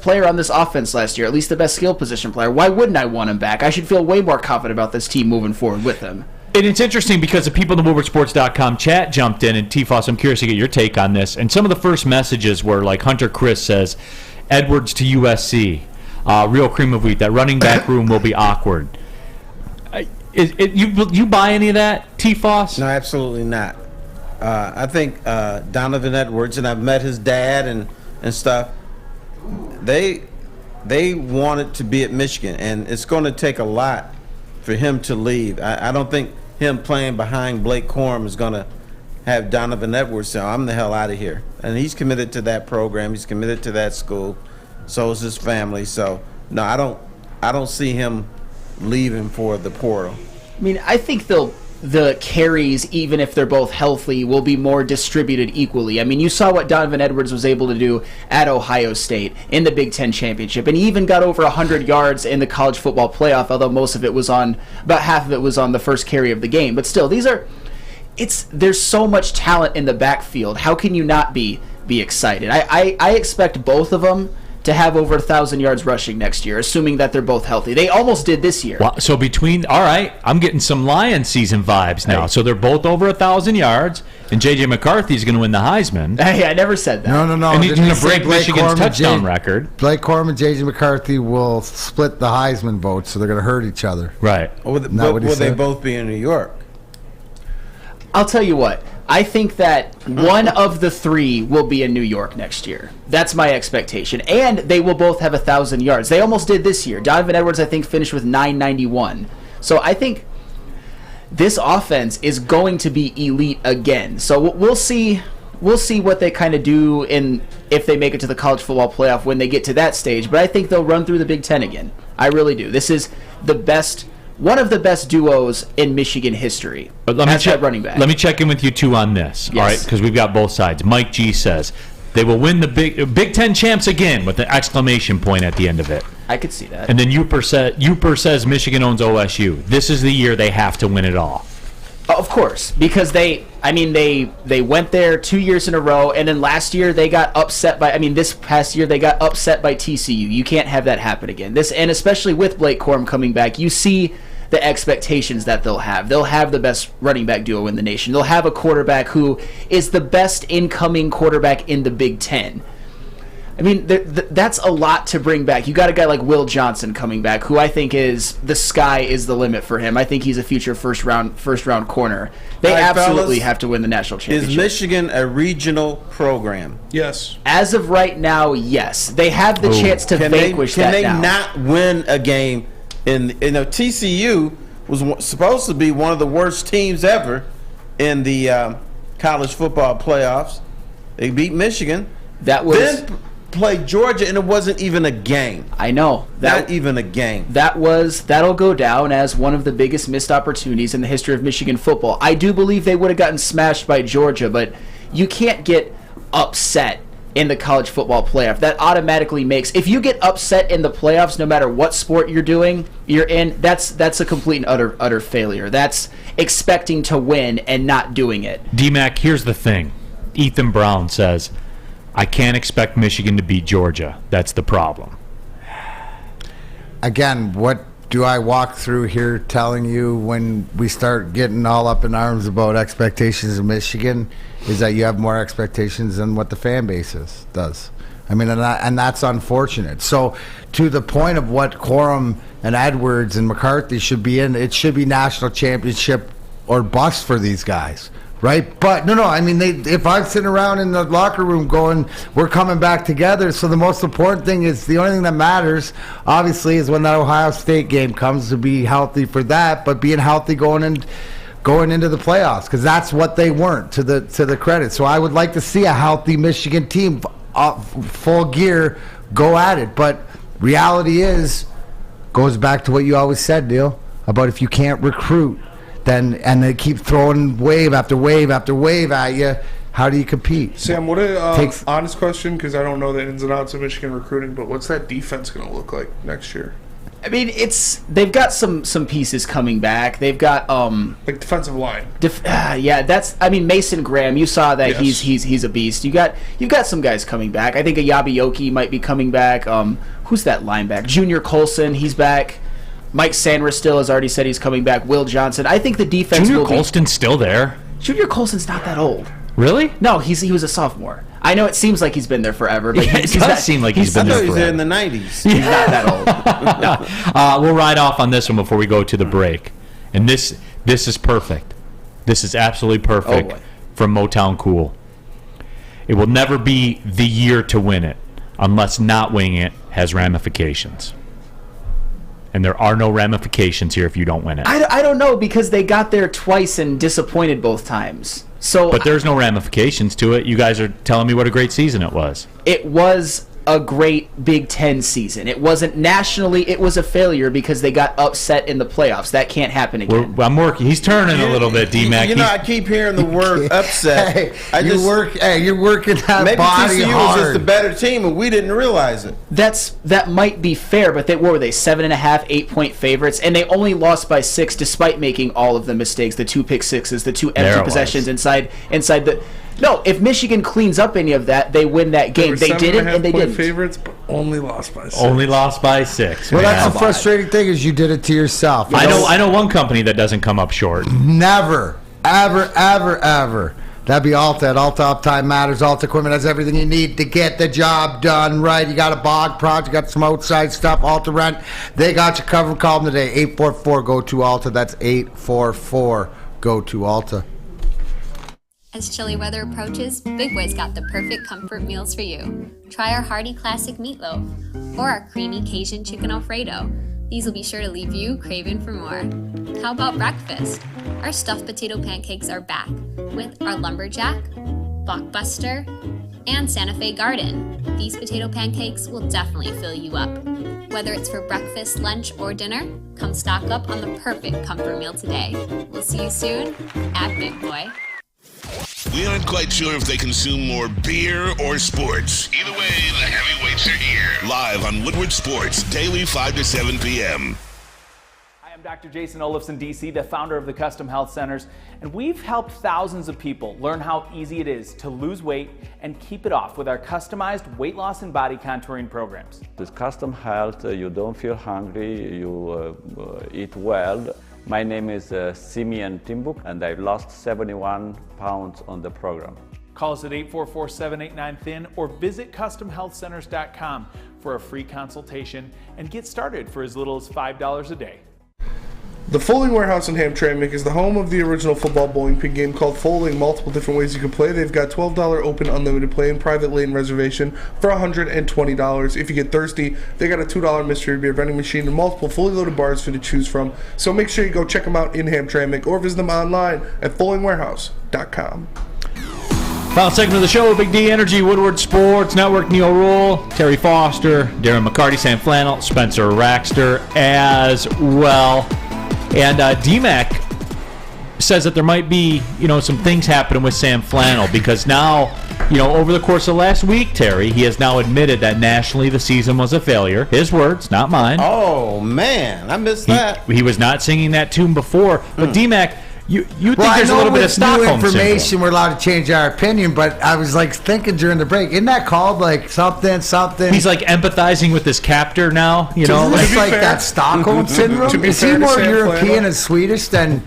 player on this offense last year, at least the best skill position player. Why wouldn't I want him back? I should feel way more confident about this team moving forward with him. And it's interesting because the people in the WoodwardSports.com chat jumped in, and T-Foss, I'm curious to get your take on this. And some of the first messages were like Hunter Chris says, Edwards to USC, real cream of wheat. That running back room will be awkward. You buy any of that, T-Foss? No, absolutely not. I think Donovan Edwards, and I've met his dad and stuff, they wanted to be at Michigan, and it's going to take a lot for him to leave. I don't think him playing behind Blake Corum is going to have Donovan Edwards say, I'm the hell out of here. And he's committed to that program. He's committed to that school. So is his family. So, no, I don't see him leaving for the portal. I mean, I think the carries, even if they're both healthy, will be more distributed equally. I mean, you saw what Donovan Edwards was able to do at Ohio State in the Big Ten Championship, and he even got over 100 yards in the college football playoff, although about half of it was on the first carry of the game. But still, there's so much talent in the backfield. How can you not be excited? I expect both of them to have over 1,000 yards rushing next year, assuming that they're both healthy. They almost did this year. Wow. So all right, I'm getting some Lions season vibes now. Hey. So they're both over 1,000 yards, and J.J. McCarthy's going to win the Heisman. Hey, I never said that. No. And he's going to break Michigan's touchdown record. Blake Corum and J.J. McCarthy will split the Heisman votes, so they're going to hurt each other. Right. Will they both be in New York? I'll tell you what. I think that one of the three will be in New York next year. That's my expectation. And they will both have 1,000 yards. They almost did this year. Donovan Edwards, I think, finished with 991. So I think this offense is going to be elite again. So we'll see. We'll see what they kind of do if they make it to the college football playoff when they get to that stage. But I think they'll run through the Big Ten again. I really do. This is one of the best duos in Michigan history. But let me check in with you two on this, Yes. all right? Because we've got both sides. Mike G says they will win the Big Ten champs again with an exclamation point at the end of it. I could see that. And then Uper says Michigan owns OSU. This is the year they have to win it all. Of course, because they went there 2 years in a row, and then last year they got upset this past year they got upset by TCU. You can't have that happen again. And especially with Blake Corum coming back, you see the expectations that they'll have. They'll have the best running back duo in the nation. They'll have a quarterback who is the best incoming quarterback in the Big Ten. I mean, that's a lot to bring back. You got a guy like Will Johnson coming back, who I think the sky is the limit for him. I think he's a future first round corner. They absolutely have to win the national championship. Is Michigan a regional program? Yes. As of right now, yes. They have the chance to vanquish that now. Can they not win a game? TCU was supposed to be one of the worst teams ever in the college football playoffs. They beat Michigan. Then played Georgia, and it wasn't even a game. I know. Not even a game. That'll go down as one of the biggest missed opportunities in the history of Michigan football. I do believe they would have gotten smashed by Georgia, but you can't get upset in the college football playoff. That automatically makes, if you get upset in the playoffs, no matter what sport you're in, that's a complete and utter failure. That's expecting to win and not doing it. DMac, here's the thing. Ethan Brown says, I can't expect Michigan to beat Georgia. That's the problem. Again, what do I walk through here telling you when we start getting all up in arms about expectations of Michigan is that you have more expectations than what the fan base does. I mean, and that's unfortunate. So to the point of what Corum and Edwards and McCarthy should be in, it should be national championship or bust for these guys. Right, but no. I mean, if I'm sitting around in the locker room going, "We're coming back together," so the most important thing is the only thing that matters, obviously, is when that Ohio State game comes, to be healthy for that, but being healthy going into the playoffs, because that's what they weren't, to the credit. So I would like to see a healthy Michigan team, full gear, go at it. But reality goes back to what you always said, Neal, about if you can't recruit. And they keep throwing wave after wave after wave at you. How do you compete? Sam, what honest question, because I don't know the ins and outs of Michigan recruiting, but what's that defense going to look like next year? I mean, they've got some pieces coming back. They've got like defensive line. Mason Graham. You saw that. Yes. he's a beast. You've got some guys coming back. I think Ayabi might be coming back. Who's that linebacker? Junior Colson. He's back. Mike Sanders still has already said he's coming back. Will Johnson. I think the defense Junior Colston's still there. Junior Colson's not that old. Really? No, he was a sophomore. I know it seems like he's been there forever, but it does seem like he's been there forever. He's in the 90s. He's not that old. We'll ride off on this one before we go to the break. And this is perfect. This is absolutely perfect from Motown Cool. It will never be the year to win it unless not winning it has ramifications. And there are no ramifications here if you don't win it. I don't know, because they got there twice and disappointed both times. But there's no ramifications to it. You guys are telling me what a great season it was. It was a great Big Ten season. It wasn't nationally. It was a failure because they got upset in the playoffs. That can't happen again. I'm working. He's turning a little bit, DMac. I keep hearing the word upset. You're working that maybe body TCU hard. was just a better team, and we didn't realize it. That might be fair, but what were they? 7.5, 8-point favorites, and they only lost by 6 despite making all of the mistakes, the 2 pick sixes, the 2 empty possessions inside the. No, if Michigan cleans up any of that, they win that game. They didn't, and they didn't. Favorites, but only lost by 6. Only lost by 6. Well, that's the frustrating thing, is you did it to yourself. I know one company that doesn't come up short. Never, ever. That'd be Alta. At Alta Uptime Matters. Alta Equipment has everything you need to get the job done right. You got a bog project, got some outside stuff, Alta Rent. They got you covered. Call them today, 844-GO-TO-ALTA. That's 844-GO-TO-ALTA. As chilly weather approaches, Big Boy's got the perfect comfort meals for you. Try our hearty classic meatloaf or our creamy Cajun chicken Alfredo. These will be sure to leave you craving for more. How about breakfast? our stuffed potato pancakes are back with our Lumberjack, Blockbuster, and Santa Fe Garden. These potato pancakes will definitely fill you up. Whether it's for breakfast, lunch, or dinner, come stock up on the perfect comfort meal today. We'll see you soon at Big Boy. We aren't quite sure if they consume more beer or sports. Either way, the heavyweights are here. Live on Woodward Sports, daily 5 to 7 p.m. I'm Dr. Jason Olafson, DC, the founder of the Custom Health Centers, and we've helped thousands of people learn how easy it is to lose weight and keep it off with our customized weight loss and body contouring programs. With Custom Health, you don't feel hungry, you eat well. My name is Simeon Timbuk, and I've lost 71 pounds on the program. Call us at 844-789-THIN or visit CustomHealthCenters.com for a free consultation and get started for as little as $5 a day. The Folding Warehouse in Hamtramck is the home of the original football bowling pin game called Folding. Multiple different ways you can play. They've got $12 open unlimited play and private lane reservation for $120. If you get thirsty, they got a $2 mystery beer vending machine and multiple fully loaded bars for you to choose from. So make sure you go check them out in Hamtramck or visit them online at foldingwarehouse.com. Final segment of the show, Big D Energy, Woodward Sports Network, Neal Ruhl, Terry Foster, Darren McCarty, Sam Flannel, Spencer Raxter as well. And DMac says that there might be, some things happening with Sam Flannel because now, over the course of last week, Terry, he has now admitted that nationally the season was a failure. His words, not mine. Oh, man, I missed that. He was not singing that tune before. But DMac, you think there's a little bit of Stockholm information syndrome. We're allowed to change our opinion, but I was thinking during the break, isn't that called something? He's empathizing with his captor now, It's like that Stockholm syndrome. Is he more European and Swedish than?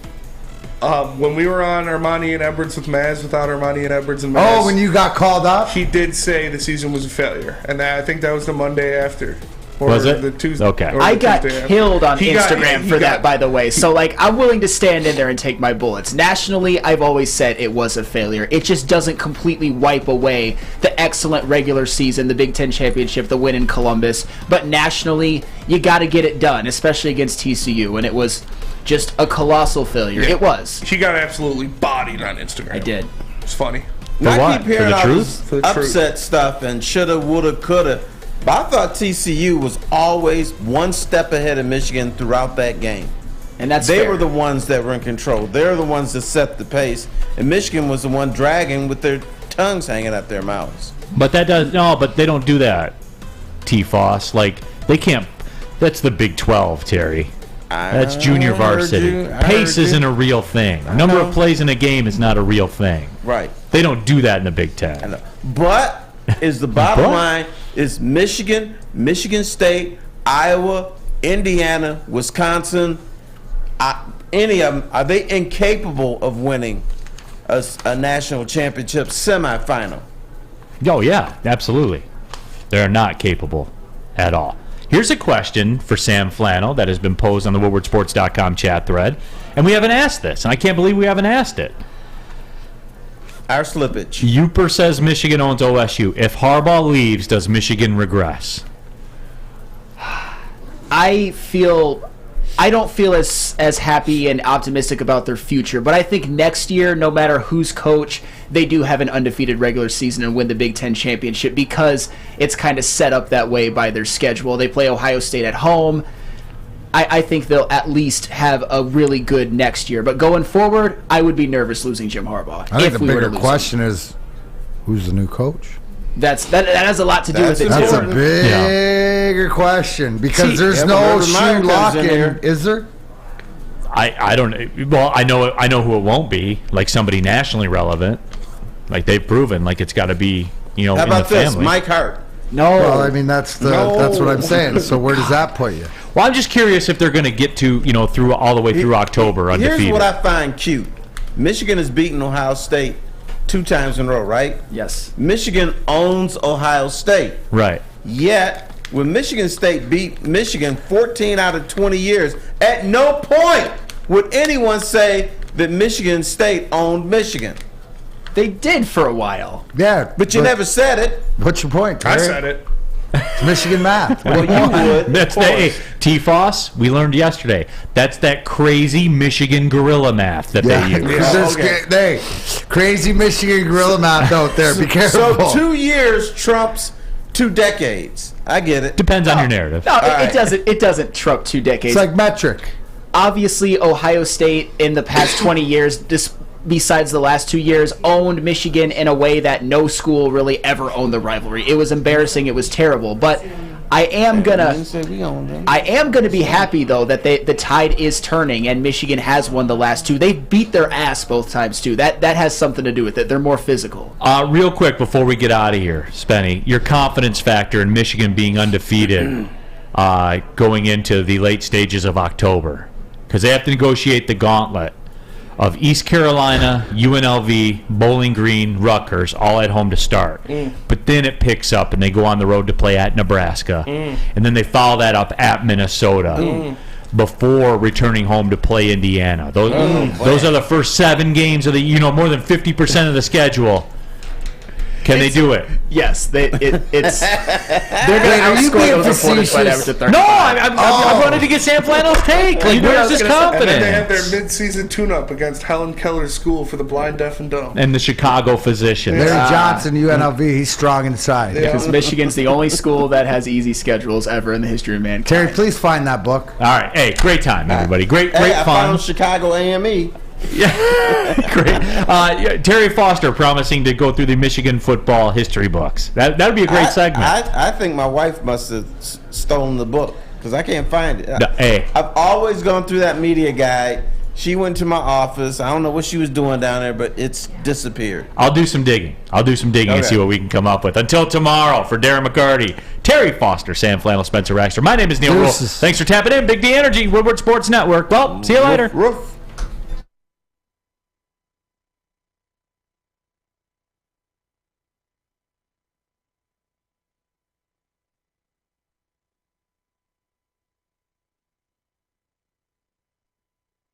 When we were on Ermanni and Edwards with Maz, without Ermanni and Edwards and Maz. Oh, when you got called up? He did say the season was a failure. And I think that was the Monday after. Or was it? The Tuesday. Okay. I got killed on Instagram for that, by the way. So, I'm willing to stand in there and take my bullets. Nationally, I've always said it was a failure. It just doesn't completely wipe away the excellent regular season, the Big Ten championship, the win in Columbus. But nationally, you got to get it done, especially against TCU. And it was just a colossal failure. Yeah. It was. He got absolutely bodied on Instagram. I did. It's funny. I keep hearing all this upset stuff and shoulda, woulda, coulda. But I thought TCU was always one step ahead of Michigan throughout that game. And they were the ones that were in control. They're the ones that set the pace. And Michigan was the one dragging with their tongues hanging out their mouths. But but they don't do that, T-Foss. They can't. That's the Big 12, Terry. That's junior varsity. Pace isn't a real thing. Number of plays in a game is not a real thing. Right. They don't do that in the Big Ten. But is the bottom line is Michigan, Michigan State, Iowa, Indiana, Wisconsin, any of them, are they incapable of winning a national championship semifinal? Oh, yeah, absolutely. They're not capable at all. Here's a question for Sam Flannel that has been posed on the WoodwardSports.com chat thread, and we haven't asked this, and I can't believe we haven't asked it. Our slippage. Uper says Michigan owns OSU. If Harbaugh leaves, does Michigan regress? I don't feel as happy and optimistic about their future, but I think next year, no matter who's coach, they do have an undefeated regular season and win the Big Ten championship because it's kind of set up that way by their schedule. They play Ohio State at home. I think they'll at least have a really good next year. But going forward, I would be nervous losing Jim Harbaugh. I think the bigger question is, who's the new coach? That has a lot to do with it. That's a bigger question because there's no shoe lock-in, is there? I don't. Well, I know who it won't be. Somebody nationally relevant. They've proven. It's got to be How about in the family. this, Mike Hart? No. Well, I mean that's what I'm saying. So where does that put you? Well, I'm just curious if they're going to get to through all the way through October undefeated. Here's what I find cute. Michigan has beaten Ohio State 2 times in a row, right? Yes. Michigan owns Ohio State. Right. Yet, when Michigan State beat Michigan 14 out of 20 years, at no point would anyone say that Michigan State owned Michigan. They did for a while. Yeah. But you never said it. What's your point, Terry? I said it. It's Michigan math. Well, you would. That's the T-Foss. We learned yesterday. That's that crazy Michigan gorilla math that they use. Crazy Michigan gorilla math out there. Be careful. So 2 years trumps 2 decades. I get it. Depends on your narrative. No, it doesn't trump 2 decades. It's like metric. Obviously, Ohio State in the past 20 years, besides the last 2 years, owned Michigan in a way that no school really ever owned the rivalry. It was embarrassing. It was terrible. But I am gonna be happy though that the tide is turning and Michigan has won the last 2. They beat their ass both times too. That has something to do with it. They're more physical. Real quick before we get out of here, Spenny, your confidence factor in Michigan being undefeated going into the late stages of October, because they have to negotiate the gauntlet of East Carolina, UNLV, Bowling Green, Rutgers, all at home to start. But then it picks up and they go on the road to play at Nebraska. And then they follow that up at Minnesota before returning home to play Indiana. Those are the first 7 games of the, more than 50% of the schedule. Can they do it? Yes, they're going to outscore those opponents by 35. No, I wanted to get Sam Flannel's take. Like, where's his confidence? And then they have their mid-season tune-up against Helen Keller's school for the blind, deaf, and dumb. And the Chicago Physicians. Larry Johnson, UNLV, he's strong inside. Because Michigan's the only school that has easy schedules ever in the history of mankind. Terry, please find that book. All right. Hey, great time, everybody. Great I fun. found Chicago AME. Yeah, great. Terry Foster promising to go through the Michigan football history books. That would be a great segment. I think my wife must have stolen the book because I can't find it. Hey. I've always gone through that media guide. She went to my office. I don't know what she was doing down there, but it's disappeared. I'll do some digging. And see what we can come up with. Until tomorrow, for Darren McCarty, Terry Foster, Sam Flannel, Spencer Raxter. My name is Neal Ruhl. Thanks for tapping in. Big D Energy, Woodward Sports Network. Well, see you later. Roof.